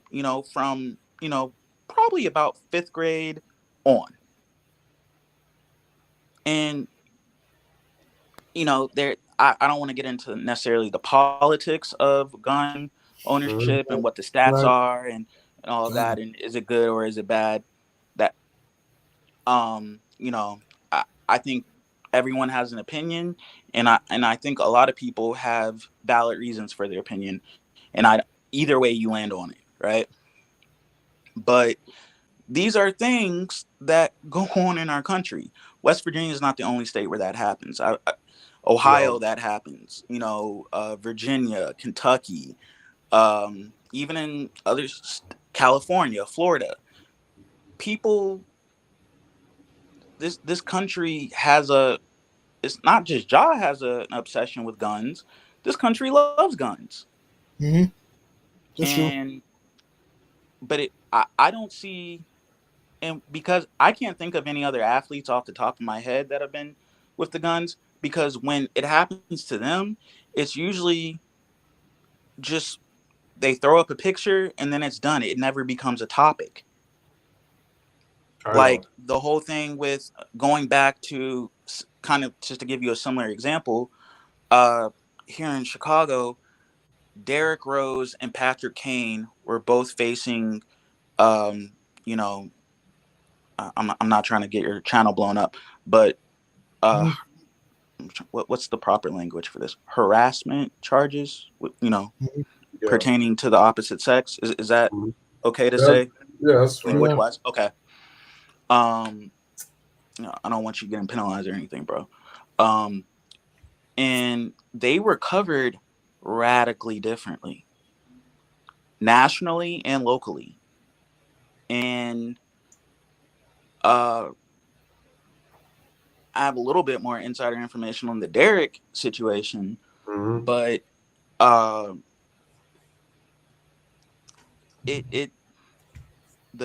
probably about 5th grade on. And, I don't want to get into necessarily the politics of gun ownership and what the stats are and all of that, and is it good or is it bad? That, I think everyone has an opinion, and I think a lot of people have valid reasons for their opinion, and either way you land on it, right? But these are things that go on in our country. West Virginia is not the only state where that happens. Ohio, that happens. Virginia, Kentucky, even in others, California, Florida. People, this country has it's not just Ja has an obsession with guns. This country loves guns. That's true. But I don't see, and because I can't think of any other athletes off the top of my head that have been with the guns, because when it happens to them, it's usually just they throw up a picture and then it's done. It never becomes a topic. Like the whole thing with going back to, kind of just to give you a similar example, here in Chicago, Derrick Rose and Patrick Kane were both facing, I'm not trying to get your channel blown up, but what's the proper language for this? Harassment charges, pertaining to the opposite sex. Is that okay to say? Yeah, that's right. Language wise, okay. I don't want you getting penalized or anything, bro. And they were covered radically differently, nationally and locally. And I have a little bit more insider information on the Derek situation, but the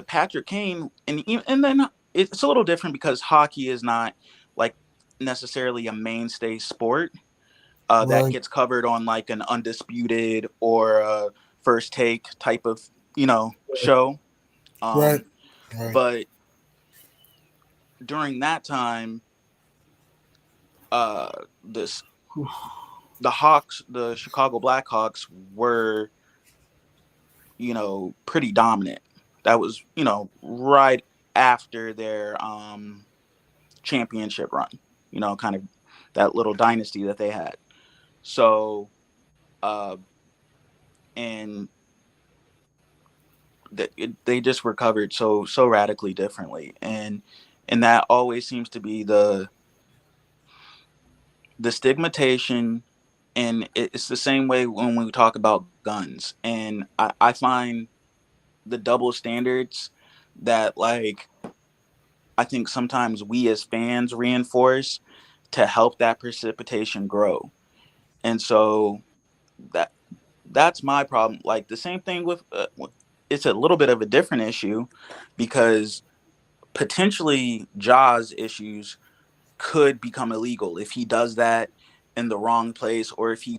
Patrick Kane, and then it's a little different because hockey is not like necessarily a mainstay sport that gets covered on like an Undisputed or a First Take type of show. Right. But during that time, this the Chicago Blackhawks were pretty dominant. That was right after their championship run, kind of that little dynasty that they had. So and they just recovered so radically differently, and that always seems to be the stigmatization. And it's the same way when we talk about guns, and I find the double standards that like I think sometimes we as fans reinforce to help that precipitation grow. And so that's my problem. Like the same thing with it's a little bit of a different issue because potentially Ja's issues could become illegal if he does that in the wrong place, or if he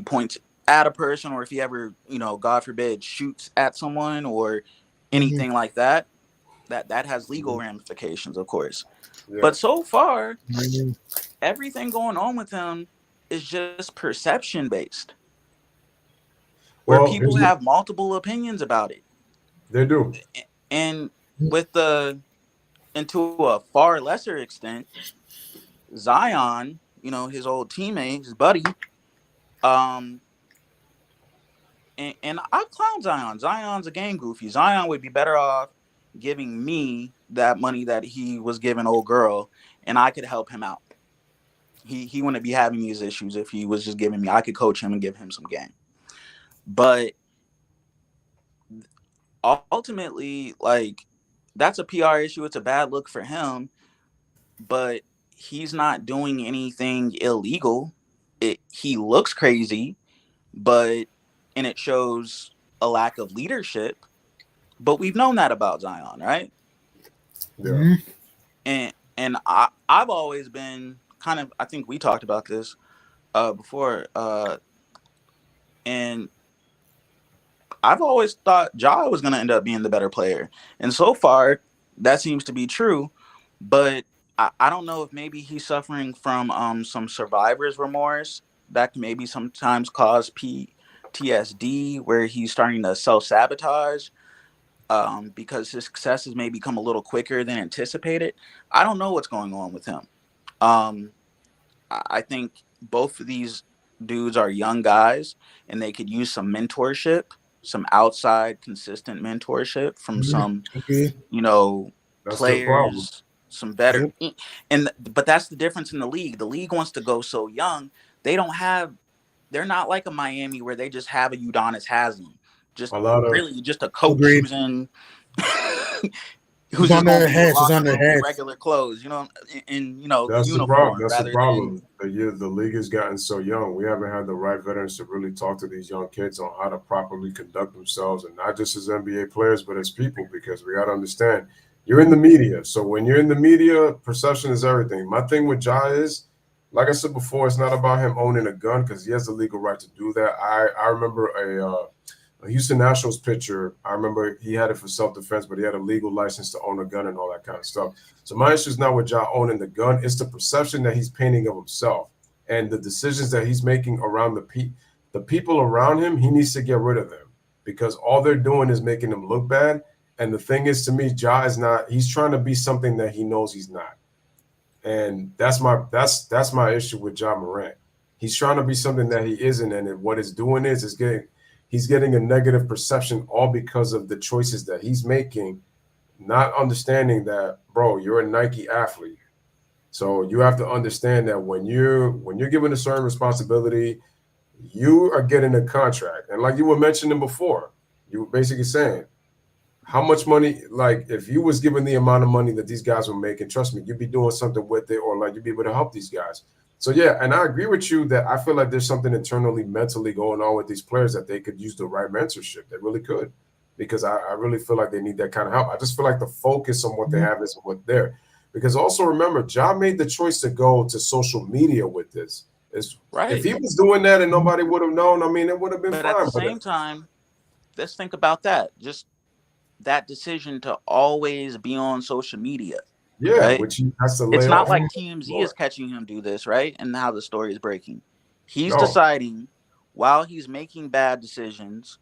points at a person, or if he ever, God forbid, shoots at someone or anything like that. That has legal ramifications, of course. Yeah. But so far, everything going on with him is just perception based, where people have multiple opinions about it. They do. And and to a far lesser extent, Zion, his old teammate, his buddy, and I clown Zion. Zion's a game goofy. Zion would be better off giving me that money that he was giving old girl, and I could help him out. He wouldn't be having these issues if he was just giving me. I could coach him and give him some game. But ultimately, like, that's a PR issue. It's a bad look for him, but he's not doing anything illegal. He looks crazy, and it shows a lack of leadership. But we've known that about Zion, right? Yeah. And I've always been kind of, I think we talked about this before, and I've always thought Ja was going to end up being the better player. And so far, that seems to be true. But I don't know if maybe he's suffering from some survivor's remorse that can maybe sometimes cause PTSD, where he's starting to self-sabotage because his successes may become a little quicker than anticipated. I don't know what's going on with him. I think both of these dudes are young guys, and they could use some mentorship, some outside consistent mentorship from some, That's players, some better. But that's the difference in the league. The league wants to go so young. They're not like a Miami where they just have a Udonis Haslem. Just a coach who's in who's just going to be regular clothes, in that's uniform. The problem. That's the problem. The league has gotten so young. We haven't had the right veterans to really talk to these young kids on how to properly conduct themselves, and not just as NBA players, but as people. Because we got to understand, you're in the media. So when you're in the media, perception is everything. My thing with Ja is, like I said before, it's not about him owning a gun, because he has the legal right to do that. I remember a Houston Nationals pitcher, I remember he had it for self-defense, but he had a legal license to own a gun and all that kind of stuff. So my issue is not with Ja owning the gun. It's the perception that he's painting of himself and the decisions that he's making around the people around him. He needs to get rid of them, because all they're doing is making him look bad. And the thing is, to me, Ja is not, he's trying to be something that he knows he's not. And that's my issue with Ja Morant. He's trying to be something that he isn't, and what it's doing is he's getting a negative perception, all because of the choices that he's making, not understanding that, bro, you're a Nike athlete. So you have to understand that when you're given a certain responsibility, you are getting a contract. And like you were mentioning before, you were basically saying how much money, like if you was given the amount of money that these guys were making, trust me, you'd be doing something with it, or like you'd be able to help these guys. So yeah, and I agree with you that I feel like there's something internally, mentally going on with these players that they could use the right mentorship. They really could, because I really feel like they need that kind of help. I just feel like the focus on what they have isn't what they're. Because also remember, Ja made the choice to go to social media with this. If Right. he was doing that and nobody would have known, I mean, it would have been But fine. at the same time, let's think about that. Just that decision to always be on social media, yeah, right? which he has to lay It's not off. like TMZ is catching him do this, right? And how the story is breaking. He's No. deciding while he's making bad decisions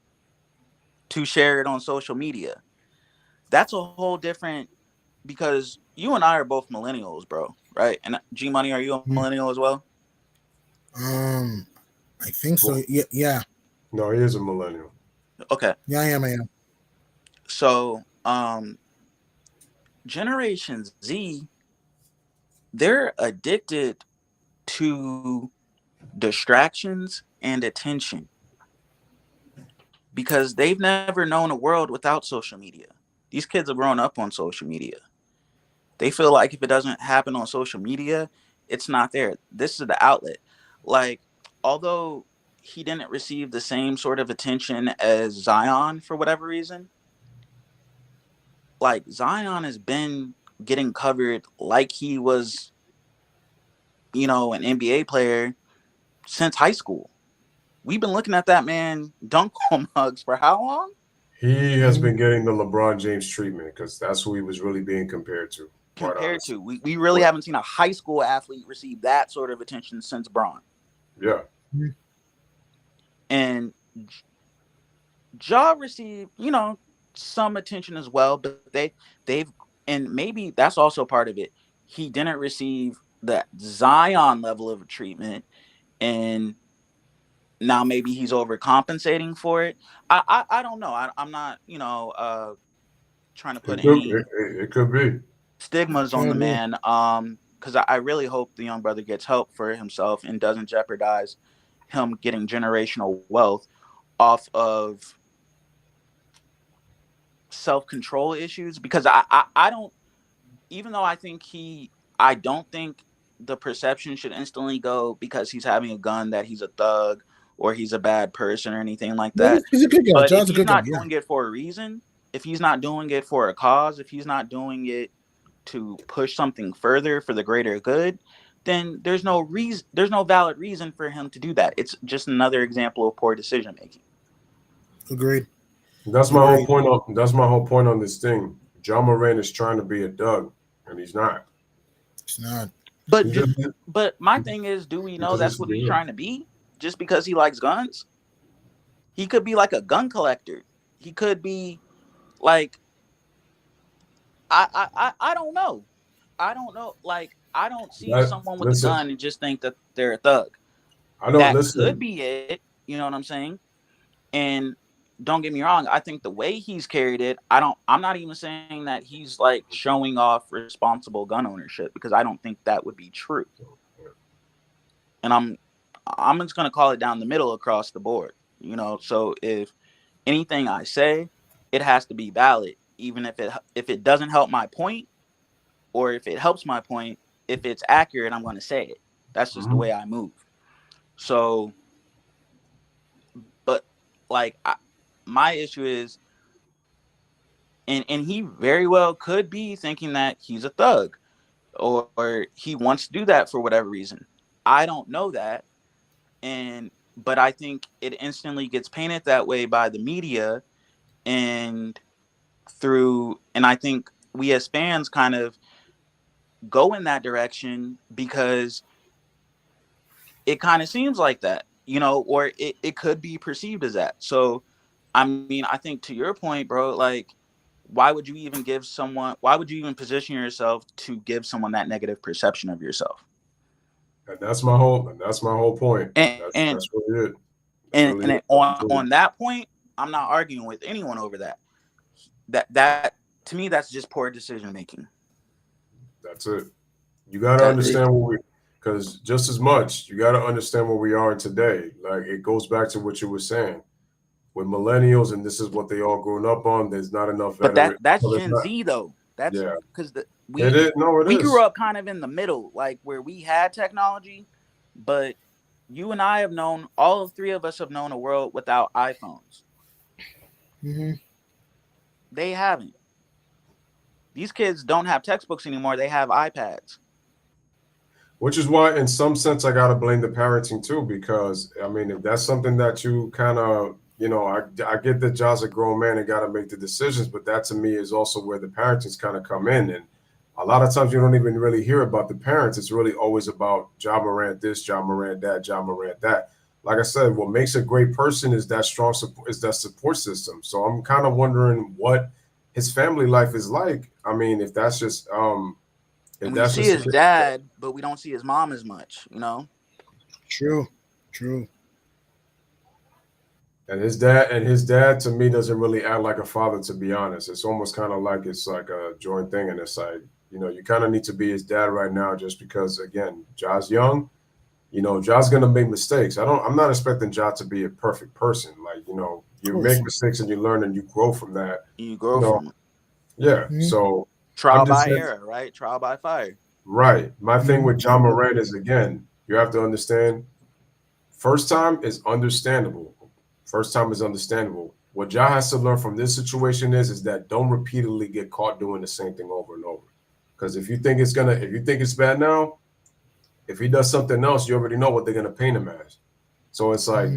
to share it on social media. That's a whole different, because you and I are both millennials, bro, right? And G Money, are you a millennial as well? I think so. Yeah. No, he is a millennial. Okay. Yeah, I am. So, Generation Z, they're addicted to distractions and attention because they've never known a world without social media. These kids have grown up on social media. They feel like if it doesn't happen on social media, it's not there. This is the outlet. Like, although he didn't receive the same sort of attention as Zion for whatever reason, like Zion has been getting covered like he was, an NBA player since high school. We've been looking at that man dunk on mugs for how long? He has been getting the LeBron James treatment because that's who he was really being compared to. We really haven't seen a high school athlete receive that sort of attention since Bron. Yeah. And Ja received, some attention as well, but they've and maybe that's also part of it. He didn't receive the Zion level of treatment, and now maybe he's overcompensating for it. I don't know. I'm not, trying to put any It could be stigmas on the man. Because I really hope the young brother gets help for himself and doesn't jeopardize him getting generational wealth off of self-control issues. Because I don't, even though I don't think the perception should instantly go because he's having a gun that he's a thug or he's a bad person or anything like that. He's a good guy. But John's if he's not doing it for a reason, if he's not doing it for a cause, if he's not doing it to push something further for the greater good, then there's no valid reason for him to do that. It's just another example of poor decision making. Agreed. That's my whole point on this thing. John Moran is trying to be a Doug, and he's not. It's not. But my thing is, do we know that's what he's trying to be? Just because he likes guns? He could be like a gun collector. He could be like, I don't know. I don't know. Like, I don't see someone with a gun and just think that they're a thug. I know. That could be it. You know what I'm saying? And don't get me wrong. I think the way he's carried it, I'm not even saying that he's like showing off responsible gun ownership, because I don't think that would be true. And I'm just gonna call it down the middle across the board. So if anything I say, it has to be valid, even if it doesn't help my point, or if it helps my point. If it's accurate, I'm going to say it. That's just the way I move. So, but like my issue is, and he very well could be thinking that he's a thug, or he wants to do that for whatever reason. I don't know that, but I think it instantly gets painted that way by the media, and I think we as fans kind of go in that direction because it kind of seems like that, or it could be perceived as that. So, I mean, I think to your point, bro, like, why would you even position yourself to give someone that negative perception of yourself? And that's my whole point. That's really it. On that point, I'm not arguing with anyone over that. That to me, that's just poor decision making. That's it. You got to understand because just as much, you got to understand where we are today. Like it goes back to what you were saying with millennials, and this is what they all grown up on. There's not enough But veteran. that's Gen Z though. That's Yeah, because it is. No, it we is. grew up kind of in the middle, like where we had technology, but you and I have known, all three of us have known a world without iPhones. Mm-hmm. They haven't. These kids don't have textbooks anymore. They have iPads. Which is why, in some sense, I gotta blame the parenting too, because I mean, if that's something that you kind of, I get that John's a grown man and got to make the decisions, but that to me is also where the parenting's kind of come in, and a lot of times you don't even really hear about the parents. It's really always about Ja Morant this, Ja Morant that, Ja Morant that. Like I said, what makes a great person is that strong support, is that support system. So I'm kind of wondering what his family life is like. I mean, if that's just if And we that's see just his dad, but we don't see his mom as much, you know? True. And his dad to me doesn't really act like a father, to be honest. It's almost kind of like it's like a joint thing, and it's like, you kind of need to be his dad right now, just because again, Ja's young. Ja's gonna make mistakes. I'm not expecting Ja to be a perfect person. Like, you make mistakes and you learn and you grow from that. You grow from it. Yeah. Mm-hmm. So Trial I'm just by saying, error, right? Trial by fire. right. My thing with Ja Mm-hmm. Morant is, again, you have to understand, first time is understandable. What Ja has to learn from this situation is that don't repeatedly get caught doing the same thing over and over. Because if you think it's bad now, if he does something else, you already know what they're gonna paint him as. So it's like,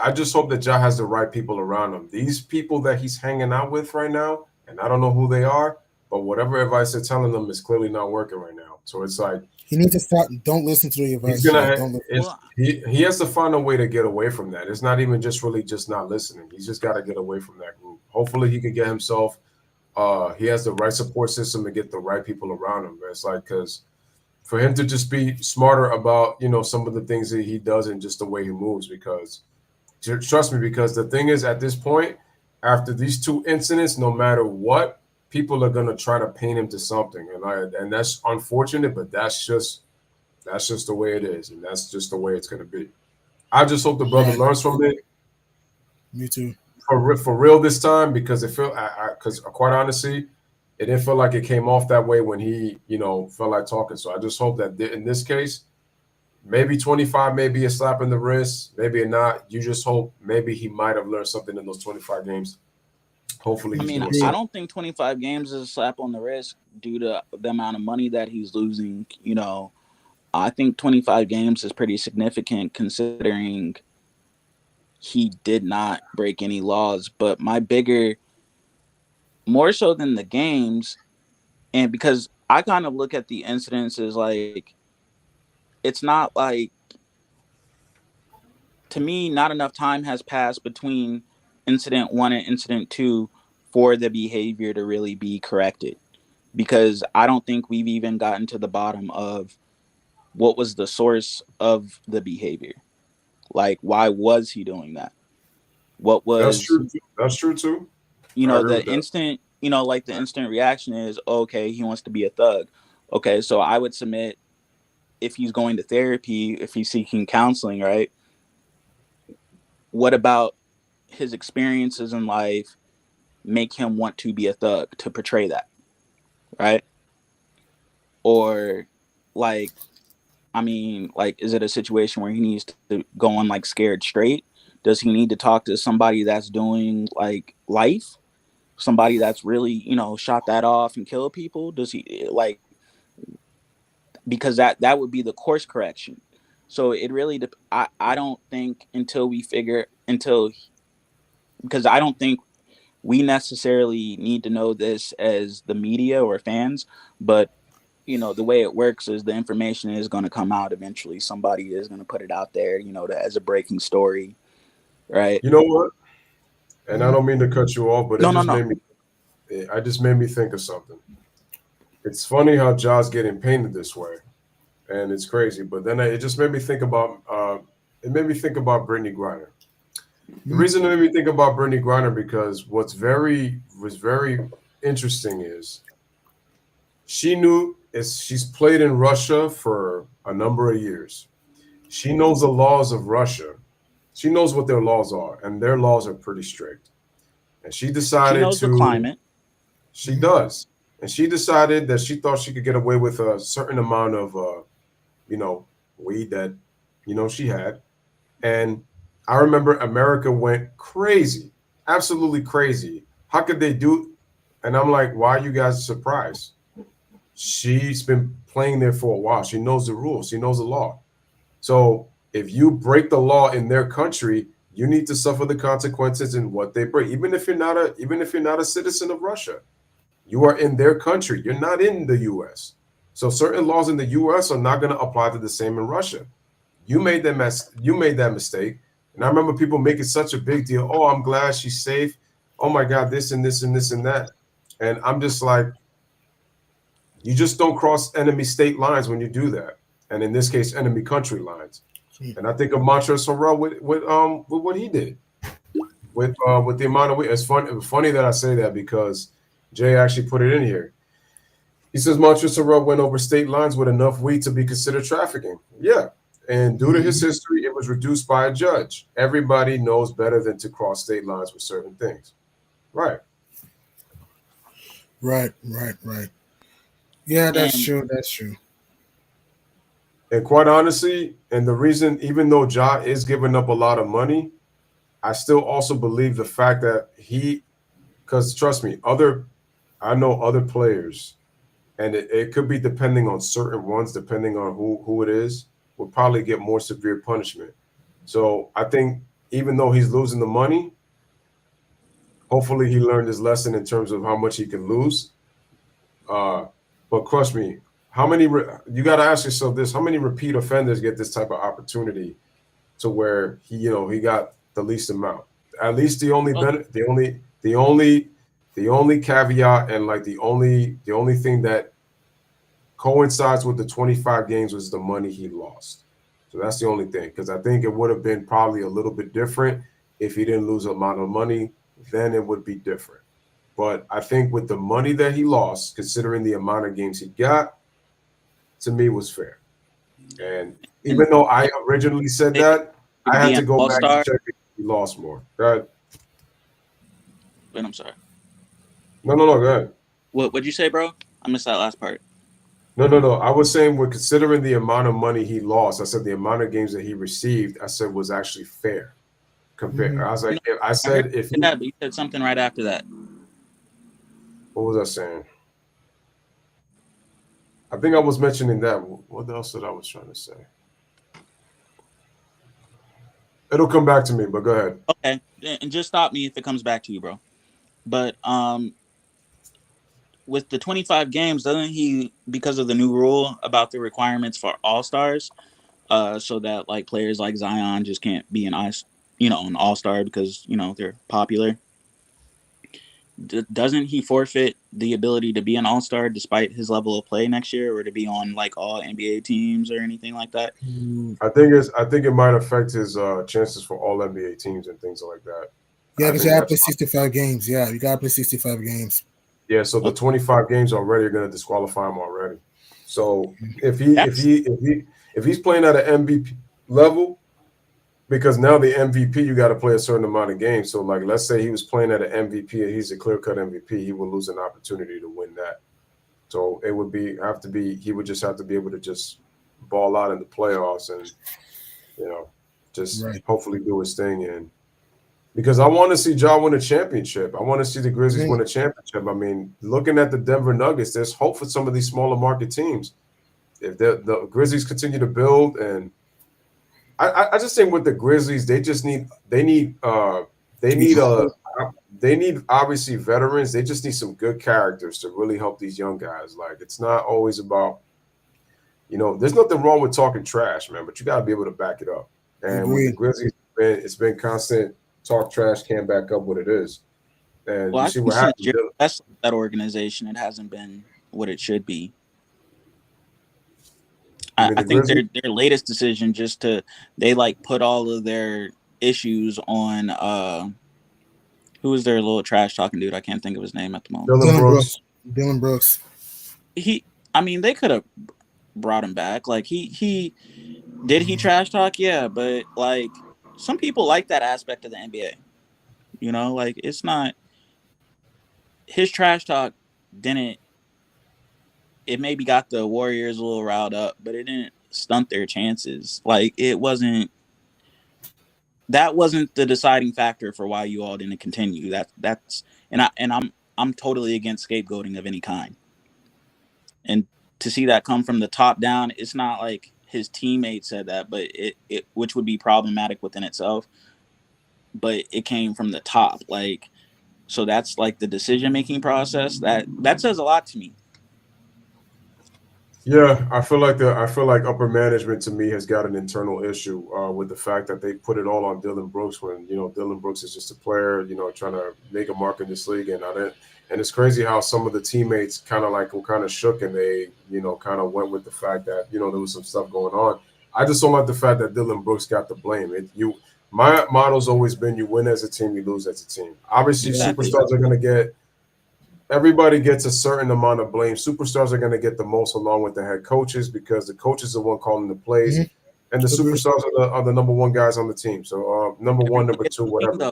I just hope that Ja has the right people around him. These people that he's hanging out with right now, and I don't know who they are, but whatever advice they're telling them is clearly not working right now. So it's like, he needs to stop. Don't listen to the advice. he has to find a way to get away from that. It's not even just really just not listening. He's just got to get away from that group. Hopefully he can get himself. He has the right support system to get the right people around him. It's like, because for him to just be smarter about some of the things that he does and just the way he moves, because trust me, because the thing is, at this point, after these two incidents, no matter what, people are gonna try to paint him to something, and that's unfortunate, but that's just the way it is, and that's just the way it's gonna be. I just hope the brother learns from it. Me too. For real this time, because it felt, because quite honestly, it didn't feel like it came off that way when he felt like talking. So I just hope that in this case, maybe 25 may be a slap in the wrist, maybe not. You just hope maybe he might have learned something in those 25 games. Hopefully, I mean, I don't think 25 games is a slap on the wrist due to the amount of money that he's losing. I think 25 games is pretty significant considering he did not break any laws. But more so than the games, and because I kind of look at the incidents as like, it's not like, to me, not enough time has passed between incident 1 and incident 2 for the behavior to really be corrected. Because I don't think we've even gotten to the bottom of what was the source of the behavior. Like, why was he doing that? What was... That's true too. The instant, like the instant reaction is, okay, he wants to be a thug. Okay, so I would submit, if he's going to therapy, if he's seeking counseling, right? What about his experiences in life make him want to be a thug, to portray that, right? Or like, is it a situation where he needs to go on like scared straight? Does he need to talk to somebody that's doing like life? Somebody that's really, shot that off and killed people? Does he because that would be the course correction. So it really, I don't think because I don't think we necessarily need to know this as the media or fans, but the way it works is the information is going to come out eventually. Somebody is going to put it out there, as a breaking story, right? You know what? And I don't mean to cut you off, but it just made me think of something. It's funny how Ja's getting painted this way, and it's crazy. But then it just made me think about Brittany Griner. The reason it made me think about Brittany Griner because was very interesting is she's played in Russia for a number of years. She knows the laws of Russia. She knows what their laws are, and their laws are pretty strict. And she She decided knows the to, climate. she does. And she decided that she thought she could get away with a certain amount of, weed that, she had. And I remember America went crazy, absolutely crazy. How could they do? And I'm like, why are you guys surprised? She's been playing there for a while. She knows the rules. She knows the law. So if you break the law in their country, you need to suffer the consequences in what they break. Even if you're not a citizen of Russia, you are in their country. You're not in the U.S. So certain laws in the U.S. are not going to apply to the same in Russia. You made that mistake. And I remember people making such a big deal. Oh, I'm glad she's safe. Oh my God, this and this and this and that. And I'm just like, you just don't cross enemy state lines when you do that. And in this case, enemy country lines. And I think of Montrezl Harrell with what he did with the amount of weight. It's funny that I say that because Jay actually put it in here. He says Montrezl Harrell went over state lines with enough weed to be considered trafficking. Yeah. And due to his history, it was reduced by a judge. Everybody knows better than to cross state lines with certain things. Right. Right. Yeah, that's And true. That's true. And quite honestly, and the reason, even though Ja is giving up a lot of money, I still also believe the fact that because trust me, I know other players, and it could be depending on certain ones, depending on who it is, will probably get more severe punishment. So I think even though he's losing the money, hopefully he learned his lesson in terms of how much he can lose. But trust me, you got to ask yourself this: how many repeat offenders get this type of opportunity to where he got the least amount? At least the only caveat and like the only thing that coincides with the 25 games was the money he lost. So that's the only thing, because I think it would have been probably a little bit different if he didn't lose a amount of money. Then it would be different. But I think with the money that he lost, considering the amount of games he got, to me was fair. And even though I originally said that, I had to go back to check if he lost more. Go ahead. But I'm sorry. No, go ahead. What'd you say, bro? I missed that last part. No. I was saying, we're considering the amount of money he lost. I said the amount of games that he received, I said was actually fair. Compared, I was like, but you said something right after that. What was I saying? I think I was mentioning that. What else that I was trying to say? It'll come back to me, but go ahead. Okay, and just stop me if it comes back to you, bro. But with the 25 games, doesn't he, because of the new rule about the requirements for all-stars, so that like players like Zion just can't be an all-star because they're popular? Doesn't he forfeit the ability to be an all-star despite his level of play next year, or to be on like all NBA teams or anything like that? I think it might affect his chances for all NBA teams and things like that. Yeah, because you got to play 65 games. Yeah, you got to play 65 games. Yeah, so the 25 games already are going to disqualify him already. So if he's playing at an MVP level, because now the MVP, you got to play a certain amount of games. So like, let's say he was playing at an MVP and he's a clear-cut MVP, he would lose an opportunity to win that. So it would he would just have to be able to just ball out in the playoffs and hopefully do his thing. And because I want to see Ja win a championship. I want to see the Grizzlies win a championship. I mean, looking at the Denver Nuggets, there's hope for some of these smaller market teams. If the Grizzlies continue to build, and I just think with the Grizzlies, they need obviously veterans. They just need some good characters to really help these young guys. Like, it's not always about, there's nothing wrong with talking trash, man, but you got to be able to back it up. And with the Grizzlies, it's been constant talk trash, can't back up what it is. And you see what happens. That's that organization. It hasn't been what it should be. I think their latest decision they put all of their issues on who is their little trash talking dude? I can't think of his name at the moment. Dylan Brooks. I mean, they could have brought him back. Like he did he trash talk? Yeah, but like some people like that aspect of the NBA. You know, like it's not his trash talk didn't it maybe got the Warriors a little riled up, but it didn't stunt their chances. Like that wasn't the deciding factor for why you all didn't continue. That's I'm totally against scapegoating of any kind. And to see that come from the top down, it's not like his teammate said that, but it which would be problematic within itself. But it came from the top, like so that's like the decision making process that says a lot to me. Yeah, I feel like upper management to me has got an internal issue with the fact that they put it all on Dylan Brooks when Dylan Brooks is just a player trying to make a mark in this league, and it's crazy how some of the teammates kind of like were kind of shook and they kind of went with the fact that there was some stuff going on. I just don't like the fact that Dylan Brooks got the blame. My motto's always been you win as a team, you lose as a team. Obviously, Exactly. superstars are going to get. Everybody gets a certain amount of blame. Superstars are going to get the most along with the head coaches because the coaches are the one calling the plays, and the superstars are the number one guys on the team. So number one, number two, whatever.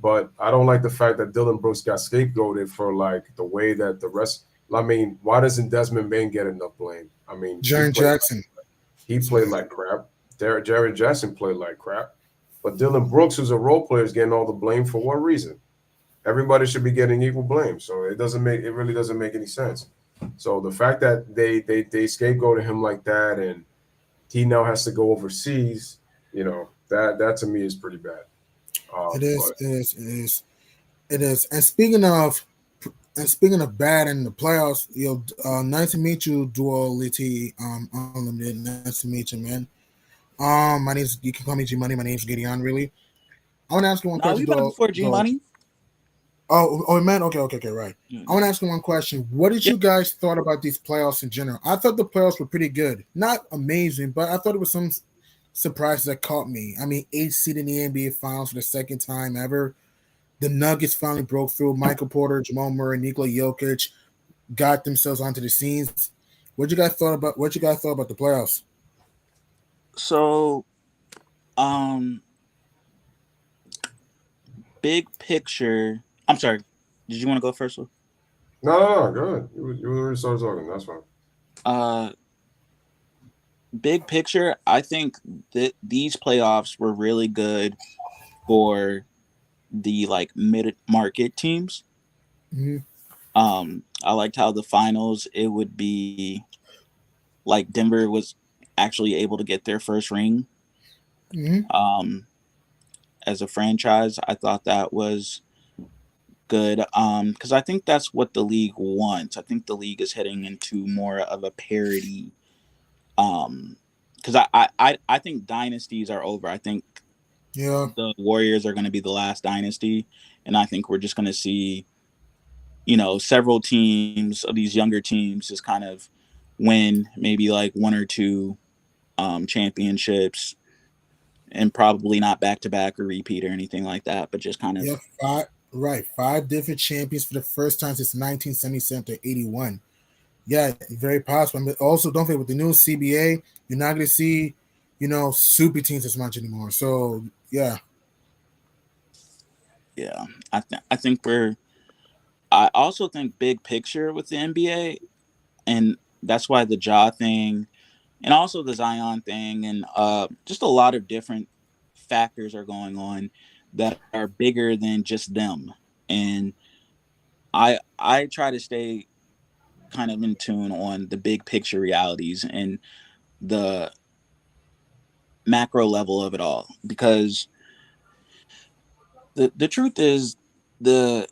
But I don't like the fact that Dylan Brooks got scapegoated for like the way that the rest. I mean, why doesn't Desmond Bain get enough blame? I mean, Jaren Jackson. He played like crap. Jaren Jackson played like crap. But Dylan Brooks, who's a role player, is getting all the blame for what reason? Everybody should be getting equal blame. So it really doesn't make any sense. So the fact that they scapegoated him like that and he now has to go overseas, that to me is pretty bad. It is. And speaking of bad in the playoffs, nice to meet you, Duality Unlimited. Nice to meet you, man. You can call me G Money. My name's Gideon. Really, I want to ask you one question. We better before G Money. Oh, man. Okay, right. I want to ask you one question. What did you guys thought about these playoffs in general? I thought the playoffs were pretty good. Not amazing, but I thought it was some surprises that caught me. I mean, 8th seed in the NBA Finals for the second time ever. The Nuggets finally broke through. Michael Porter, Jamal Murray, Nikola Jokic got themselves onto the scenes. What you guys thought about the playoffs? So, big picture. I'm sorry. Did you want to go first? No, go ahead. You already started talking. That's fine. Big picture, I think that these playoffs were really good for the like mid-market teams. Mm-hmm. I liked how the finals it would be like Denver was actually able to get their first ring. Mm-hmm. As a franchise, I thought that was good because I think that's what the league wants. I think the league is heading into more of a parity because I think dynasties are over. I think the Warriors are going to be the last dynasty, and I think we're just going to see several teams of these younger teams just kind of win maybe like one or two championships, and probably not back-to-back or repeat or anything like that, but just kind of 5 different champions for the first time since 1977 to 81. Yeah, very possible. But also, don't forget with the new CBA, you're not going to see, super teams as much anymore. So yeah. I also think big picture with the NBA, and that's why the Ja thing, and also the Zion thing, and just a lot of different factors are going on that are bigger than just them. And I try to stay kind of in tune on the big picture realities and the macro level of it all, because the truth is the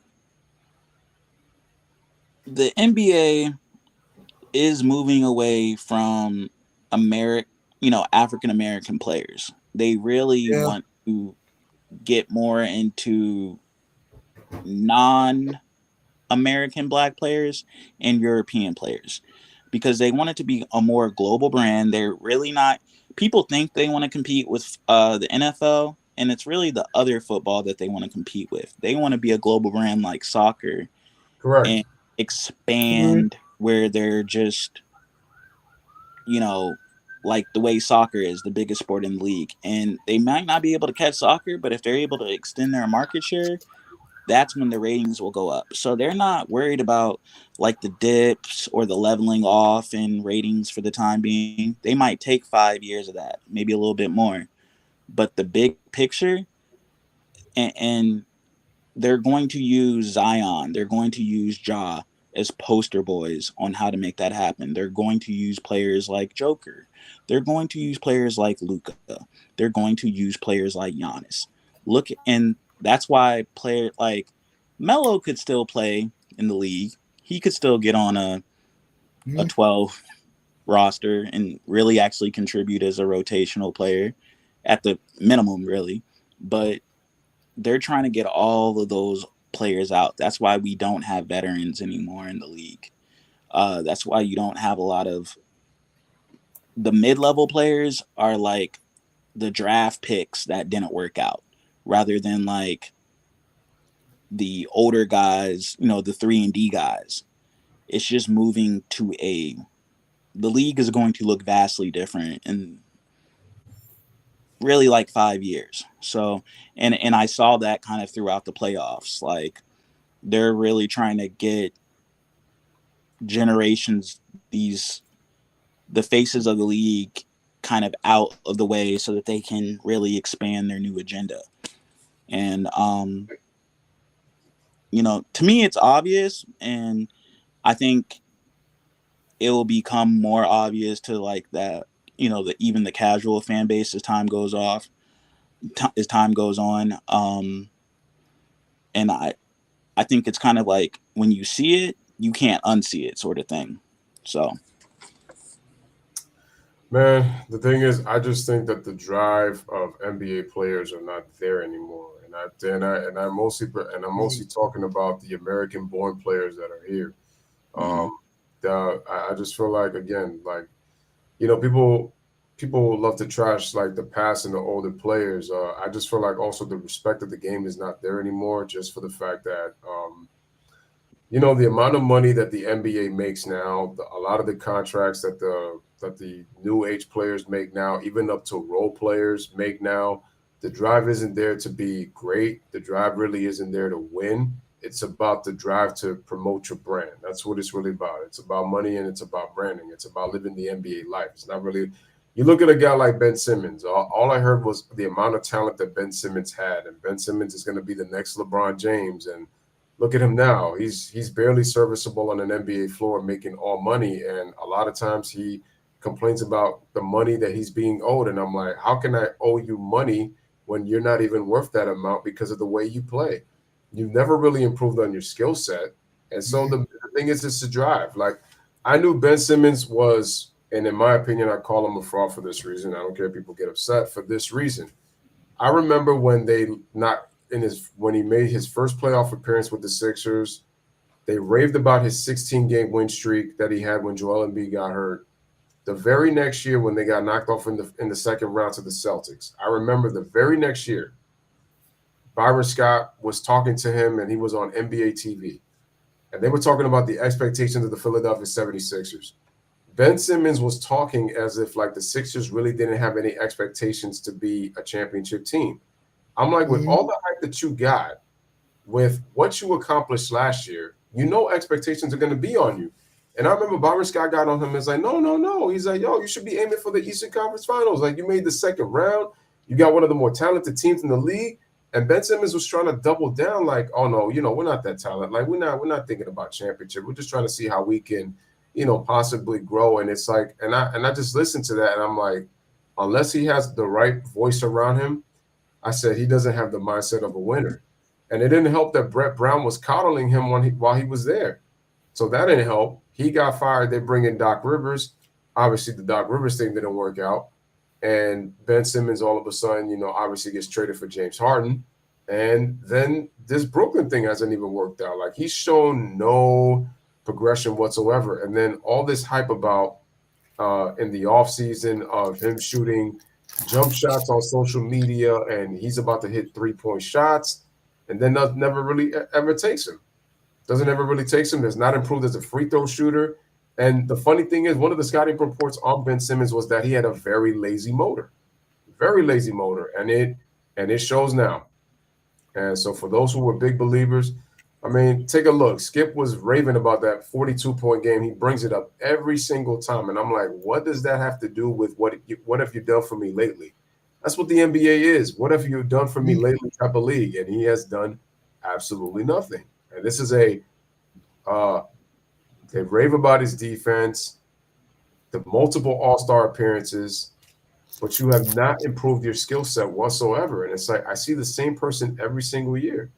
NBA is moving away from African American players. They really want to get more into non-American Black players and European players because they want it to be a more global brand. They're really not. People think they want to compete with the NFL, and it's really the other football that they want to compete with. They want to be a global brand like soccer. Correct. expand where they're just, like the way soccer is the biggest sport in the league. And they might not be able to catch soccer, but if they're able to extend their market share, that's when the ratings will go up. So they're not worried about like the dips or the leveling off in ratings for the time being. They might take 5 years of that, maybe a little bit more. But the big picture, and they're going to use Zion, they're going to use Ja as poster boys on how to make that happen. They're going to use players like Joker. They're going to use players like Luka. They're going to use players like Giannis. And that's why player like Melo could still play in the league. He could still get on a 12 roster and really actually contribute as a rotational player at the minimum, really. But they're trying to get all of those players out. That's why we don't have veterans anymore in the league. That's why you don't have a lot of the mid-level players are like the draft picks that didn't work out rather than like the older guys, the 3-and-D guys. It's just moving to the league is going to look vastly different in really like 5 years. So, and I saw that kind of throughout the playoffs. Like they're really trying to get generations, the faces of the league kind of out of the way so that they can really expand their new agenda. And, to me, it's obvious. And I think it will become more obvious to like that, even the casual fan base as time goes on. And I think it's kind of like when you see it, you can't unsee it sort of thing. So. Man, the thing is, I just think that the drive of NBA players are not there anymore, I'm mostly talking about the American-born players that are here. I just feel like, again, like people love to trash like the past and the older players. I just feel like also the respect of the game is not there anymore, just for the fact that the amount of money that the NBA makes now, a lot of the contracts that the new age players make now, even up to role players make now, the drive isn't there to be great. The drive really isn't there to win. It's about the drive to promote your brand. That's what it's really about. It's about money and it's about branding. It's about living the NBA life. It's not really. You look at a guy like Ben Simmons. All I heard was the amount of talent that Ben Simmons had, and Ben Simmons is going to be the next LeBron James. And look at him now. He's barely serviceable on an NBA floor, making all money, and a lot of times he complains about the money that he's being owed. And I'm like, how can I owe you money when you're not even worth that amount because of the way you play? You've never really improved on your skill set. And so the thing is, it's a drive. Like, I knew Ben Simmons was, and in my opinion, I call him a fraud for this reason. I don't care if people get upset for this reason. I remember when when he made his first playoff appearance with the Sixers, they raved about his 16-game win streak that he had when Joel Embiid got hurt. The very next year, when they got knocked off in the second round to the Celtics, I remember the very next year, Byron Scott was talking to him, and he was on NBA TV. And they were talking about the expectations of the Philadelphia 76ers. Ben Simmons was talking as if like the Sixers really didn't have any expectations to be a championship team. I'm like, with all the hype that you got, with what you accomplished last year, expectations are going to be on you. And I remember Byron Scott got on him and was like, no. He's like, yo, you should be aiming for the Eastern Conference Finals. Like, you made the second round. You got one of the more talented teams in the league. And Ben Simmons was trying to double down like, oh, no, we're not that talented. Like, we're not thinking about championship. We're just trying to see how we can, possibly grow. And it's like, and I just listened to that, and I'm like, unless he has the right voice around him, I said he doesn't have the mindset of a winner. And it didn't help that Brett Brown was coddling him while he was there. So that didn't help. He got fired. They bring in Doc Rivers. Obviously, the Doc Rivers thing didn't work out. And Ben Simmons all of a sudden, obviously gets traded for James Harden. And then this Brooklyn thing hasn't even worked out. Like, he's shown no progression whatsoever. And then all this hype about in the offseason of him shooting jump shots on social media, and he's about to hit 3-point shots, and then never really ever takes him. Doesn't ever really take him. Has not improved as a free throw shooter. And the funny thing is, one of the scouting reports on Ben Simmons was that he had a very lazy motor, and it shows now. And so for those who were big believers, I mean, take a look. Skip was raving about that 42-point game. He brings it up every single time, and I'm like, what does that have to do with what have you done for me lately? That's what the NBA is. What have you done for me lately type of league? And he has done absolutely nothing. And this is they rave about his defense, the multiple All-Star appearances, but you have not improved your skill set whatsoever. And it's like I see the same person every single year.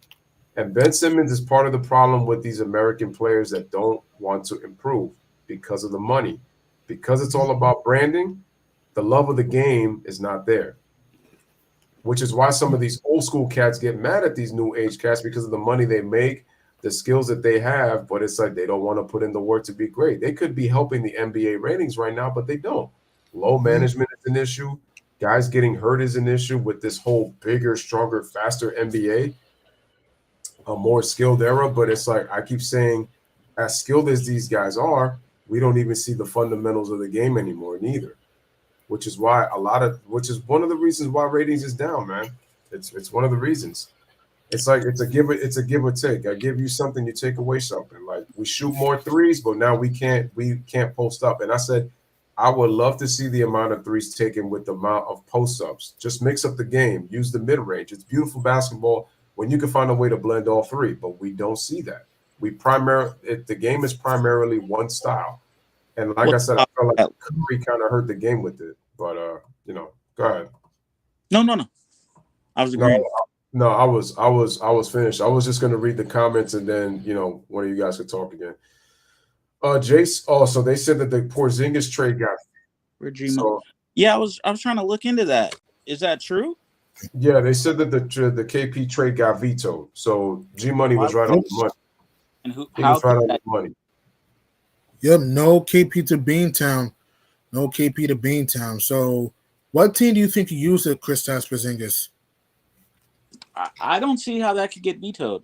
And Ben Simmons is part of the problem with these American players that don't want to improve because of the money. Because it's all about branding, the love of the game is not there. Which is why some of these old school cats get mad at these new age cats because of the money they make, the skills that they have, but it's like they don't want to put in the work to be great. They could be helping the NBA ratings right now, but they don't. Low management is an issue. Guys getting hurt is an issue with this whole bigger, stronger, faster NBA, a more skilled era. But it's like I keep saying, as skilled as these guys are, we don't even see the fundamentals of the game anymore, neither. Which is why which is one of the reasons why ratings is down, man. It's one of the reasons. It's like it's a give or take. I give you something, you take away something. Like we shoot more threes, but now we can't post up. And I said I would love to see the amount of threes taken with the amount of post-ups. Just mix up the game. Use the mid-range. It's beautiful basketball when you can find a way to blend all three, but we don't see that. The game is primarily one style. And like I said, I felt like Curry kind of hurt the game with it. But go ahead. No. I was agreeing. No, I was finished. I was just gonna read the comments and then one of you guys could talk again. Jace. Oh, so they said that the Porzingis trade got. So, yeah, I was trying to look into that. Is that true? Yeah, they said that the KP trade got vetoed. So G Money was right on the money. And he was right on the money. Yep, no KP to Beantown. No KP to Beantown. So what team do you think you used at Kristaps Porzingis? I don't see how that could get vetoed.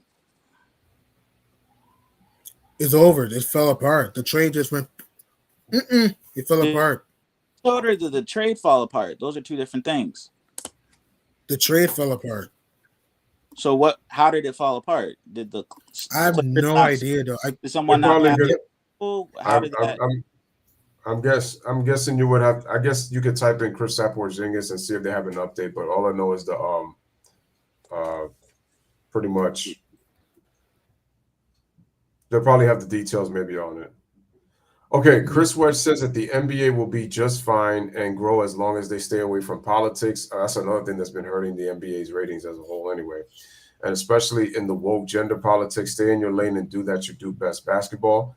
It's over. It fell apart. The trade just went. It fell apart. Or did the trade fall apart? Those are two different things. The trade fell apart. So what? How did it fall apart? I have no idea though. Did someone not? How did that? I'm guessing you would have. I guess you could type in Kristaps Porzingis and see if they have an update. But all I know is pretty much they'll probably have the details maybe on it. Okay, Chris Wedge says that the NBA will be just fine and grow as long as they stay away from politics. That's another thing that's been hurting the NBA's ratings as a whole anyway. And especially in the woke gender politics, stay in your lane and do that you do best basketball.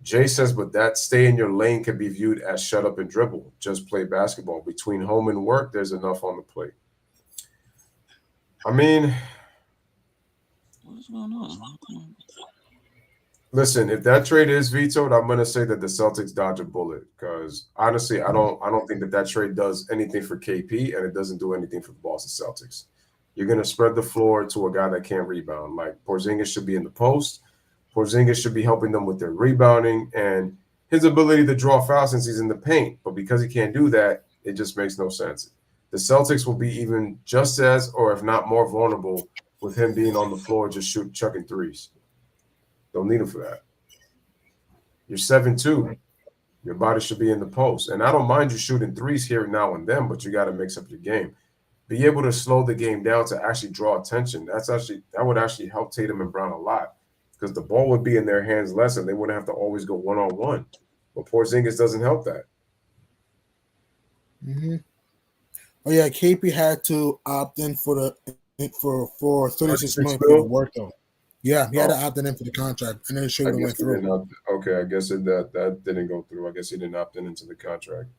Jay says, but that stay in your lane can be viewed as shut up and dribble. Just play basketball. Between home and work, there's enough on the plate. I mean, what's going on? Listen, if that trade is vetoed, I'm going to say that the Celtics dodge a bullet because honestly, I don't think that trade does anything for KP and it doesn't do anything for the Boston Celtics. You're going to spread the floor to a guy that can't rebound. Like Porzingis should be in the post. Porzingis should be helping them with their rebounding and his ability to draw fouls since he's in the paint. But because he can't do that, it just makes no sense. The Celtics will be even just as, or if not more vulnerable with him being on the floor just chucking threes. Don't need him for that. You're 7'2". Your body should be in the post. And I don't mind you shooting threes here now and then, but you got to mix up your game. Be able to slow the game down to actually draw attention. That would actually help Tatum and Brown a lot because the ball would be in their hands less and they wouldn't have to always go one-on-one. But Porzingis doesn't help that. Mm-hmm. Oh, yeah, KP had to opt in for 36 million for the work, though. Yeah, he had to opt in for the contract, and then it should have went through. Okay, I guess that didn't go through. I guess he didn't opt in into the contract.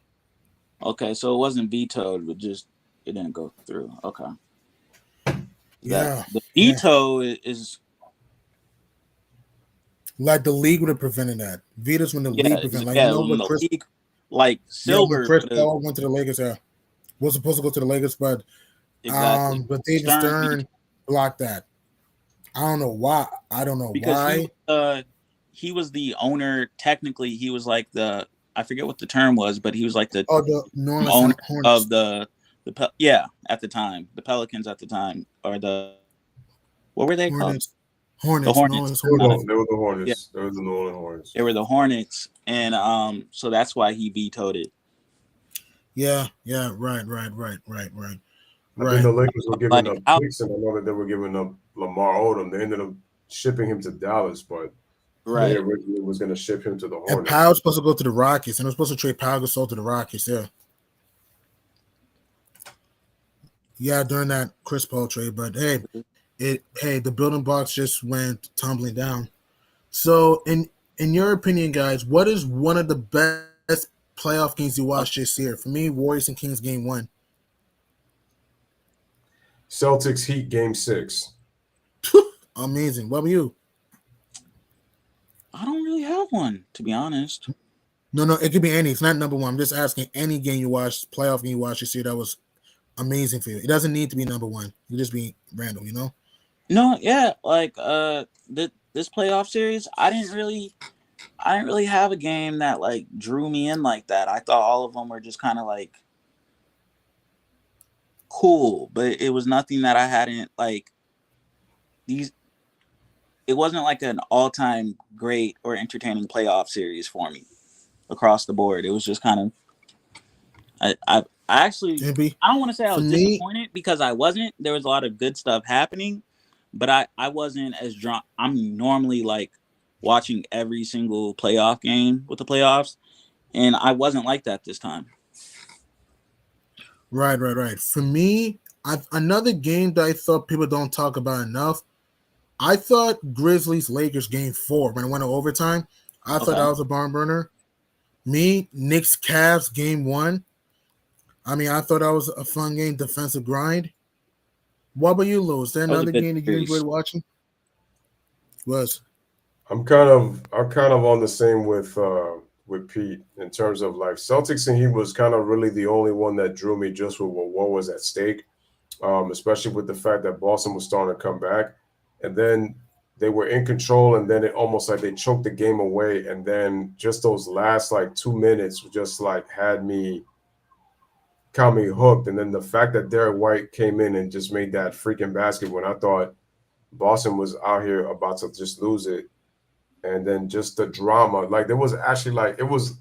Okay, so it wasn't vetoed, but just it didn't go through. Okay. Yeah. The veto is like the league would have prevented that. Veto's when the league prevented. Like, league, like Silver. Chris Paul went to the Lakers. Was supposed to go to the Lakers, but exactly. But David Stern blocked that. I don't know why. I don't know because why. he was the owner. Technically, he was like I forget what the term was, but he was like the Oh, the New Orleans owner Hornets. of at the time, the Pelicans at the time, or what were they called? The Hornets. New Hornets. Orleans They were Hornets. the Yeah, Hornets. They were the New Orleans Hornets. they were the Hornets, and so that's why he vetoed it. Yeah. Right. I think the Right. Lakers were giving Like, up picks, and I know that they were giving up Lamar Odom. They ended up shipping him to Dallas, but they right. originally was going to ship him to the And Hornets. Powell was supposed to go to the Rockets, and it was supposed to trade Powell Gasol to the Rockets. Yeah, during that Chris Paul trade. But hey, the building blocks just went tumbling down. So, in your opinion, guys, what is one of the best playoff games you watched this year? For me, Warriors and Kings game 1. Celtics Heat game 6. Amazing. What about you? I don't really have one, to be honest. No, it could be any. It's not number one. I'm just asking any game you watched, playoff game you watched this year that was amazing for you. It doesn't need to be number one. It can just be random, you know? No, yeah, like this playoff series, I didn't really have a game that like drew me in like that. I thought all of them were just kind of like cool, but it was nothing that I hadn't like these. It wasn't like an all-time great or entertaining playoff series for me across the board. It was just kind of I actually JB, I don't want to say I for was me, disappointed because I wasn't. There was a lot of good stuff happening, but I wasn't as drawn. I'm normally like watching every single playoff game with the playoffs, and I wasn't like that this time. right. For me, another game that I thought people don't talk about enough. I thought Grizzlies Lakers game 4 when it went to overtime. I thought that was a barn burner. Me, Knicks Cavs game 1. I mean, I thought that was a fun game, defensive grind. What about you, Lou? Is there That was a another good game that you series. enjoyed watching? Was I'm kind of on the same with Pete in terms of like Celtics and Heat was kind of really the only one that drew me just with what was at stake, especially with the fact that Boston was starting to come back, and then they were in control, and then it almost like they choked the game away, and then just those last like 2 minutes just like had me hooked, and then the fact that Derek White came in and just made that freaking basket when I thought Boston was out here about to just lose it. And then just the drama, like there was actually like it was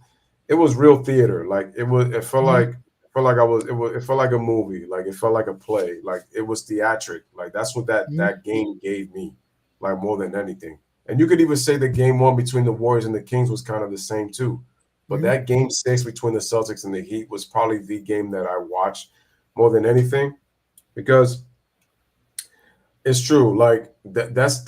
real theater. Like it felt like it felt like a movie. Like it felt like a play. Like it was theatric. Like that's what that game gave me, like more than anything. And you could even say the game 1 between the Warriors and the Kings was kind of the same too. But that game 6 between the Celtics and the Heat was probably the game that I watched more than anything, because it's true. Like that's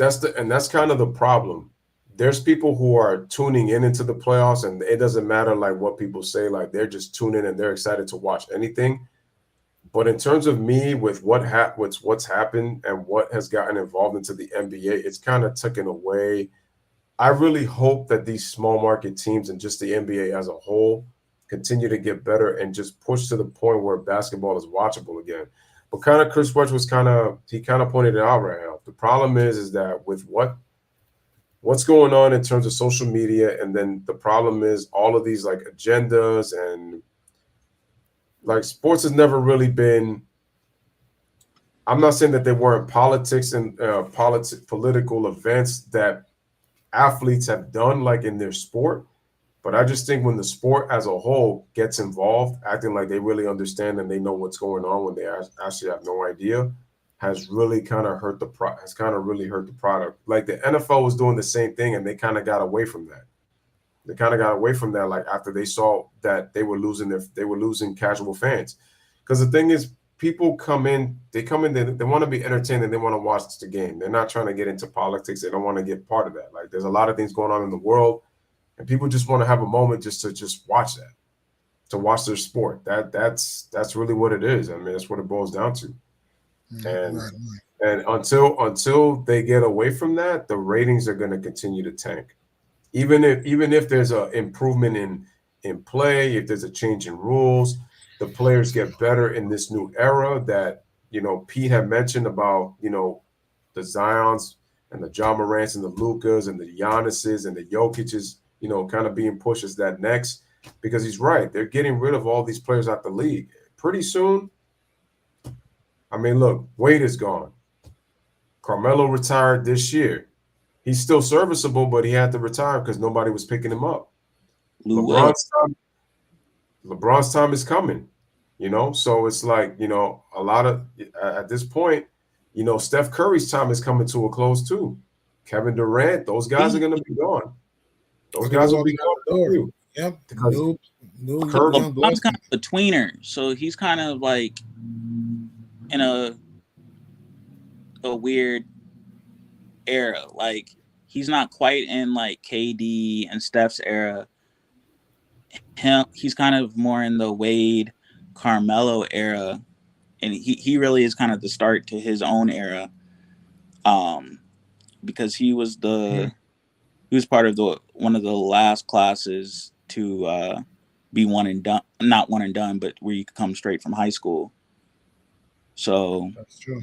kind of the problem. There's people who are tuning into the playoffs, and it doesn't matter like what people say. Like they're just tuning in and they're excited to watch anything. But in terms of me, with what's happened and what has gotten involved into the NBA, it's kind of taken away. I really hope that these small market teams and just the NBA as a whole continue to get better and just push to the point where basketball is watchable again. But kind of Chris West was kind of pointed it out right now. The problem is that with what's going on in terms of social media, and then the problem is all of these like agendas, and like sports has never really been. I'm not saying that there weren't politics and political events that athletes have done like in their sport, but I just think when the sport as a whole gets involved, acting like they really understand and they know what's going on when they actually have no idea, has really kind of hurt the product. Like the NFL was doing the same thing, and they kind of got away from that. Like after they saw that they were losing casual fans, because the thing is, people come in, they want to be entertained and they want to watch the game. They're not trying to get into politics. They don't want to get part of that. Like there's a lot of things going on in the world, and people just want to have a moment just to watch that, to watch their sport. That's really what it is. I mean, that's what it boils down to. And until they get away from that, the ratings are going to continue to tank. Even if there's an improvement in play, if there's a change in rules, the players get better in this new era that Pete had mentioned about the Zion's and the John Morants and the Lukas and the Giannis's and the Jokic's, kind of being pushed as that next, because he's right. They're getting rid of all these players out the league. Pretty soon, I mean, look, Wade is gone. Carmelo retired this year. He's still serviceable, but he had to retire because nobody was picking him up. LeBron's time is coming, So it's like, a lot of at this point, Steph Curry's time is coming to a close too. Kevin Durant, those guys are going to be gone. Those guys will be gone too. Yep. LeBron's kind of a tweener, so he's kind of like in a weird era. Like he's not quite in like KD and Steph's era. He's kind of more in the Wade, Carmelo era, and he really is kind of the start to his own era. Because he was part of one of the last classes to be one and done, not one and done, but where you could come straight from high school. So that's true.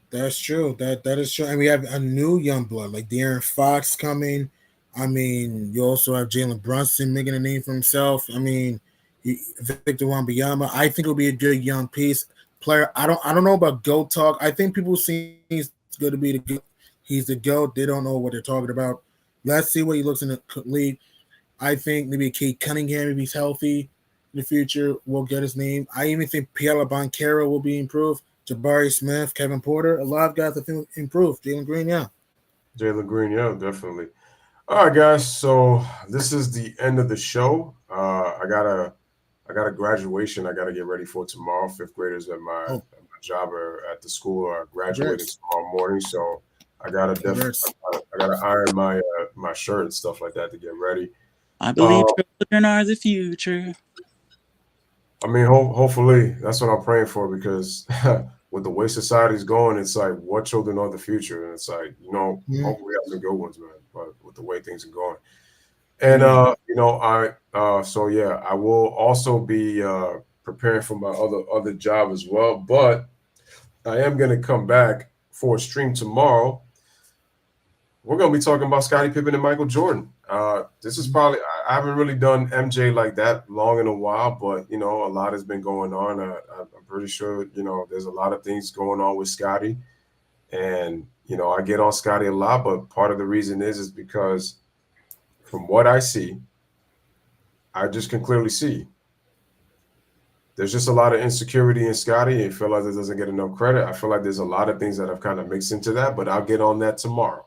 That's true. That is true. And we have a new young blood like De'Aaron Fox coming. I mean, you also have Jalen Brunson making a name for himself. I mean, Victor Wembanyama. I think it'll be a good young piece player. I don't know about GOAT talk. I think people see he's going to be the GOAT. He's the GOAT. They don't know what they're talking about. Let's see what he looks in the league. I think maybe Kate Cunningham, if he's healthy in the future, will get his name. I even think Piela Banchero will be improved. Jabari Smith, Kevin Porter, a lot of guys I think improved. Jalen Green, yeah. Definitely. All right, guys. So this is the end of the show. I got a graduation I got to get ready for tomorrow. Fifth graders at my job or at the school are graduating tomorrow morning. So I gotta iron my shirt and stuff like that to get ready. I believe children are the future. I mean, hopefully that's what I'm praying for, because with the way society's going, it's like, what children are the future? And it's like, hopefully we have some good ones, man. But with the way things are going, and I will also be preparing for my other job as well. But I am going to come back for a stream tomorrow. We're going to be talking about Scottie Pippen and Michael Jordan. This is probably, I haven't really done MJ like that long in a while, but, a lot has been going on. I'm pretty sure, there's a lot of things going on with Scottie. And, I get on Scottie a lot, but part of the reason is because from what I see, I just can clearly see there's just a lot of insecurity in Scottie. I feel like it doesn't get enough credit. I feel like there's a lot of things that have kind of mixed into that, but I'll get on that tomorrow.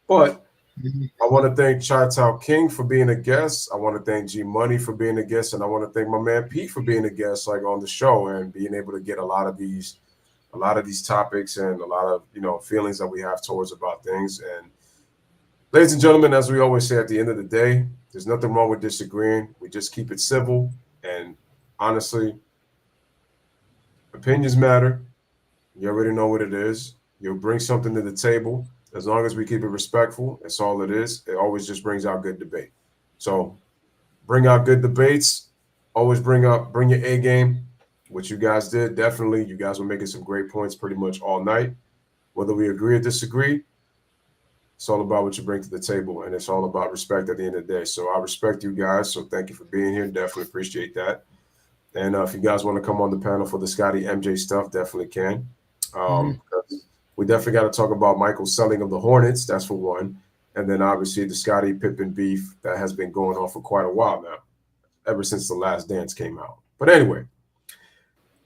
But I want to thank Chi-Town King for being a guest. I want to thank G Money for being a guest, and I want to thank my man Pete for being a guest, like on the show, and being able to get a lot of these topics and a lot of feelings that we have towards about things. And ladies and gentlemen, as we always say at the end of the day, there's nothing wrong with disagreeing. We just keep it civil, and honestly, opinions matter. You already know what it is. You'll bring something to the table. As long as we keep it respectful, that's all it is. It always just brings out good debate. So bring out good debates. Always bring your A game, which you guys did. Definitely, you guys were making some great points pretty much all night. Whether we agree or disagree, it's all about what you bring to the table, and it's all about respect at the end of the day. So I respect you guys, so thank you for being here. Definitely appreciate that. And if you guys want to come on the panel for the Scottie MJ stuff, definitely can. We definitely got to talk about Michael's selling of the Hornets. That's for one. And then obviously the Scottie Pippen beef that has been going on for quite a while now, ever since The Last Dance came out. But anyway,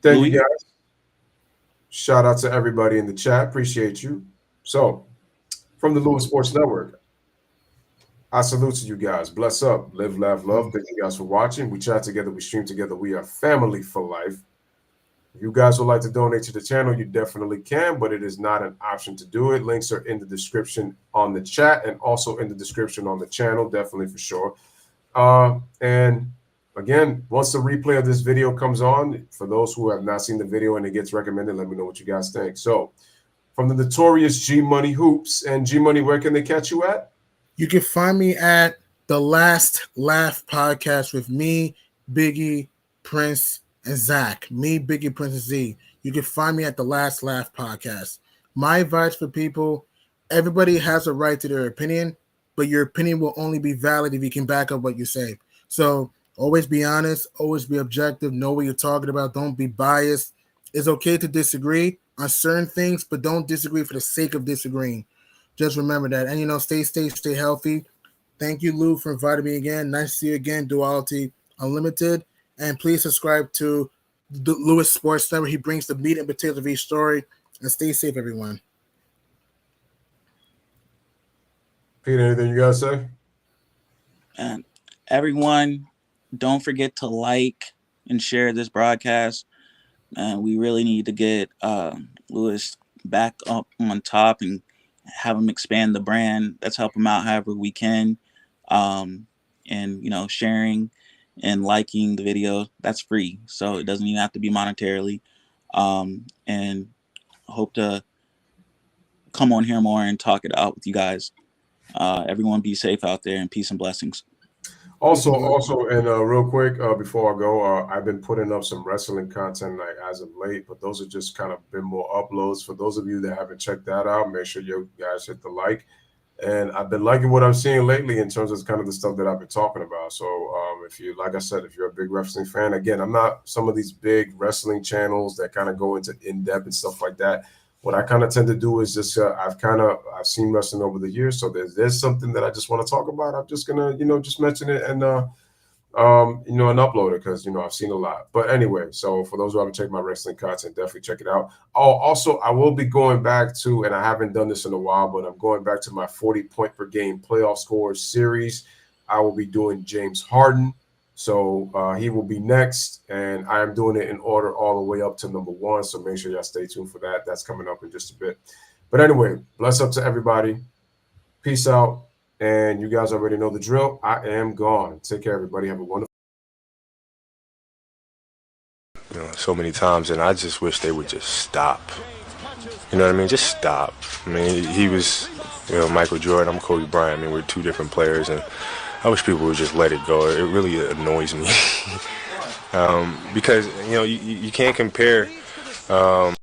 thank you guys. Shout out to everybody in the chat. Appreciate you. So from the Louis Sports Network, I salute to you guys. Bless up. Live, laugh, love. Thank you guys for watching. We chat together. We stream together. We are family for life. If you guys would like to donate to the channel, you definitely can, but it is not an option to do it. Links are in the description on the chat and also in the description on the channel, definitely for sure. And again, once the replay of this video comes on, for those who have not seen the video and it gets recommended, let me know what you guys think. So from the notorious G Money Hoops, and G Money, where can they catch you at? You can find me at The Last Laugh Podcast with me, Biggie, Prince, and Zach. Me, Biggie, Prince, and Z. You can find me at The Last Laugh Podcast. My advice for people, everybody has a right to their opinion, but your opinion will only be valid if you can back up what you say. So always be honest, always be objective, know what you're talking about, don't be biased. It's okay to disagree on certain things, but don't disagree for the sake of disagreeing. Just remember that. And stay healthy. Thank you, Lou, for inviting me again. Nice to see you again, Duality Unlimited. And please subscribe to the Louis Sports Network. He brings the meat and potatoes of each story. And stay safe, everyone. Pete, anything you guys say? And everyone, don't forget to like and share this broadcast. And we really need to get Louis back up on top and have him expand the brand. Let's help him out however we can. And sharing and liking the video, that's free, so it doesn't even have to be monetarily. And hope to come on here more and talk it out with you guys. Everyone be safe out there, and peace and blessings. Also, and real quick before I go, I've been putting up some wrestling content as of late, but those are just kind of been more uploads. For those of you that haven't checked that out, make sure you guys hit the like. And I've been liking what I'm seeing lately in terms of kind of the stuff that I've been talking about. So if you, like I said, if you're a big wrestling fan, again, I'm not some of these big wrestling channels that kind of go into in-depth and stuff like that. What I kind of tend to do is just I've seen wrestling over the years, so there's something that I just want to talk about. I'm just gonna just mention it and and upload it because I've seen a lot. But anyway, so for those who haven't checked my wrestling content, definitely check it out. Oh, also I will be going back to, and I haven't done this in a while, but I'm going back to my 40-point per game playoff scores series. I will be doing James Harden. So he will be next, and I am doing it in order all the way up to number 1. So make sure y'all stay tuned for that. That's coming up in just a bit. But anyway, bless up to everybody. Peace out. And you guys already know the drill. I am gone. Take care, everybody. Have a wonderful. So many times, and I just wish they would just stop. You know what I mean? Just stop. I mean, he was, Michael Jordan. I'm Kobe Bryant. I mean, we're two different players, and I wish people would just let it go. It really annoys me because you can't compare.